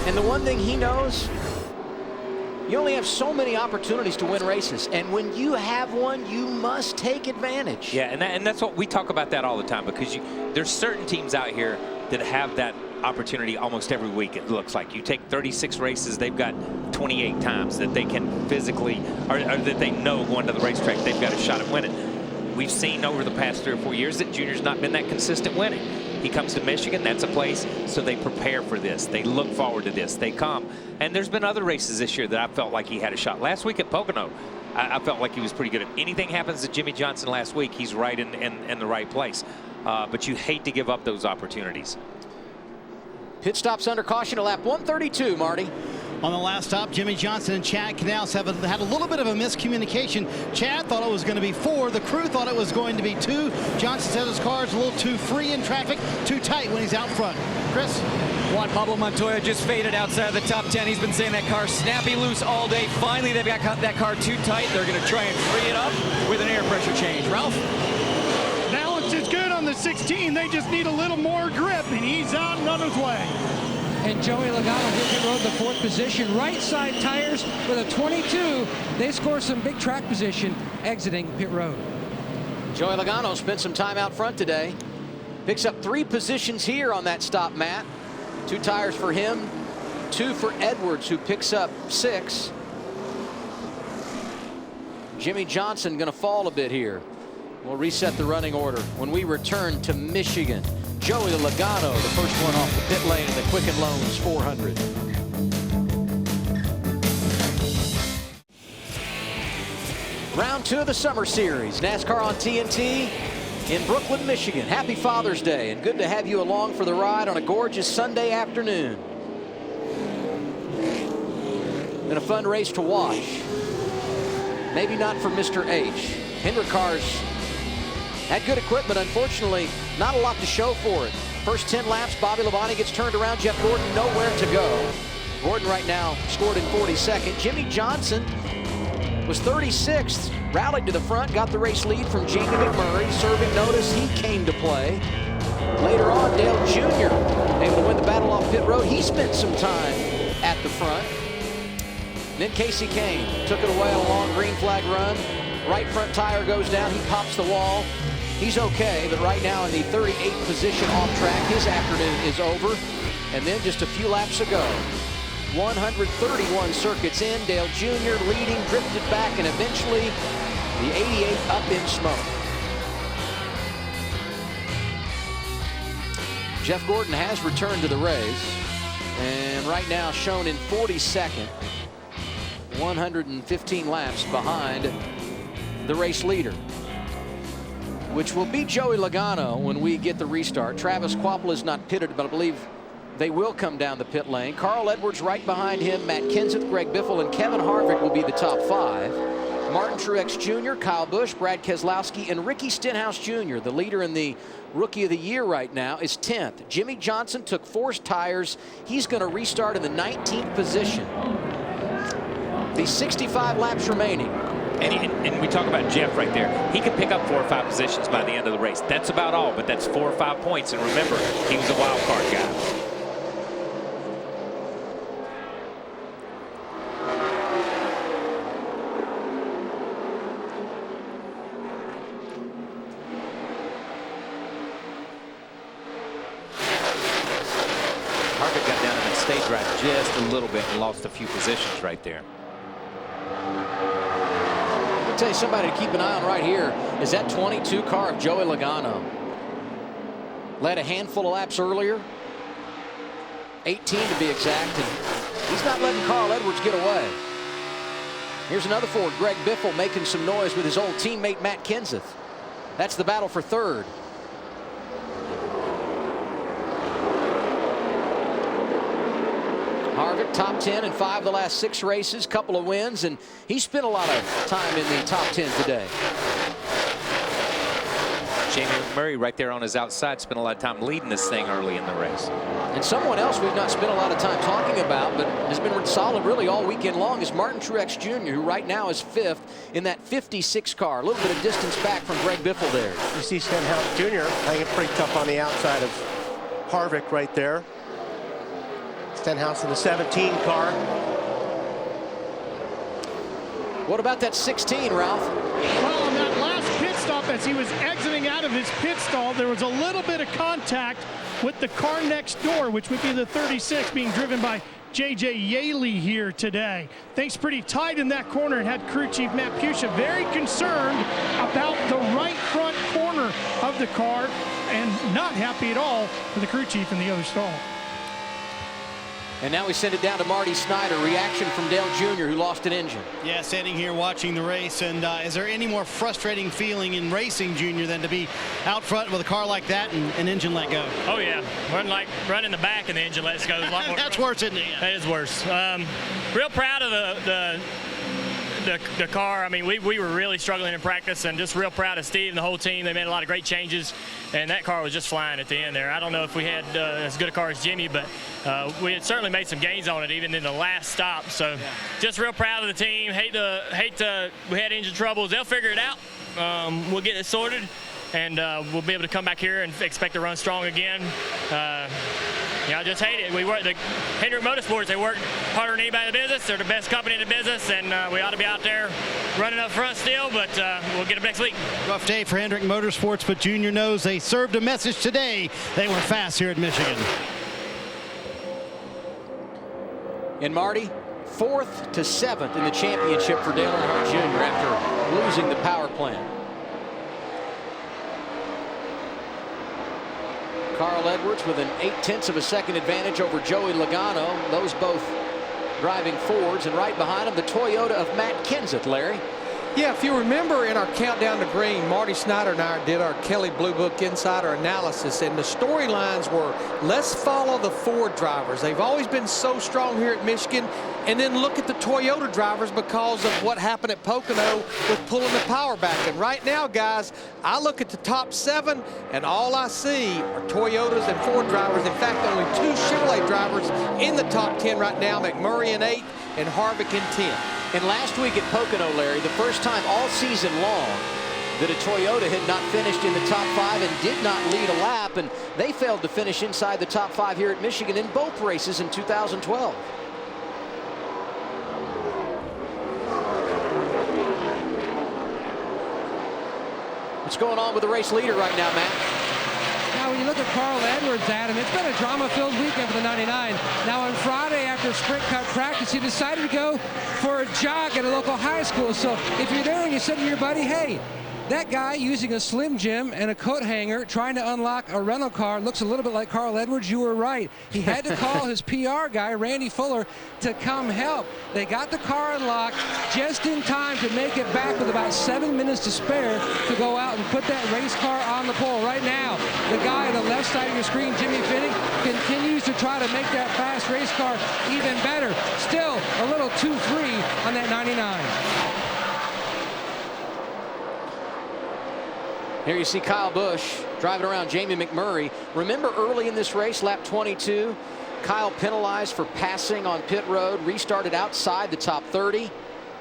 And the one thing he knows, you only have so many opportunities to win races, and when you have one, you must take advantage. Yeah, and that's what we talk about that all the time, because there's certain teams out here that have that opportunity almost every week. It looks like you take 36 races, they've got 28 times that they can physically, or that they know going to the racetrack they've got a shot at winning. We've seen over the past 3 or 4 years that Junior's not been that consistent winning. He comes to Michigan, that's a place, so they prepare for this. They look forward to this. They come. And there's been other races this year that I felt like he had a shot. Last week at Pocono, I felt like he was pretty good. If anything happens to Jimmy Johnson last week, he's right in the right place. But you hate to give up those opportunities. Pit stops under caution at lap 132, Marty. On the last stop, Jimmy Johnson and Chad Canals have had a little bit of a miscommunication. Chad thought it was going to be 4. The crew thought it was going to be 2. Johnson said his car is a little too free in traffic, too tight when he's out front. Chris? Juan Pablo Montoya just faded outside of the top 10. He's been saying that car snappy loose all day. Finally, they've got that car too tight. They're going to try and free it up with an air pressure change. Ralph? Balance is good on the 16. They just need a little more grip, and he's out and on his way. And Joey Logano here pit road, the 4th position. Right side tires with a 22. They score some big track position exiting pit road. Joey Logano spent some time out front today. Picks up 3 positions here on that stop, Matt. 2 tires for him, 2 for Edwards, who picks up 6. Jimmy Johnson going to fall a bit here. We'll reset the running order when we return to Michigan. Joey Logano, the first one off the pit lane in the Quicken Loans 400. Round 2 of the Summer Series. NASCAR on TNT in Brooklyn, Michigan. Happy Father's Day, and good to have you along for the ride on a gorgeous Sunday afternoon. Been a fun race to watch. Maybe not for Mr. H. Hendrick cars had good equipment. Unfortunately, not a lot to show for it. First 10 laps, Bobby Labonte gets turned around. Jeff Gordon nowhere to go. Gordon right now scored in 42nd. Jimmy Johnson was 36th, rallied to the front, got the race lead from Jamie McMurray. Serving notice, he came to play. Later on, Dale Jr. able to win the battle off pit road. He spent some time at the front. And then Casey Kane took it away on a long green flag run. Right front tire goes down, he pops the wall. He's okay, but right now in the 38th position off track, his afternoon is over. And then just a few laps ago, 131 circuits in, Dale Jr. leading, drifted back, and eventually the 88 up in smoke. Jeff Gordon has returned to the race, and right now shown in 42nd, 115 laps behind the race leader, which will be Joey Logano when we get the restart. Travis Kvapil is not pitted, but I believe they will come down the pit lane. Carl Edwards right behind him. Matt Kenseth, Greg Biffle, and Kevin Harvick will be the top 5. Martin Truex Jr., Kyle Busch, Brad Keselowski, and Ricky Stenhouse Jr., the leader in the Rookie of the Year right now, is 10th. Jimmy Johnson took forced tires. He's going to restart in the 19th position. The 65 laps remaining. And we talk about Jeff right there. He can pick up 4 or 5 positions by the end of the race. That's about all, but that's 4 or 5 points. And remember, he was a wild card guy. Harvick got down in that stage right just a little bit and lost a few positions right there. I'll tell you somebody to keep an eye on right here is that 22 car of Joey Logano. Led a handful of laps earlier, 18 to be exact, and he's not letting Carl Edwards get away. Here's another Ford, Greg Biffle making some noise with his old teammate Matt Kenseth. That's the battle for third. Harvick top 10 in 5 of the last 6 races, couple of wins, and he spent a lot of time in the top 10 today. Jamie McMurray right there on his outside spent a lot of time leading this thing early in the race. And someone else we've not spent a lot of time talking about, but has been solid really all weekend long, is Martin Truex Jr., who right now is 5th in that 56 car. A little bit of distance back from Greg Biffle there. You see Stenhouse Jr. hanging pretty tough on the outside of Harvick right there. Stenhouse in the 17 car. What about that 16, Ralph? Well, on that last pit stop, as he was exiting out of his pit stall, there was a little bit of contact with the car next door, which would be the 36 being driven by J.J. Yaley here today. Things pretty tight in that corner, and had crew chief Matt Pusha very concerned about the right front corner of the car, and not happy at all with the crew chief in the other stall. And now we send it down to Marty Snyder. Reaction from Dale Jr., who lost an engine. Yeah, standing here watching the race, and is there any more frustrating feeling in racing, Junior, than to be out front with a car like that and an engine let go? Oh yeah, running the back and the engine lets go. A lot more. That's worse, isn't it? That is worse. Real proud of the car. I mean, we were really struggling in practice, and just real proud of Steve and the whole team. They made a lot of great changes, and that car was just flying at the end there. I don't know if we had as good a car as Jimmy, but we had certainly made some gains on it even in the last stop. So just real proud of the team. We had engine troubles. They'll figure it out. We'll get it sorted, and we'll be able to come back here and expect to run strong again. I just hate it. The Hendrick Motorsports, they work harder than anybody in the business. They're the best company in the business, and we ought to be out there running up front still, but we'll get them next week. Rough day for Hendrick Motorsports, but Junior knows they served a message today. They were fast here at Michigan. And Marty, 4th to 7th in the championship for Dale Earnhardt Jr. after losing the power plant. Carl Edwards with an 0.8 of a second advantage over Joey Logano. Those both driving Fords, and right behind him, the Toyota of Matt Kenseth, Larry. Yeah, if you remember in our countdown to green, Marty Snyder and I did our Kelly Blue Book Insider analysis, and the storylines were, let's follow the Ford drivers. They've always been so strong here at Michigan, and then look at the Toyota drivers because of what happened at Pocono with pulling the power back. And right now, guys, I look at the top 7, and all I see are Toyotas and Ford drivers. In fact, only 2 Chevrolet drivers in the top 10 right now, McMurray in 8th and Harvick in 10th. And last week at Pocono, Larry, the first time all season long that a Toyota had not finished in the top 5 and did not lead a lap, and they failed to finish inside the top 5 here at Michigan in both races in 2012. What's going on with the race leader right now, Matt? Now, when you look at Carl Edwards, Adam, it's been a drama-filled weekend for the 99. Now, on Friday, after sprint cut practice, he decided to go for a jog at a local high school. So if you're there and you said to your buddy, hey, that guy using a Slim Jim and a coat hanger trying to unlock a rental car looks a little bit like Carl Edwards, you were right. He had to call his PR guy, Randy Fuller, to come help. They got the car unlocked just in time to make it back with about 7 minutes to spare to go out and put that race car on the pole. Right now, the guy on the left side of your screen, Jimmy Finnick, continues to try to make that fast race car even better. Still a little too free on that 99. Here you see Kyle Busch driving around Jamie McMurray. Remember early in this race, lap 22, Kyle penalized for passing on pit road, restarted outside the top 30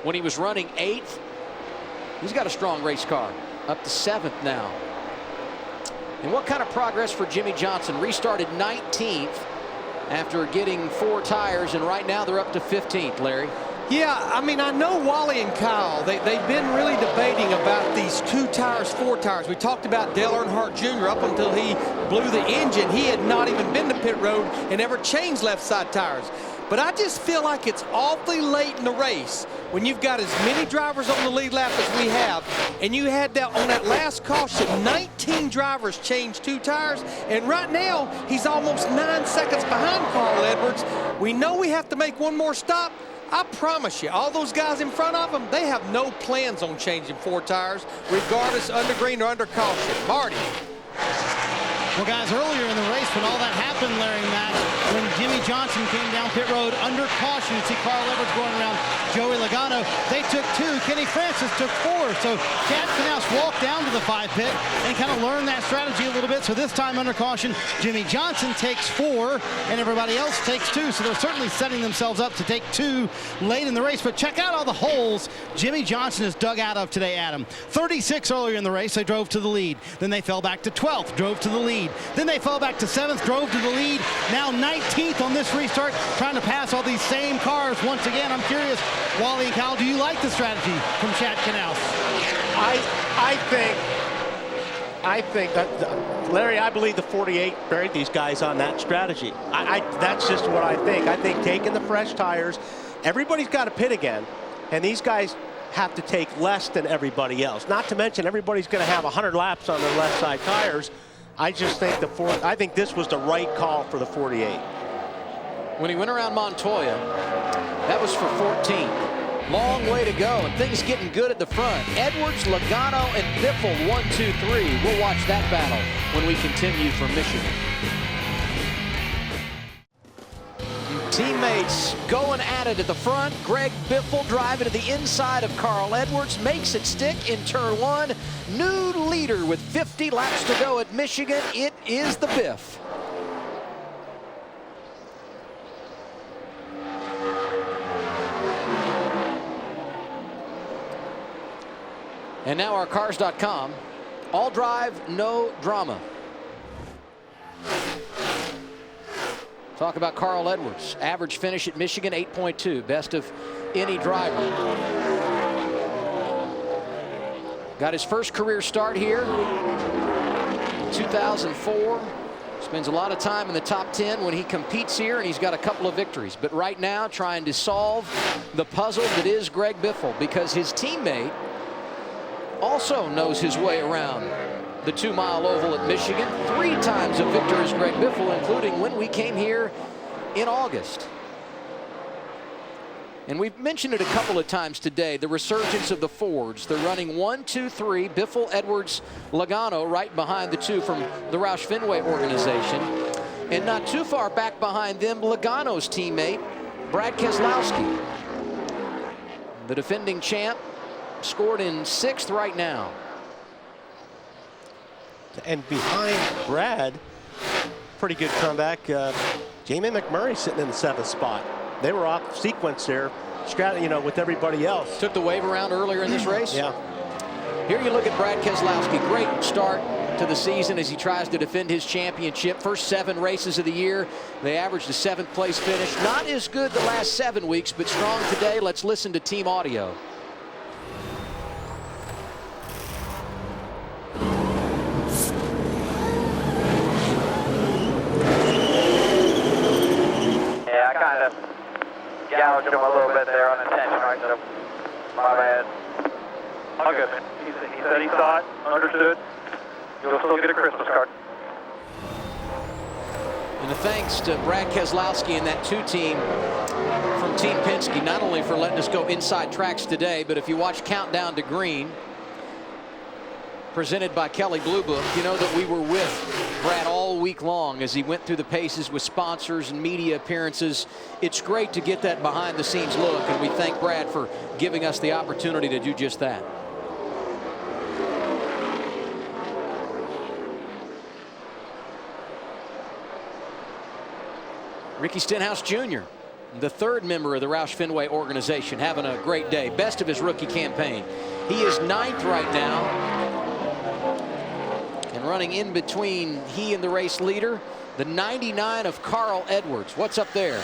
when he was running 8th. He's got a strong race car, up to 7th now. And what kind of progress for Jimmy Johnson? Restarted 19th after getting 4 tires, and right now they're up to 15th, Larry. Yeah, I mean, I know Wally and Kyle, they've been really debating about these 2 tires, 4 tires. We talked about Dale Earnhardt Jr. up until he blew the engine. He had not even been to pit road and never changed left side tires. But I just feel like it's awfully late in the race when you've got as many drivers on the lead lap as we have, and you had that on that last caution, 19 drivers changed 2 tires, and right now he's almost 9 seconds behind Carl Edwards. We know we have to make one more stop. I promise you, all those guys in front of them, they have no plans on changing 4 tires, regardless under green or under caution. Marty. Well, guys, earlier in the race, when all that happened, Larry and Matt, when Jimmy Johnson came down pit road under caution, you see Carl Edwards going around Joey Logano. They took 2. Kenny Francis took 4. So Chad Knaus walked down to the 5 pit and kind of learned that strategy a little bit. So this time under caution, Jimmy Johnson takes 4 and everybody else takes 2. So they're certainly setting themselves up to take 2 late in the race. But check out all the holes Jimmy Johnson has dug out of today, Adam. 36 earlier in the race, they drove to the lead. Then they fell back to 12th, drove to the lead. Then they fell back to 7th, drove to the lead. Now 19th on this restart, trying to pass all these same cars once again. I'm curious, Wally and Kyle, do you like the strategy from Chad Knaus? I think that, Larry, I believe the 48 buried these guys on that strategy. That's just what I think. I think taking the fresh tires, everybody's got to pit again, and these guys have to take less than everybody else. Not to mention everybody's going to have 100 laps on their left side tires. I just think I think this was the right call for the 48. When he went around Montoya, that was for 14th. Long way to go, and things getting good at the front. Edwards, Logano, and Biffle, 1, 2, 3. We'll watch that battle when we continue from Michigan. Teammates going at it at the front. Greg Biffle driving to the inside of Carl Edwards. Makes it stick in turn 1. New leader with 50 laps to go at Michigan. It is the Biff. And now our Cars.com. All drive, no drama. Talk about Carl Edwards. Average finish at Michigan, 8.2. Best of any driver. Got his first career start here in 2004. Spends a lot of time in the top 10 when he competes here, and he's got a couple of victories. But right now, trying to solve the puzzle that is Greg Biffle, because his teammate also knows his way around the 2-mile oval at Michigan. 3 times a victor is Greg Biffle, including when we came here in August. And we've mentioned it a couple of times today, the resurgence of the Fords. They're running 1, 2, 3, Biffle, Edwards, Logano right behind the 2 from the Roush Fenway organization. And not too far back behind them, Logano's teammate, Brad Keselowski. The defending champ scored in 6th right now. And behind Brad, pretty good comeback. Jamie McMurray sitting in the 7th spot. They were off sequence there, with everybody else. Took the wave around earlier in this race. Yeah. Here you look at Brad Keselowski. Great start to the season as he tries to defend his championship. First 7 races of the year, they averaged a 7th place finish. Not as good the last 7 weeks, but strong today. Let's listen to team audio. Yeah, I kind of gouged him a little bit there unintentionally, so my bad. All good, man. He said he saw it, understood. You'll still get a Christmas card. And a thanks to Brad Keselowski and that 2 team from Team Penske, not only for letting us go inside tracks today, but if you watch Countdown to Green, presented by Kelly Blue Book, you know that we were with Brad all week long as he went through the paces with sponsors and media appearances. It's great to get that behind the scenes look, and we thank Brad for giving us the opportunity to do just that. Ricky Stenhouse Jr., the 3rd member of the Roush Fenway organization, having a great day. Best of his rookie campaign. He is 9th right now. And running in between he and the race leader, the 99 of Carl Edwards. What's up there?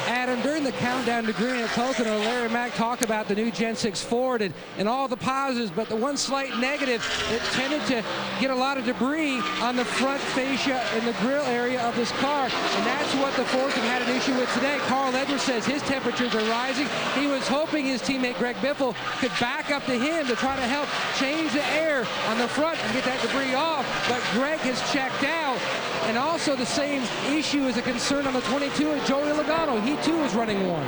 Adam, during the countdown to green at Pocono, Larry Mack talked about the new Gen 6 Ford and all the positives, but the one slight negative, it tended to get a lot of debris on the front fascia and the grill area of this car, and that's what the Fords have had an issue with today. Carl Edwards says his temperatures are rising. He was hoping his teammate Greg Biffle could back up to him to try to help change the air on the front and get that debris off, but Greg has checked out. And also the same issue is a concern on the 22 of Joey Logano. He too is running 1.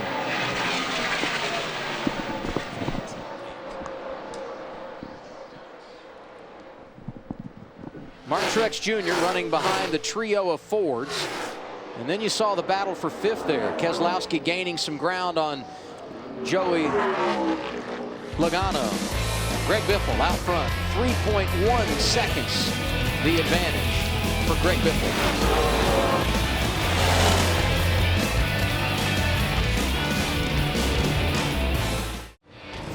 Martin Truex Jr. running behind the trio of Fords. And then you saw the battle for 5th there. Keselowski gaining some ground on Joey Logano. Greg Biffle out front. 3.1 seconds the advantage for Greg Biffle.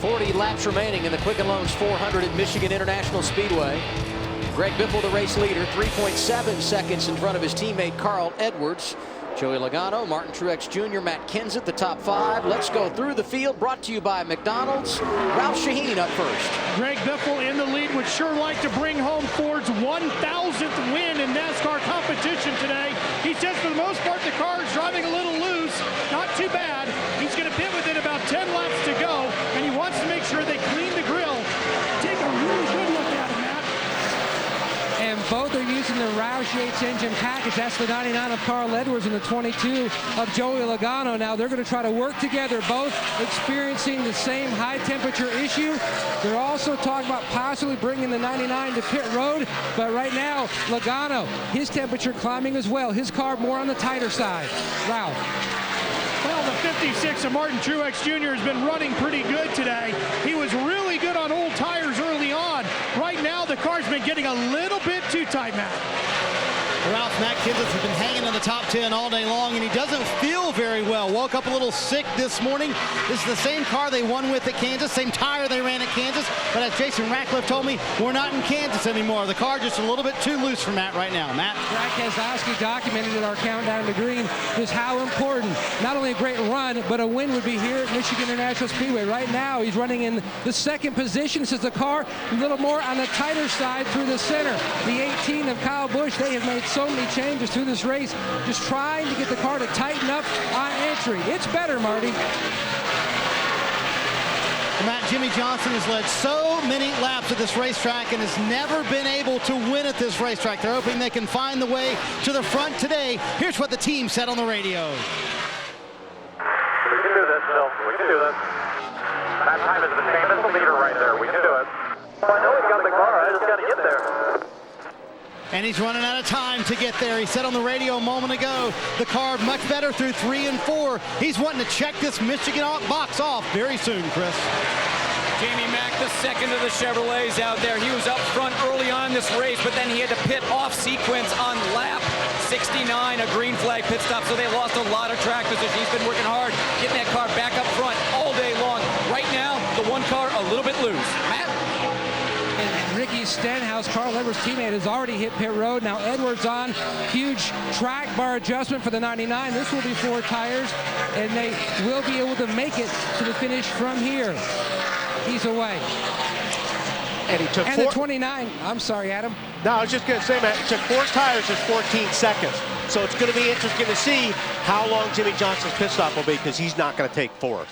40 laps remaining in the Quicken Loans 400 at Michigan International Speedway. Greg Biffle, the race leader, 3.7 seconds in front of his teammate Carl Edwards. Joey Logano, Martin Truex Jr., Matt Kenseth, the top 5. Let's go through the field, brought to you by McDonald's. Ralph Shaheen up first. Greg Biffle in the lead, would sure like to bring home Ford's 1,000th win in NASCAR competition today. He says for the most part the car is driving a little loose, not too bad. He's going to pit within about 10 laps to go, and he wants to make sure they clean the grill. Take a really good look at him, Matt. And both are using the Roush Yates engine package. That's the 99 of Carl Edwards and the 22 of Joey Logano. Now they're going to try to work together, both experiencing the same high temperature issue. They're also talking about possibly bringing the 99 to pit road, but right now Logano, his temperature climbing as well. His car more on the tighter side. Ralph. Well, the 56 of Martin Truex Jr. has been running pretty good today. He was really good on old tires early on. Right now, the car's been getting a little bit too tight, Matt. Ralph, Matt Kenseth has been hanging in the top 10 all day long, and he doesn't feel very well. Woke up a little sick this morning. This is the same car they won with at Kansas, same tire they ran at Kansas, but as Jason Ratcliffe told me, we're not in Kansas anymore. The car just a little bit too loose for Matt right now. Matt? Brad Keselowski documented in our countdown to green just how important not only a great run, but a win would be here at Michigan International Speedway. Right now, he's running in the 2nd position. This is the car a little more on the tighter side through the center. The 18 of Kyle Busch, they have made so many changes through this race, just trying to get the car to tighten up on entry. It's better, Marty. Matt, Jimmy Johnson has led so many laps to this racetrack and has never been able to win at this racetrack. They're hoping they can find the way to the front today. Here's what the team said on the radio. We can do this, Phil. We can do this. That time is the same as the leader right there. We can do it. Well, I know he's got the car. I just got to get there. And he's running out of time to get there. He said on the radio a moment ago, the car much better through 3 and 4. He's wanting to check this Michigan box off very soon, Chris. Jamie Mack, the second of the Chevrolets out there. He was up front early on in this race, but then he had to pit off sequence on lap 69, a green flag pit stop, so they lost a lot of track position. He's been working hard, getting that car back up front all day long. Right now, the one car a little bit loose. Matt? And Ricky Stenhouse, Carl Edwards' teammate, has already hit pit road. Now Edwards on, huge track bar adjustment for the 99. This will be 4 tires, and they will be able to make it to the finish from here. He's away. And he took the 29. I'm sorry, Adam. No, I was just going to say, Matt, it took 4 tires in 14 seconds. So it's going to be interesting to see how long Jimmy Johnson's pit stop will be, because he's not going to take 4.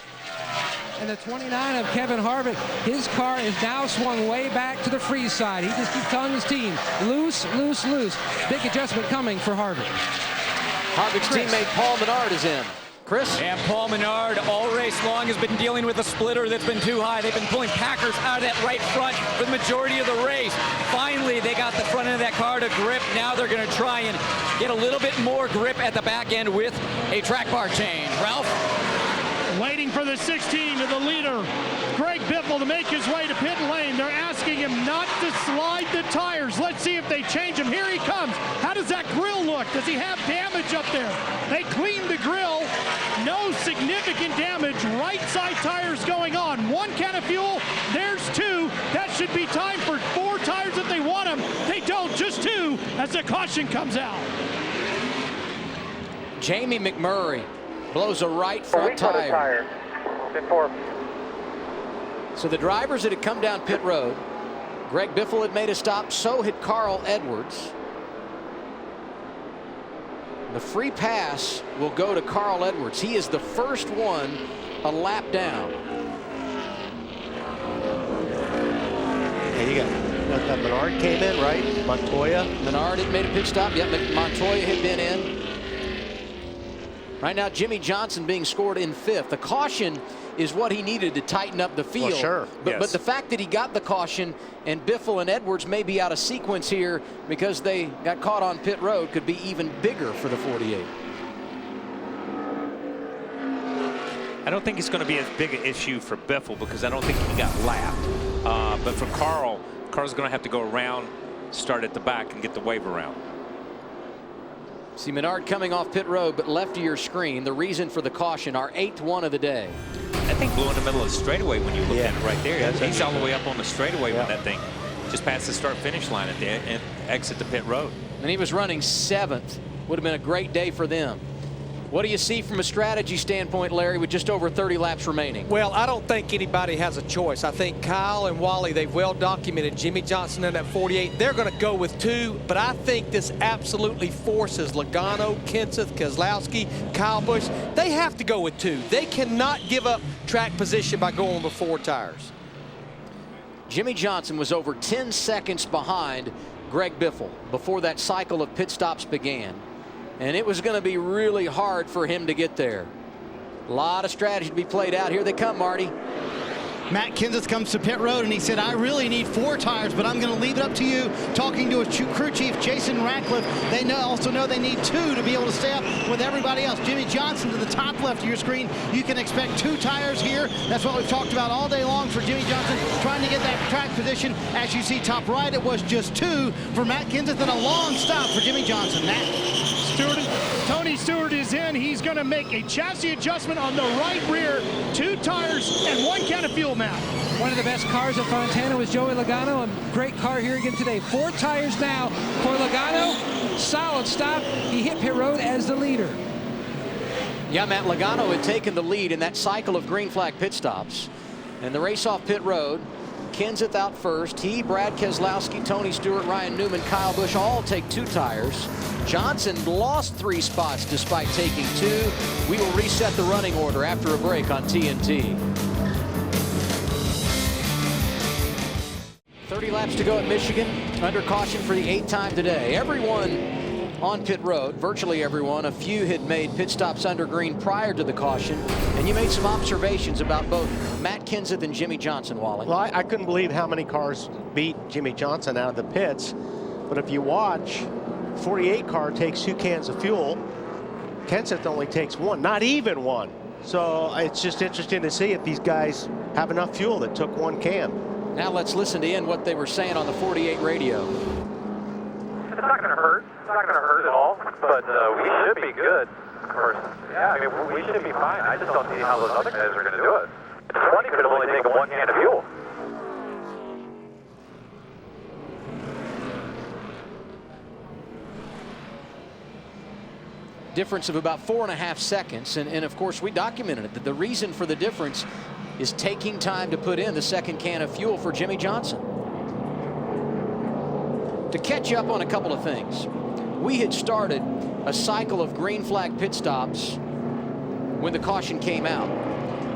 And the 29 of Kevin Harvick, his car is now swung way back to the free side. He just keeps telling his team, loose, loose, loose. Big adjustment coming for Harvick. Harvick's teammate Paul Menard is in. Chris? And Paul Menard all race long has been dealing with a splitter that's been too high. They've been pulling Packers out of that right front for the majority of the race. Finally, they got the front end of that car to grip. Now they're going to try and get a little bit more grip at the back end with a track bar change. Ralph? Waiting for the 16 of the leader, Greg Biffle, to make his way to pit lane. They're asking him not to slide the tires. Let's see if they change them. Here he comes. How does that grill look? Does he have damage up there? They cleaned the grill. No significant damage. Right side tires going on. 1 can of fuel. There's 2. That should be time for 4 tires if they want them. They don't. Just 2 as the caution comes out. Jamie McMurray blows a right front tire. So the drivers that had come down pit road, Greg Biffle had made a stop, so had Carl Edwards. The free pass will go to Carl Edwards. He is the first one a lap down. And you got Menard came in, right? Montoya. Menard had made a pit stop. Yep, Montoya had been in. Right now, Jimmy Johnson being scored in 5th. The caution is what he needed to tighten up the field. Well, sure. But the fact that he got the caution and Biffle and Edwards may be out of sequence here because they got caught on pit road could be even bigger for the 48. I don't think it's going to be as big an issue for Biffle because I don't think he got lapped. But for Carl's going to have to go around, start at the back, and get the wave around. See Menard coming off pit road, but left of your screen. The reason for the caution, our 8th one of the day. That thing blew in the middle of the straightaway when you look at it right there. He's all the way up on the straightaway when that thing just passed the start-finish line at the exit to pit road. And he was running 7th. Would have been a great day for them. What do you see from a strategy standpoint, Larry, with just over 30 laps remaining? Well, I don't think anybody has a choice. I think Kyle and Wally, they've well documented Jimmy Johnson in that 48. They're going to go with 2, but I think this absolutely forces Logano, Kenseth, Keselowski, Kyle Busch. They have to go with 2. They cannot give up track position by going with 4 tires. Jimmy Johnson was over 10 seconds behind Greg Biffle before that cycle of pit stops began. And it was going to be really hard for him to get there. A lot of strategy to be played out. Here they come, Marty. Matt Kenseth comes to pit road and he said, I really need 4 tires, but I'm going to leave it up to you. Talking to his crew chief, Jason Ratcliffe, they also know they need 2 to be able to stay up with everybody else. Jimmy Johnson to the top left of your screen. You can expect 2 tires here. That's what we've talked about all day long for Jimmy Johnson, trying to get that track position. As you see top right, it was just 2 for Matt Kenseth and a long stop for Jimmy Johnson. Tony Stewart is in. He's going to make a chassis adjustment on the right rear. 2 tires and 1 can of fuel, Matt. One of the best cars at Fontana was Joey Logano, and great car here again today. 4 tires now for Logano. Solid stop. He hit pit road as the leader. Yeah, Matt, Logano had taken the lead in that cycle of green flag pit stops. And the race off pit road, Kenseth out first. He, Brad Keselowski, Tony Stewart, Ryan Newman, Kyle Busch all take 2 tires. Johnson lost 3 spots despite taking 2. We will reset the running order after a break on TNT. 30 laps to go at Michigan, under caution for the 8th time today. Everyone on pit road, virtually everyone, a few had made pit stops under green prior to the caution, and you made some observations about both Matt Kenseth and Jimmy Johnson, Wally. Well, I couldn't believe how many cars beat Jimmy Johnson out of the pits, but if you watch, 48 car takes 2 cans of fuel. Kenseth only takes 1, not even 1. So it's just interesting to see if these guys have enough fuel that took 1 can. Now let's listen to what they were saying on the 48 radio. It's not going to hurt. It's not going to hurt at all. But we should be good. Of course. Yeah, I mean, we should be fine. I just don't see how those other guys are going to do it. 20 could have only taken 1 can of fuel. Difference of about 4.5 seconds, and of course we documented it. The reason for the difference is taking time to put in the 2nd can of fuel for Jimmy Johnson. To catch you up on a couple of things, we had started a cycle of green flag pit stops when the caution came out.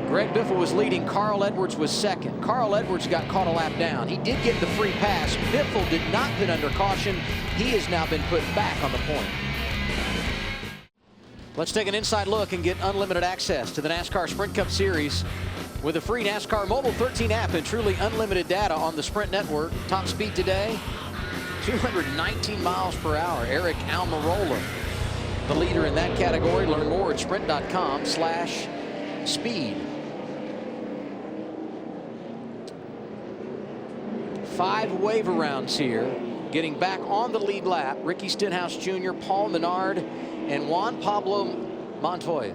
Greg Biffle was leading, Carl Edwards was 2nd. Carl Edwards got caught a lap down. He did get the free pass. Biffle did not pit under caution. He has now been put back on the point. Let's take an inside look and get unlimited access to the NASCAR Sprint Cup Series with a free NASCAR Mobile 13 app and truly unlimited data on the Sprint network. Top speed today, 219 miles per hour. Eric Almirola, the leader in that category. Learn more at sprint.com/speed. 5 waiver rounds here. Getting back on the lead lap, Ricky Stenhouse Jr., Paul Menard, and Juan Pablo Montoya.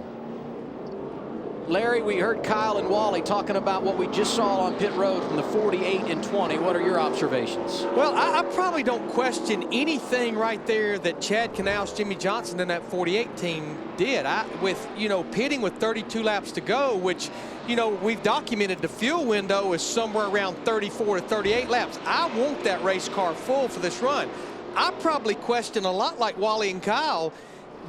Larry, we heard Kyle and Wally talking about what we just saw on pit road from the 48 and 20. What are your observations? Well, I probably don't question anything right there that Chad Knaus, Jimmy Johnson, and that 48 team did. With pitting with 32 laps to go, which we've documented the fuel window is somewhere around 34 to 38 laps. I want that race car full for this run. I probably question a lot like Wally and Kyle.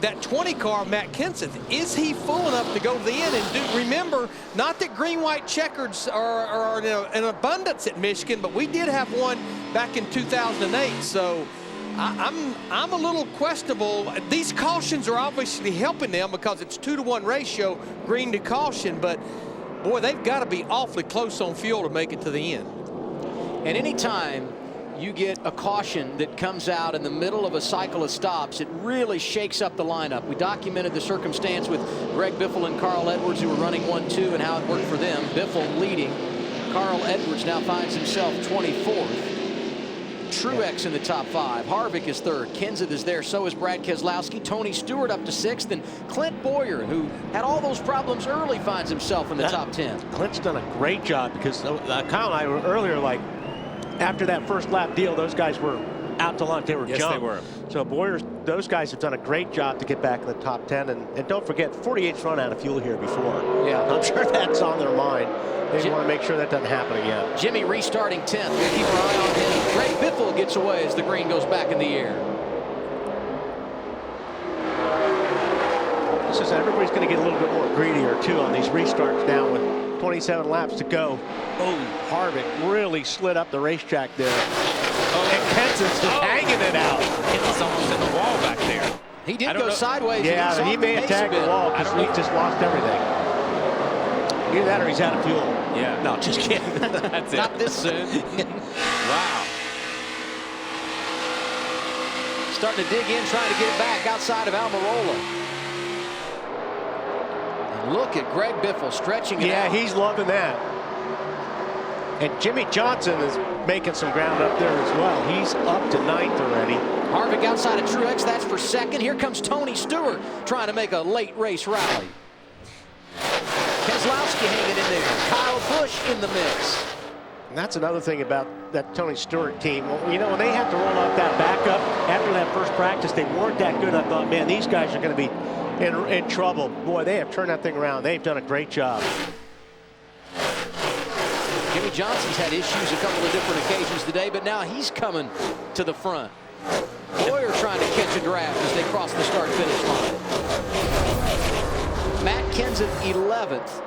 That 20 car, Matt Kenseth, is he full enough to go to the end? And remember, not that green-white checkers are in abundance at Michigan, but we did have one back in 2008. So I'm a little questionable. These cautions are obviously helping them because it's 2-to-1 ratio, green to caution. But boy, they've got to be awfully close on fuel to make it to the end. And anytime you get a caution that comes out in the middle of a cycle of stops, it really shakes up the lineup. We documented the circumstance with Greg Biffle and Carl Edwards, who were running 1-2, and how it worked for them. Biffle leading. Carl Edwards now finds himself 24th. Truex in the top 5. Harvick is 3rd. Kenseth is there. So is Brad Keselowski. Tony Stewart up to 6th. And Clint Boyer, who had all those problems early, finds himself in the top 10. Clint's done a great job because Kyle and I were earlier like, after that first lap deal, those guys were out to lunch. They were jumped. Yes, they were. So Boyer, those guys have done a great job to get back in the top 10. And don't forget, 48's run out of fuel here before. Yeah. I'm sure that's on their mind. They want to make sure that doesn't happen again. Jimmy restarting 10th. We'll keep our eye on him. Greg Biffle gets away as the green goes back in the air. This is everybody's going to get a little bit more greedier too on these restarts now with 27 laps to go. Oh, Harvick really slid up the racetrack there. And Kenseth's just hanging it out. It was almost in the wall back there. He did go sideways. Yeah, he may have tagged the wall because he just lost everything. Either that or he's out of fuel. Yeah. No, just kidding. That's it. Not this soon. Wow. Starting to dig in, trying to get it back outside of Almirola. And look at Greg Biffle stretching it out. Yeah, he's loving that. And Jimmy Johnson is making some ground up there as well. He's up to 9th already. Harvick outside of Truex, that's for 2nd. Here comes Tony Stewart trying to make a late race rally. Keselowski hanging in there. Kyle Busch in the mix. And that's another thing about that Tony Stewart team. Well, when they have to roll out that backup after that first practice, they weren't that good. I thought, man, these guys are going to be in trouble. Boy, they have turned that thing around. They've done a great job. Jimmy Johnson's had issues a couple of different occasions today, but now he's coming to the front. Boyer trying to catch a draft as they cross the start-finish line. Matt Kenseth 11th.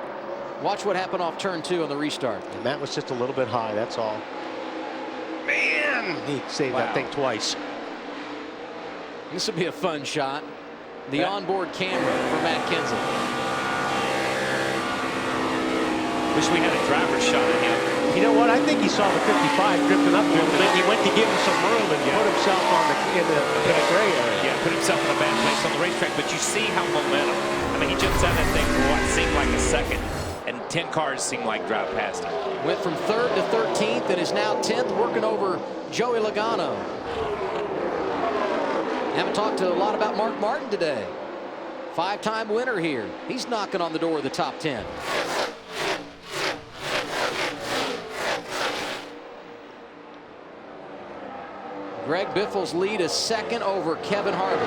Watch what happened off turn 2 on the restart. And Matt was just a little bit high, that's all. and he saved that thing twice. This will be a fun shot. The onboard camera for Matt Kenseth. Wish we had a driver's shot of him. You know what? I think he saw the 55 drifting up a little bit. He went to give him some room and put himself in the gray area. Yeah, put himself in a bad place on the racetrack. But you see how momentum. I mean, he jumps out of that thing for what seemed like a second, and 10 cars seemed like drive past him. Went from 3rd to 13th and is now 10th, working over Joey Logano. Haven't talked a lot about Mark Martin today. 5-time winner here. He's knocking on the door of the top 10. Greg Biffle's lead is 2nd over Kevin Harvick.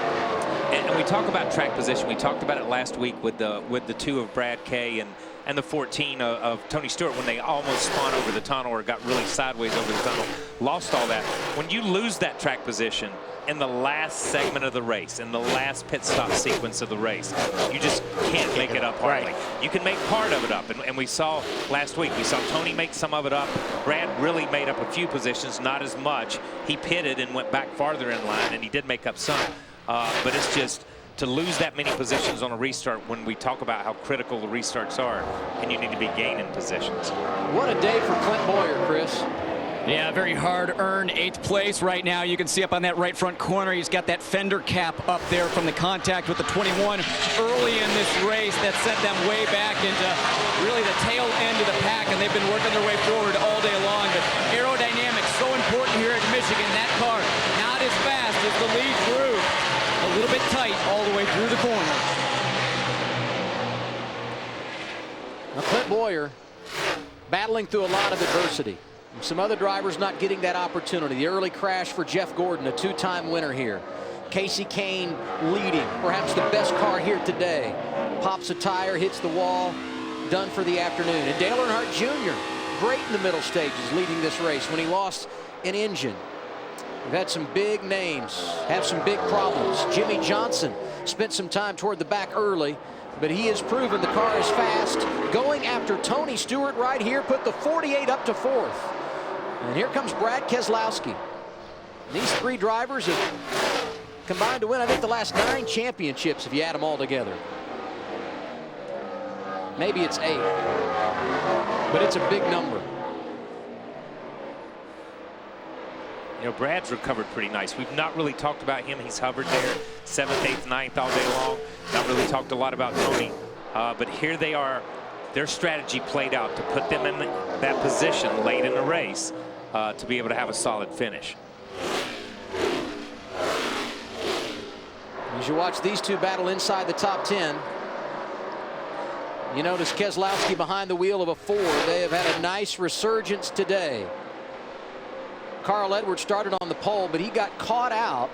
And we talk about track position. We talked about it last week with the 2 of Brad Kay and the 14 of Tony Stewart when they almost spun over the tunnel or got really sideways over the tunnel, lost all that. When you lose that track position in the last segment of the race, in the last pit stop sequence of the race, you just can't make it up hardly. Right. You can make part of it up, and we saw last week, we saw Tony make some of it up. Brad really made up a few positions, not as much. He pitted and went back farther in line, and he did make up some. But it's just to lose that many positions on a restart when we talk about how critical the restarts are, and you need to be gaining positions. What a day for Clint Boyer, Chris. Yeah, very hard-earned 8th place right now. You can see up on that right front corner, he's got that fender cap up there from the contact with the 21 early in this race that sent them way back into really the tail end of the pack, and they've been working their way forward all day long. But aerodynamics so important here at Michigan. That car not as fast as the lead group. A little bit tight all the way through the corner. Now Clint Boyer battling through a lot of adversity. Some other drivers not getting that opportunity. The early crash for Jeff Gordon, a 2-time winner here. Casey Kane leading, perhaps the best car here today. Pops a tire, hits the wall, done for the afternoon. And Dale Earnhardt Jr., great in the middle stages, leading this race when he lost an engine. We've had some big names have some big problems. Jimmy Johnson spent some time toward the back early, but he has proven the car is fast. Going after Tony Stewart right here, put the 48 up to 4th. And here comes Brad Keselowski. These 3 drivers have combined to win, I think, the last 9 championships if you add them all together. Maybe it's 8, but it's a big number. You know, Brad's recovered pretty nice. We've not really talked about him. He's hovered there 7th, 8th, 9th all day long. Not really talked a lot about Tony. But here they are. Their strategy played out to put them in that position late in the race to be able to have a solid finish. As you watch these 2 battle inside the top 10, you notice Keselowski behind the wheel of a Ford. They have had a nice resurgence today. Carl Edwards started on the pole, but he got caught out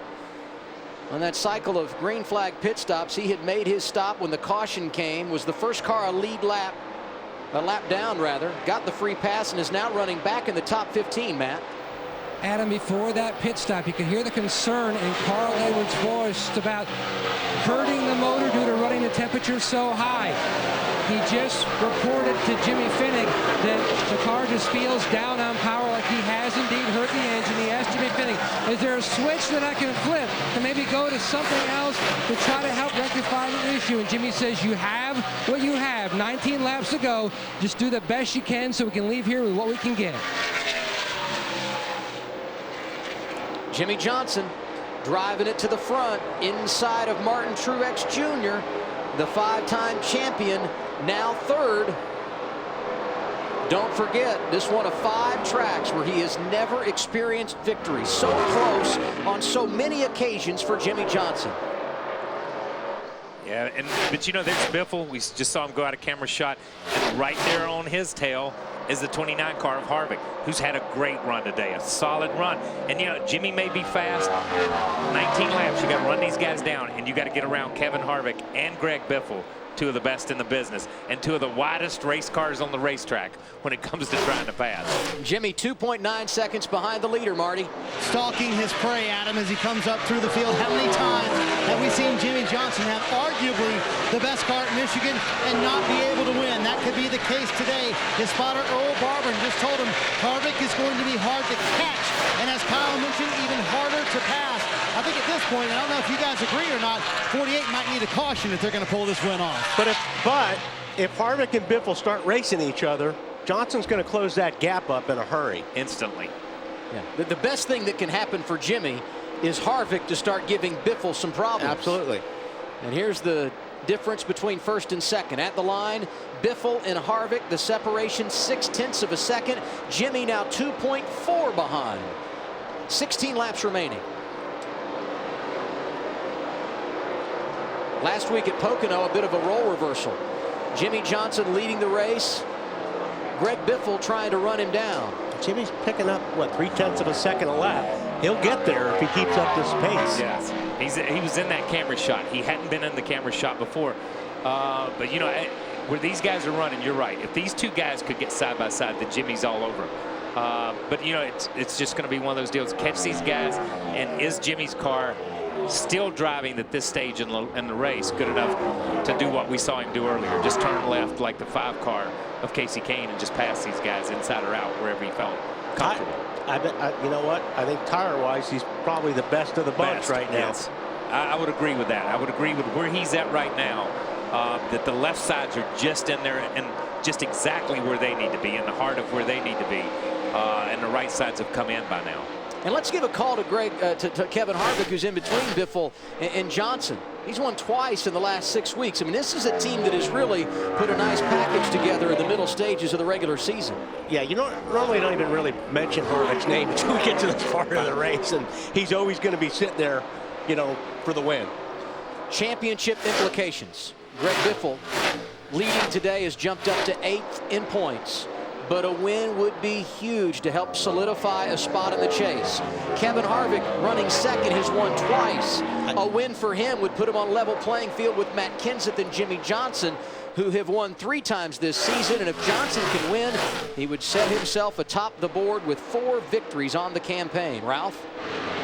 on that cycle of green flag pit stops. He had made his stop when the caution came, was the first car a lap down rather, got the free pass and is now running back in the top 15, Matt. Adam, before that pit stop, you could hear the concern in Carl Edwards' voice about hurting the motor due to running the temperature so high. He just reported to Jimmy Finnick that the car just feels down on power, like he has indeed hurt the engine. He asked Jimmy Finnick, is there a switch that I can flip to maybe go to something else to try to help rectify the issue? And Jimmy says, you have what you have. 19 laps to go. Just do the best you can so we can leave here with what we can get. Jimmy Johnson driving it to the front inside of Martin Truex Jr., the 5-time champion, now 3rd. Don't forget, this one of 5 tracks where he has never experienced victory. So close on so many occasions for Jimmy Johnson. Yeah, but you know, there's Biffle. We just saw him go out of camera shot, and right there on his tail is the 29 car of Harvick, who's had a great run today, a solid run. And you know, Jimmy may be fast. 19 laps, you got to run these guys down, and you got to get around Kevin Harvick and Greg Biffle, 2 of the best in the business, and 2 of the widest race cars on the racetrack when it comes to trying to pass. Jimmy 2.9 seconds behind the leader, Marty. Stalking his prey, Adam, as he comes up through the field. How many times have we seen Jimmy Johnson have arguably the best car at Michigan and not be able to win? That could be the case today. His spotter, Earl Barber, just told him Harvick is going to be hard to catch. And as Kyle to pass. I think at this point, I don't know if you guys agree or not, 48 might need a caution if they're going to pull this win off. But if Harvick and Biffle start racing each other, Johnson's going to close that gap up in a hurry. Instantly. Yeah. The best thing that can happen for Jimmy is Harvick to start giving Biffle some problems. Absolutely. And here's the difference between first and second. At the line, Biffle and Harvick, the separation 0.6 of a second. Jimmy now 2.4 behind. 16 laps remaining. Last week at Pocono, a bit of a role reversal. Jimmy Johnson leading the race. Greg Biffle trying to run him down. Jimmy's picking up, what, 0.3 of a second a lap. He'll get there if he keeps up this pace. Yes, he was in that camera shot. He hadn't been in the camera shot before. But, you know, where these guys are running, you're right. If these two guys could get side by side, then Jimmy's all over. But, you know, it's just going to be one of those deals. Catch these guys, and is Jimmy's car still driving at this stage in the race good enough to do what we saw him do earlier? Just turn left like the 5 car of Casey Kane and just pass these guys inside or out wherever he felt comfortable. You know what? I think tire-wise, he's probably the best of the bunch right now. Yes. I would agree with that. I would agree with where he's at right now, that the left sides are just in there and just exactly where they need to be, in the heart of where they need to be, and the right sides have come in by now. And let's give a call to to Kevin Harvick, who's in between Biffle and Johnson. He's won twice in the last 6 weeks. I mean, this is a team that has really put a nice package together in the middle stages of the regular season. Yeah, you know, normally don't even really mention Harvick's name until we get to this part of the race, and he's always going to be sitting there, you know, for the win. Championship implications. Greg Biffle leading today has jumped up to 8th in points. But a win would be huge to help solidify a spot in the chase. Kevin Harvick running second has won twice. A win for him would put him on level playing field with Matt Kenseth and Jimmy Johnson, who have won 3 times this season. And if Johnson can win, he would set himself atop the board with 4 victories on the campaign. Ralph?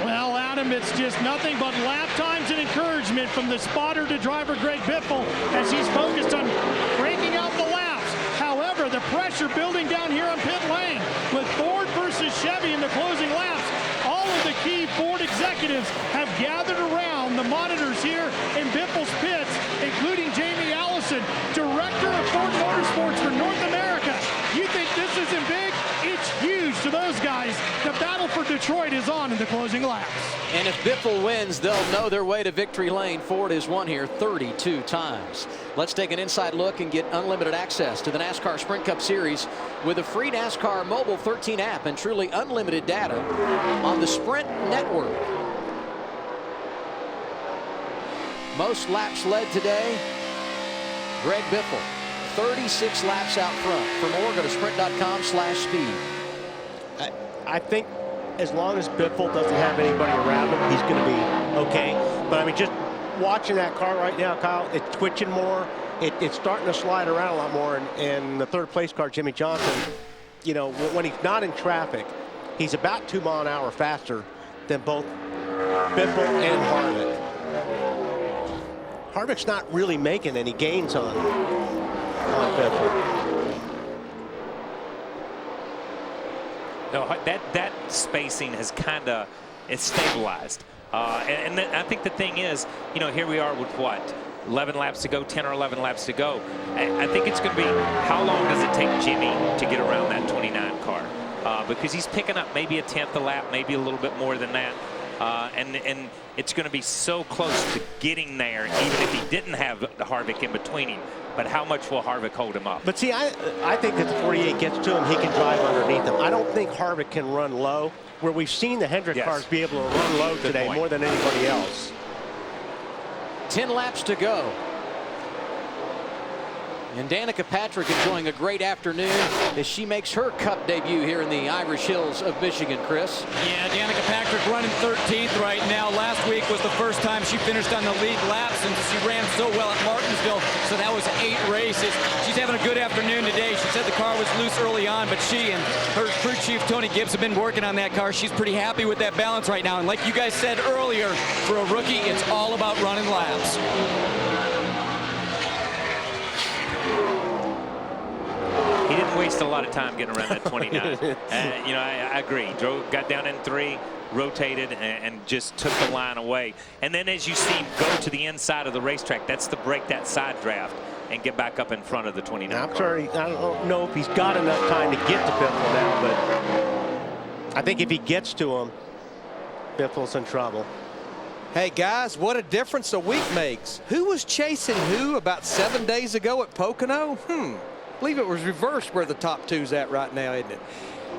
Well, Adam, it's just nothing but lap times and encouragement from the spotter to driver Greg Biffle as he's focused on breaking out the laps. However, the pressure building down here on pit lane with Ford versus Chevy in the closing laps. All of the key Ford executives have gathered around the monitors here in Biffle's pits, including Jamie Allison, Director of Ford Motorsports for North America. You think this isn't big? It's huge to those guys. The battle for Detroit is on in the closing laps. And if Biffle wins, they'll know their way to victory lane. Ford has won here 32 times. Let's take an inside look and get unlimited access to the NASCAR Sprint Cup Series with a free NASCAR Mobile 13 app and truly unlimited data on the Sprint Network. Most laps led today, Greg Biffle. 36 laps out front. For more, go to sprint.com/speed. I think as long as Biffle doesn't have anybody around him, he's going to be okay. But I mean, just watching that car right now, Kyle, it's twitching more. It's starting to slide around a lot more. And the 3rd place car, Jimmy Johnson, you know, when he's not in traffic, he's about 2 miles an hour faster than both Biffle and Harvick. Harvick's not really making any gains on Biffle. No, that spacing has kind of stabilized. And I think the thing is, you know, here we are with what? 11 laps to go, 10 or 11 laps to go. I think it's going to be how long does it take Jimmy to get around that 29 car? Because he's picking up maybe a 10th a lap, maybe a little bit more than that. And it's going to be so close to getting there, even if he didn't have the Harvick in between him. But how much will Harvick hold him up? But see, I think that the 48 gets to him, he can drive underneath him. I don't think Harvick can run low, where we've seen the Hendrick cars be able to run low today more than anybody else. 10 laps to go. And Danica Patrick enjoying a great afternoon as she makes her Cup debut here in the Irish Hills of Michigan, Chris. Yeah, Danica Patrick running 13th right now. Last week was the first time she finished on the lead lap since she ran so well at Martinsville. So that was 8 races. She's having a good afternoon today. She said the car was loose early on, but she and her crew chief, Tony Gibbs, have been working on that car. She's pretty happy with that balance right now. And like you guys said earlier, for a rookie, it's all about running laps. He didn't wasted a lot of time getting around that 29. You know, I agree. Got down in 3, rotated, and just took the line away. And then as you see him go to the inside of the racetrack, that's to break that side draft and get back up in front of the 29 I'm car. sorry, I don't know if he's got enough time to get to Biffle now, but I think if he gets to him, Biffle's in trouble. Hey guys, what a difference a week makes. Who was chasing who about 7 days ago at Pocono? I believe it was reversed where the top two's at right now, isn't it?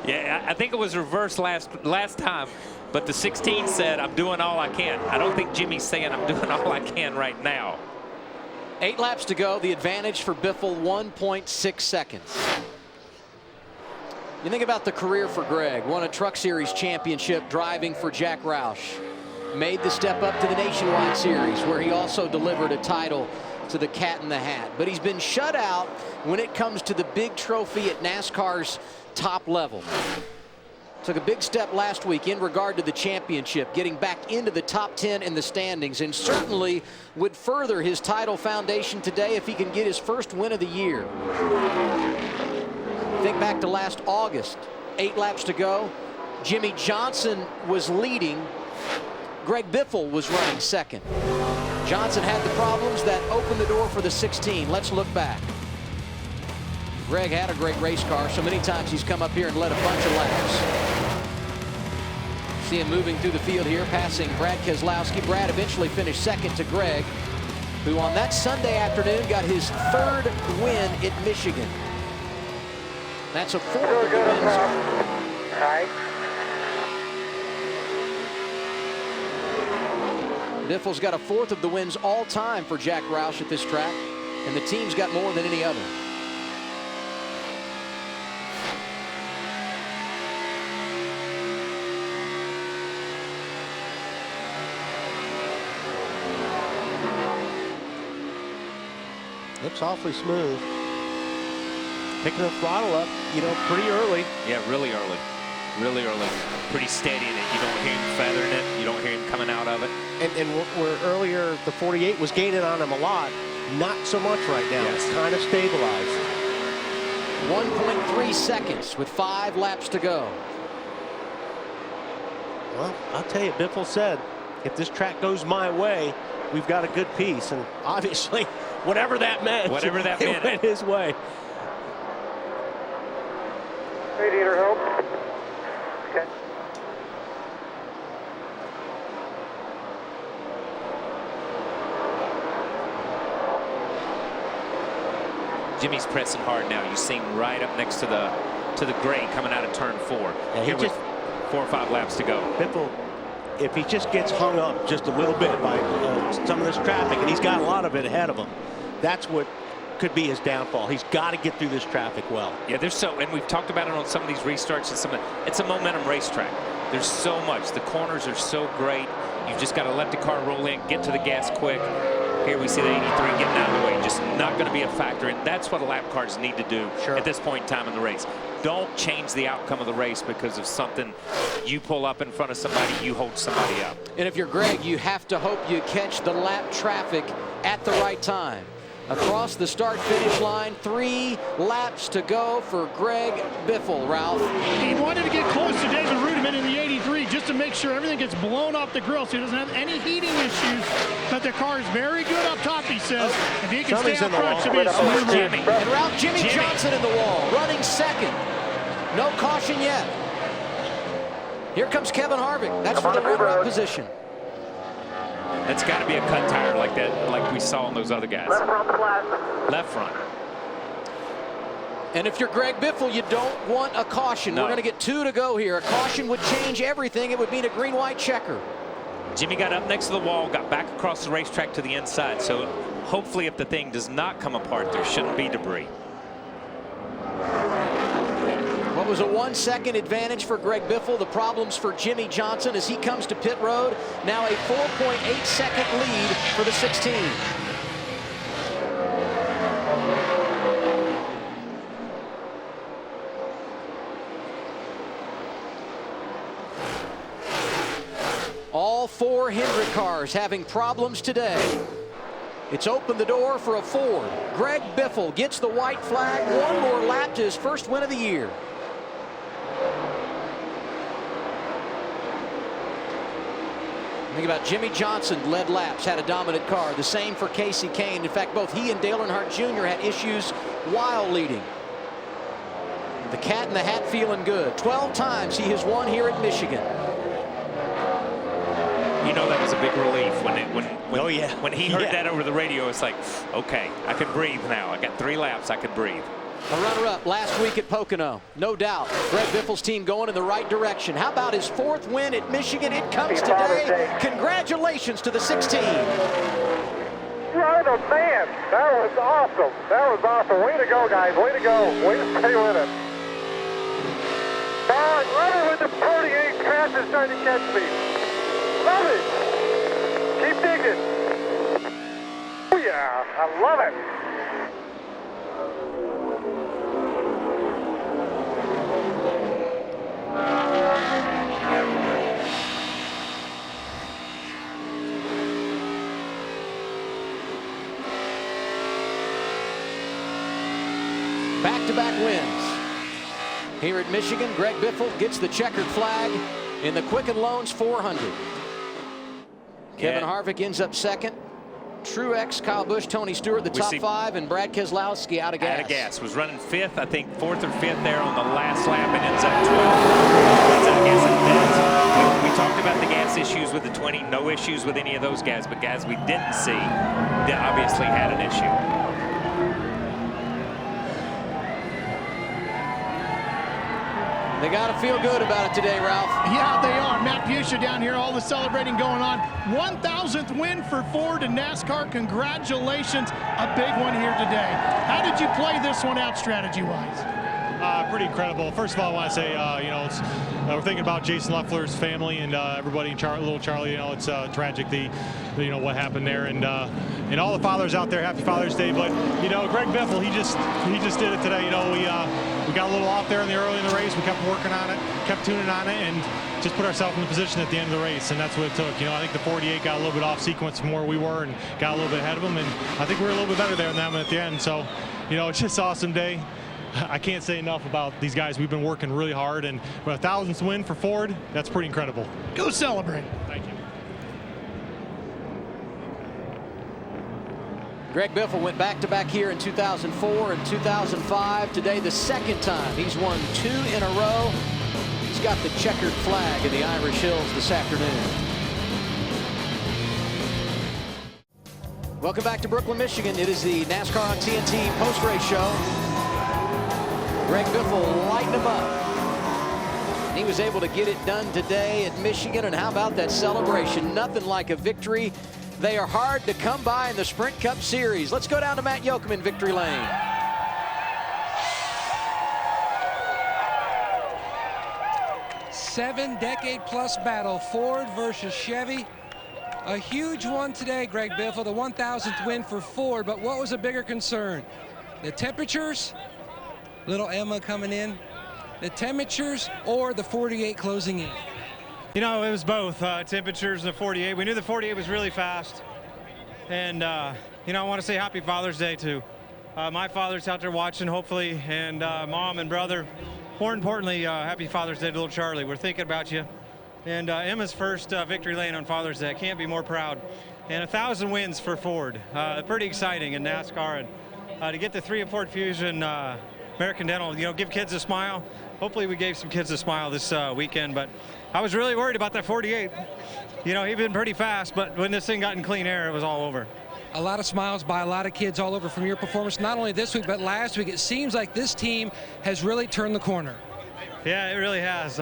Yeah, I think it was reversed last time, but the 16 said, I'm doing all I can. I don't think Jimmy's saying I'm doing all I can right now. 8 laps to go. The advantage for Biffle, 1.6 seconds. You think about the career for Greg. Won a Truck Series championship driving for Jack Roush. Made the step up to the Nationwide Series, where he also delivered a title to the Cat in the Hat. But he's been shut out when it comes to the big trophy at NASCAR's top level. Took a big step last week in regard to the championship, getting back into the top 10 in the standings, and certainly would further his title foundation today if he can get his first win of the year. Think back to last August, 8 laps to go. Jimmy Johnson was leading. Greg Biffle was running second. Johnson had the problems that opened the door for the 16. Let's look back. Greg had a great race car, so many times he's come up here and led a bunch of laps. See him moving through the field here, passing Brad Keselowski. Brad eventually finished second to Greg, who on that Sunday afternoon got his 3rd win at Michigan. That's a 4th of the wins. Biffle's got a 4th of the wins all time for Jack Roush at this track, and the team's got more than any other. Looks awfully smooth. Picking the throttle up, you know, pretty early. Yeah, really early. Really early. Pretty steady in it. You don't hear him feathering it. You don't hear him coming out of it. And where earlier the 48 was gaining on him a lot, not so much right now. Yes. It's kind of stabilized. 1.3 seconds with 5 laps to go. Well, I'll tell you, Biffle said, if this track goes my way, we've got a good piece. And obviously, whatever that meant, it went his way. Radiator help. Okay. Jimmy's pressing hard now. You see him right up next to the gray coming out of turn 4. Yeah, here with 4 or 5 laps to go. Biffle, if he just gets hung up just a little bit by some of this traffic, and he's got a lot of it ahead of him, that's what could be his downfall. He's got to get through this traffic well. Yeah, and we've talked about it on some of these restarts, and it's a momentum racetrack. There's so much. The corners are so great. You've just got to let the car roll in, get to the gas quick. Here we see the 83 getting out of the way, just not going to be a factor, and that's what lap cars need to do at this point in time in the race. Don't change the outcome of the race because of something. You pull up in front of somebody, you hold somebody up. And if you're Greg, you have to hope you catch the lap traffic at the right time. Across the start-finish line, 3 laps to go for Greg Biffle, Ralph. He wanted to get close to David Rudiman in the 83 just to make sure everything gets blown off the grill so he doesn't have any heating issues. But the car is very good up top, he says. If he can stay up front, should be a smooth run. And Ralph, Jimmy Johnson in the wall, running second. No caution yet. Here comes Kevin Harvick. That's for the runner-up position. That's got to be a cut tire like that, like we saw on those other guys. Left front flat. Left front. And if you're Greg Biffle, you don't want a caution. No. We're going to get 2 to go here. A caution would change everything. It would mean a green-white checker. Jimmy got up next to the wall, got back across the racetrack to the inside. So hopefully if the thing does not come apart, there shouldn't be debris. What was a 1-second advantage for Greg Biffle? The problems for Jimmy Johnson as he comes to pit road. Now a 4.8-second lead for the 16. All 4 Hendrick cars having problems today. It's opened the door for a Ford. Greg Biffle gets the white flag. One more lap to his first win of the year. Think about Jimmy Johnson led laps, had a dominant car. The same for Casey Kane. In fact, both he and Dale Earnhardt Jr. had issues while leading. The cat in the hat feeling good. 12 times he has won here at Michigan. You know, that was a big relief when he heard Yeah. that over the radio. It's like, okay, I can breathe now. I got 3 laps, I could breathe. A runner-up last week at Pocono. No doubt. Greg Biffle's team going in the right direction. How about his 4th win at Michigan? It comes today. Congratulations to the 16. You're the man. That was awesome. That was awesome. Way to go, guys. Way to go. Way to stay with it. Runner with the 48 pass is trying to catch me. Love it. Keep digging. Oh, yeah. I love it. Back-to-back wins. Here at Michigan, Greg Biffle gets the checkered flag in the Quicken Loans 400. Kevin Harvick ends up 2nd. Truex, Kyle Busch, Tony Stewart, the top 5, and Brad Keselowski out of gas. Out of gas. Was running 5th, I think 4th or 5th there on the last lap, and ends up 12th. Runs out of gas at we talked about the gas issues with the 20. No issues with any of those guys, but guys we didn't see that obviously had an issue. They got to feel good about it today, Ralph. Yeah, they are. Matt Busha down here, all the celebrating going on. 1,000th win for Ford in NASCAR. Congratulations. A big one here today. How did you play this one out strategy-wise? Pretty incredible. First of all, I want to say, we're thinking about Jason Leffler's family and everybody, little Charlie. It's tragic, what happened there, and all the fathers out there. Happy Father's Day. But Greg Biffle, he just did it today. We got a little off there early in the race. We kept working on it, kept tuning on it, and just put ourselves in the position at the end of the race, and that's what it took. I think the 48 got a little bit off sequence from where we were and got a little bit ahead of them, and I think we were a little bit better there than them at the end. So, it's just an awesome day. I can't say enough about these guys. We've been working really hard, and for a 1,000th win for Ford, that's pretty incredible. Go celebrate. Thank you. Greg Biffle went back-to-back here in 2004 and 2005. Today, the 2nd time. He's won 2 in a row. He's got the checkered flag in the Irish Hills this afternoon. Welcome back to Brooklyn, Michigan. It is the NASCAR on TNT post-race show. Greg Biffle lighting him up. He was able to get it done today at Michigan, and how about that celebration? Nothing like a victory. They are hard to come by in the Sprint Cup Series. Let's go down to Matt Yoakum in victory lane. Seven-decade-plus battle, Ford versus Chevy. A huge one today, Greg Biffle, the 1,000th win for Ford, but what was a bigger concern? The temperatures, little Emma coming in, the temperatures or the 48 closing in? It was both, temperatures and the 48. We knew the 48 was really fast. And, I want to say happy Father's Day to my father's out there watching, hopefully, and mom and brother. More importantly, happy Father's Day to little Charlie. We're thinking about you. And Emma's first victory lane on Father's Day. I can't be more proud. And 1,000 wins for Ford. Pretty exciting in NASCAR. And to get the 3 at Ford Fusion, American Dental, give kids a smile. Hopefully we gave some kids a smile this weekend, but I was really worried about that 48. He'd been pretty fast, but when this thing got in clean air, it was all over. A lot of smiles by a lot of kids all over from your performance, not only this week, but last week. It seems like this team has really turned the corner. Yeah, it really has.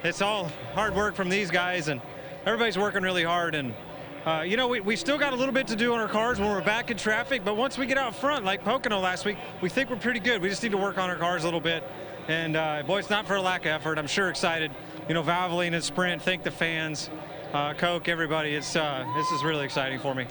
It's all hard work from these guys, and everybody's working really hard. And, we still got a little bit to do on our cars when we're back in traffic, but once we get out front, like Pocono last week, we think we're pretty good. We just need to work on our cars a little bit. And, boy, it's not for a lack of effort. I'm sure excited. Valvoline and Sprint, thank the fans, Coke, everybody. This is really exciting for me.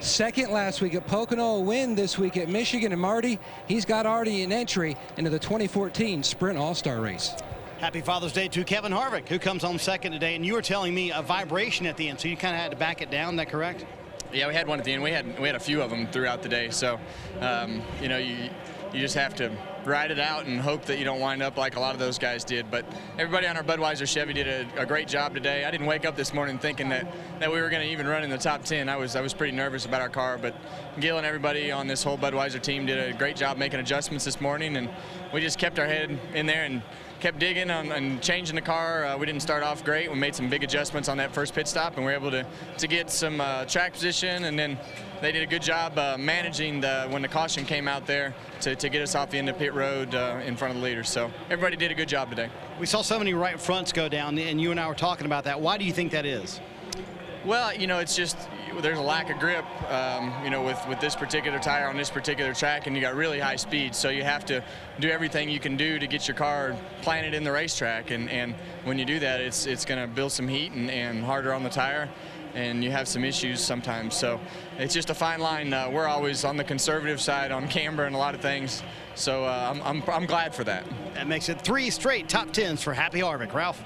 2nd last week at Pocono, a win this week at Michigan. And Marty, he's got already an entry into the 2014 Sprint All-Star race. Happy Father's Day to Kevin Harvick, who comes home 2nd today. And you were telling me a vibration at the end, so you kind of had to back it down. Is that correct? Yeah, we had one at the end. We had a few of them throughout the day. So, you know, you just have to ride it out and hope that you don't wind up like a lot of those guys did. But everybody on our Budweiser Chevy did a great job today. I didn't wake up this morning thinking that we were going to even run in the top 10. I was pretty nervous about our car, but Gil and everybody on this whole Budweiser team did a great job making adjustments this morning, and we just kept our head in there and kept digging and changing the car. We didn't start off great. We made some big adjustments on that first pit stop, and we were able to get some track position, and then they did a good job managing when the caution came out there to get us off the end of pit road in front of the leaders. So everybody did a good job today. We saw so many right fronts go down, and you and I were talking about that. Why do you think that is? Well, you know, it's just there's a lack of grip, you know, with this particular tire on this particular track, and you got really high speed, so you have to do everything you can do to get your car planted in the racetrack, and when you do that, it's going to build some heat and harder on the tire, and you have some issues sometimes. So it's just a fine line. We're always on the conservative side on camber and a lot of things, so I'm glad for that. That makes it 3 straight top 10s for Happy Harvick. Ralph?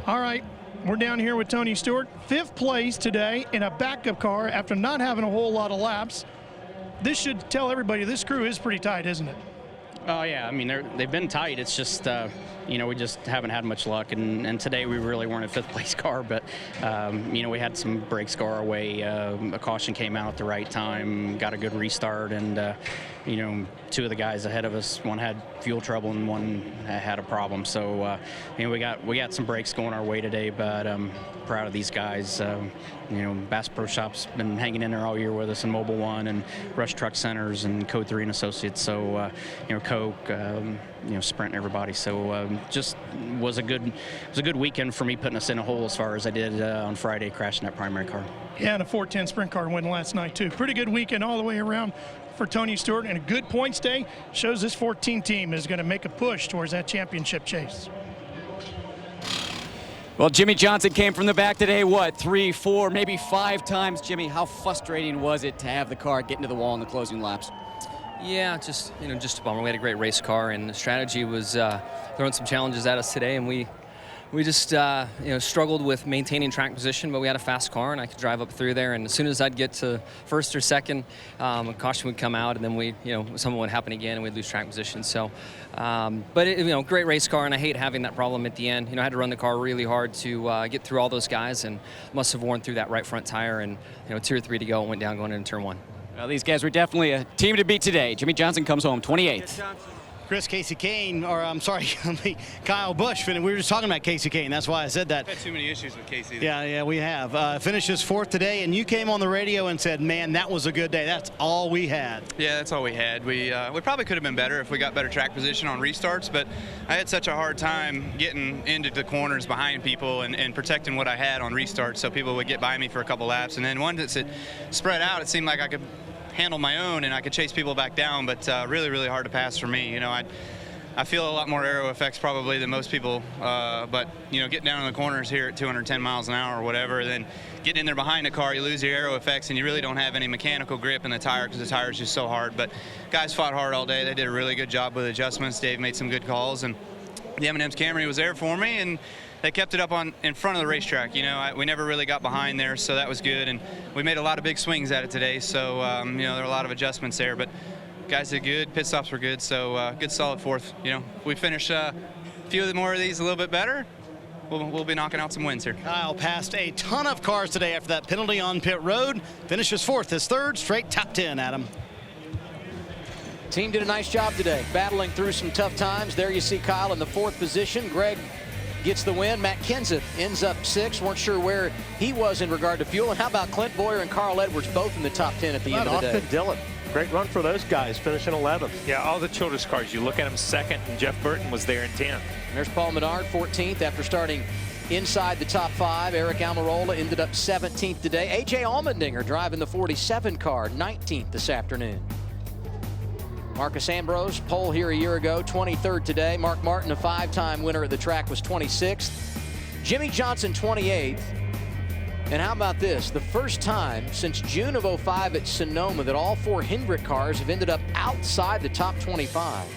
All right. We're down here with Tony Stewart, 5th place today in a backup car after not having a whole lot of laps. This should tell everybody this crew is pretty tight, isn't it? Oh, yeah. I mean, they've been tight. It's just, you know, we just haven't had much luck. And today we really weren't a 5th place car, but, you know, we had some brakes go our way. A caution came out at the right time, got a good restart, and, you know, 2 of the guys ahead of us, one had fuel trouble and one had a problem. So, you know, we got some brakes going our way today, but proud of these guys. You know, Bass Pro Shop's been hanging in there all year with us, and Mobile One and Rush Truck Centers and Code 3 and Associates. So, you know, Coke, you know, Sprint and everybody. So, just was a good weekend for me, putting us in a hole as far as I did on Friday, crashing that primary car. Yeah, and a 410 sprint car win last night too. Pretty good weekend all the way around for Tony Stewart, and a good points day. Shows this 14 team is going to make a push towards that championship chase. Well, Jimmy Johnson came from the back today, what, 3, 4, maybe 5 times. Jimmy, how frustrating was it to have the car get into the wall in the closing laps? Yeah, just a bummer. We had a great race car, and the strategy was throwing some challenges at us today, and we just struggled with maintaining track position, but we had a fast car, and I could drive up through there. And as soon as I'd get to first or second, a caution would come out, and then something would happen again, and we'd lose track position. So, but great race car, and I hate having that problem at the end. You know, I had to run the car really hard to get through all those guys, and must have worn through that right front tire, and 2 or 3 to go, and went down going into turn 1. Well, these guys were definitely a team to beat today. Jimmy Johnson comes home 28th. Chris, Casey Kane, or I'm sorry, Kyle Busch. We were just talking about Casey Kane. That's why I said that. We've had too many issues with Casey. Yeah, we have. Finishes 4th today, and you came on the radio and said, man, that was a good day. That's all we had. Yeah, that's all we had. We probably could have been better if we got better track position on restarts, but I had such a hard time getting into the corners behind people and protecting what I had on restarts, so people would get by me for a couple laps. And then once it spread out, it seemed like I could handle my own and I could chase people back down, but really, really hard to pass for me. I feel a lot more aero effects probably than most people, but getting down in the corners here at 210 miles an hour or whatever, then getting in there behind the car, you lose your aero effects and you really don't have any mechanical grip in the tire because the tire is just so hard. But guys fought hard all day. They did a really good job with adjustments. Dave made some good calls, and the M&M's Camry was there for me, and they kept it up in front of the racetrack. We never really got behind there, so that was good. And we made a lot of big swings at it today, so there were a lot of adjustments there. But guys did good. Pit stops were good, so good solid 4th. We finish a few more of these a little bit better, we'll be knocking out some wins here. Kyle passed a ton of cars today after that penalty on pit road. Finishes 4th, his 3rd straight top 10, Adam. Team did a nice job today, battling through some tough times. There you see Kyle in the 4th position. Greg gets the win. Matt Kenseth ends up 6th. Weren't sure where he was in regard to fuel. And how about Clint Boyer and Carl Edwards both in the top 10 at the end of the day? Dylan. Great run for those guys, finishing 11th. Yeah, all the Childress cars. You look at them 2nd, and Jeff Burton was there in 10th. There's Paul Menard, 14th after starting inside the top 5. Eric Almirola ended up 17th today. A.J. Allmendinger driving the 47 car, 19th this afternoon. Marcus Ambrose, pole here a year ago, 23rd today. Mark Martin, a 5-time winner at the track, was 26th. Jimmy Johnson, 28th. And how about this? The first time since June of '05 at Sonoma that all 4 Hendrick cars have ended up outside the top 25.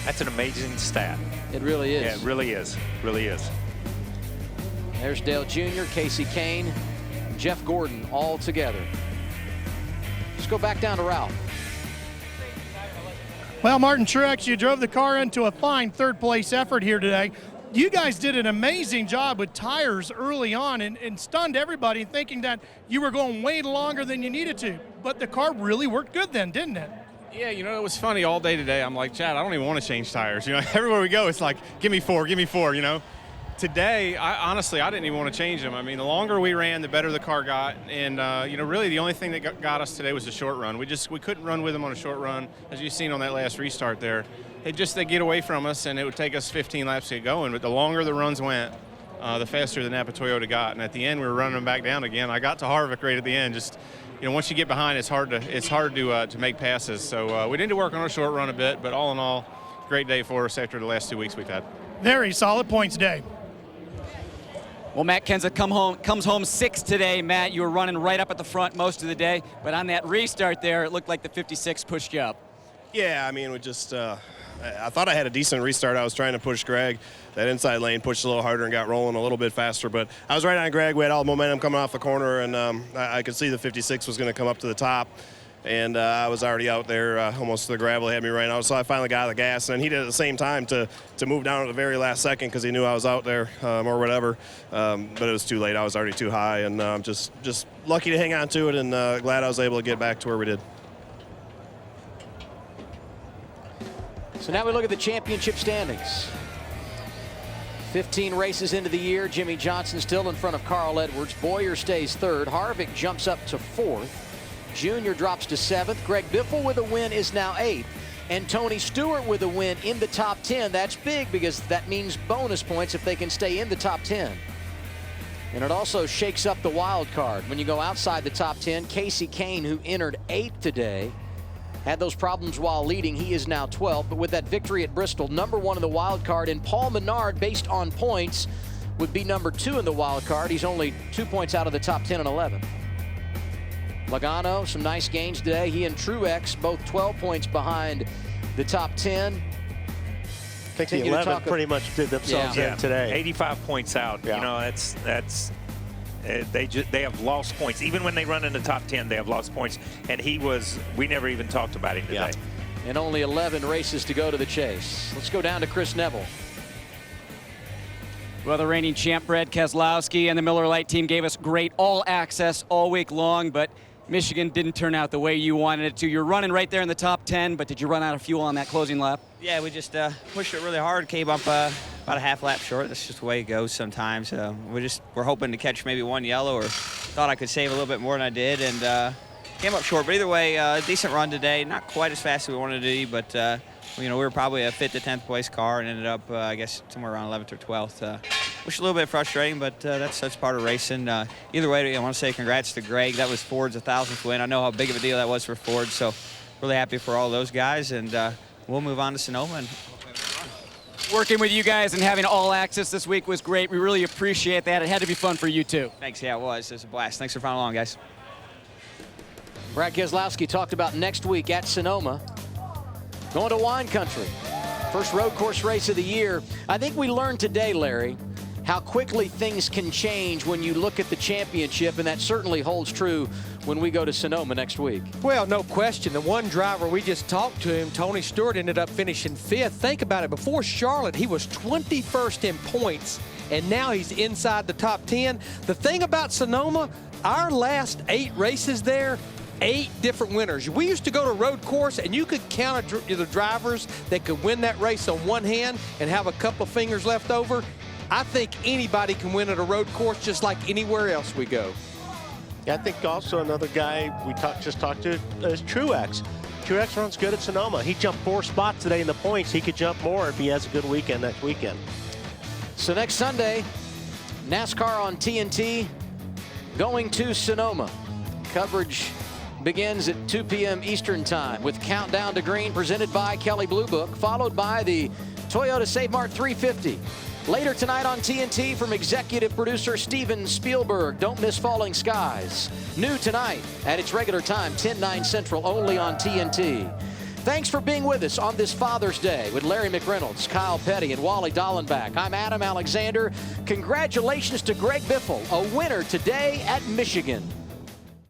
That's an amazing stat. It really is. Yeah, it really is. Really is. There's Dale Jr., Casey Kane, and Jeff Gordon all together. Let's go back down to Ralph. Well, Martin Truex, you drove the car into a fine third-place effort here today. You guys did an amazing job with tires early on and stunned everybody thinking that you were going way longer than you needed to. But the car really worked good then, didn't it? Yeah, you know, it was funny all day today. I'm like, Chad, I don't even want to change tires. You know, everywhere we go, it's like, give me four, you know. Today, honestly, I didn't even want to change them. I mean, the longer we ran, the better the car got. And, you know, really the only thing that got us today was the short run. We couldn't run with them on a short run, as you've seen on that last restart there. They get away from us, and it would take us 15 laps to get going. But the longer the runs went, the faster the Napa Toyota got. And at the end, we were running them back down again. I got to Harvick right at the end. Just, you know, once you get behind, it's hard to make passes. So we need to work on our short run a bit. But all in all, great day for us after the last 2 weeks we've had. Very solid points day. Well, Matt Kenseth comes home sixth today. Matt, you were running right up at the front most of the day, but on that restart there, it looked like the 56 pushed you up. Yeah, I mean, we just I thought I had a decent restart. I was trying to push Greg. That inside lane pushed a little harder and got rolling a little bit faster, but I was right on Greg. We had all the momentum coming off the corner, and I could see the 56 was going to come up to the top. And I was already out there almost to the gravel. He had me right out. So I finally got the gas. And he did at the same time to move down at the very last second because he knew I was out there or whatever. But it was too late. I was already too high. And just lucky to hang on to it and glad I was able to get back to where we did. So now we look at the championship standings. 15 races into the year. Jimmy Johnson still in front of Carl Edwards. Boyer stays third. Harvick jumps up to fourth. Junior drops to 7th. Greg Biffle with a win is now 8th. And Tony Stewart with a win in the top 10. That's big because that means bonus points if they can stay in the top 10. And it also shakes up the wild card. When you go outside the top 10, Casey Kane, who entered 8th today, had those problems while leading. He is now 12th. But with that victory at Bristol, number 1 in the wild card. And Paul Menard, based on points, would be number 2 in the wild card. He's only 2 points out of the top 10 and 11. Logano, some nice gains today. He and Truex both 12 points behind the top 10. I think the 11 pretty much did themselves in today. 85 points out. Yeah. You know, they have lost points. Even when they run in the top 10, they have lost points. And we never even talked about him today. Yeah. And only 11 races to go to the chase. Let's go down to Chris Neville. Well, the reigning champ Brad Keselowski and the Miller Lite team gave us great all access all week long, but Michigan didn't turn out the way you wanted it to. You're running right there in the top 10, but did you run out of fuel on that closing lap? Yeah, we just pushed it really hard, came up about a half lap short. That's just the way it goes sometimes. We're hoping to catch maybe one yellow, or thought I could save a little bit more than I did, and came up short. But either way, decent run today. Not quite as fast as we wanted to be, but you know, we were probably a 5th to 10th place car and ended up, I guess, somewhere around 11th or 12th. Which is a little bit frustrating, but that's part of racing. Either way, I want to say congrats to Greg. That was Ford's 1,000th win. I know how big of a deal that was for Ford, so really happy for all those guys. And we'll move on to Sonoma. And working with you guys and having all access this week was great. We really appreciate that. It had to be fun for you, too. Thanks. Yeah, it was. It was a blast. Thanks for following along, guys. Brad Keselowski talked about next week at Sonoma. Going to wine country. First road course race of the year. I think we learned today, Larry, how quickly things can change when you look at the championship, and that certainly holds true when we go to Sonoma next week. Well, no question. The one driver we just talked to him, Tony Stewart, ended up finishing 5th. Think about it. Before Charlotte, he was 21st in points, and now he's inside the top 10. The thing about Sonoma, our last 8 races there, 8 different winners. We used to go to road course, and you could count the drivers that could win that race on one hand and have a couple of fingers left over. I think anybody can win at a road course just like anywhere else we go. Yeah, I think also another guy we just talked to is Truex. Truex runs good at Sonoma. He jumped 4 spots today in the points. He could jump more if he has a good weekend next weekend. So next Sunday, NASCAR on TNT going to Sonoma. Coverage begins at 2 p.m. Eastern Time with Countdown to Green presented by Kelley Blue Book, followed by the Toyota Save Mart 350. Later tonight on TNT from executive producer Steven Spielberg, don't miss Falling Skies. New tonight at its regular time, 10/9 Central, only on TNT. Thanks for being with us on this Father's Day with Larry McReynolds, Kyle Petty, and Wally Dallenbach. I'm Adam Alexander. Congratulations to Greg Biffle, a winner today at Michigan.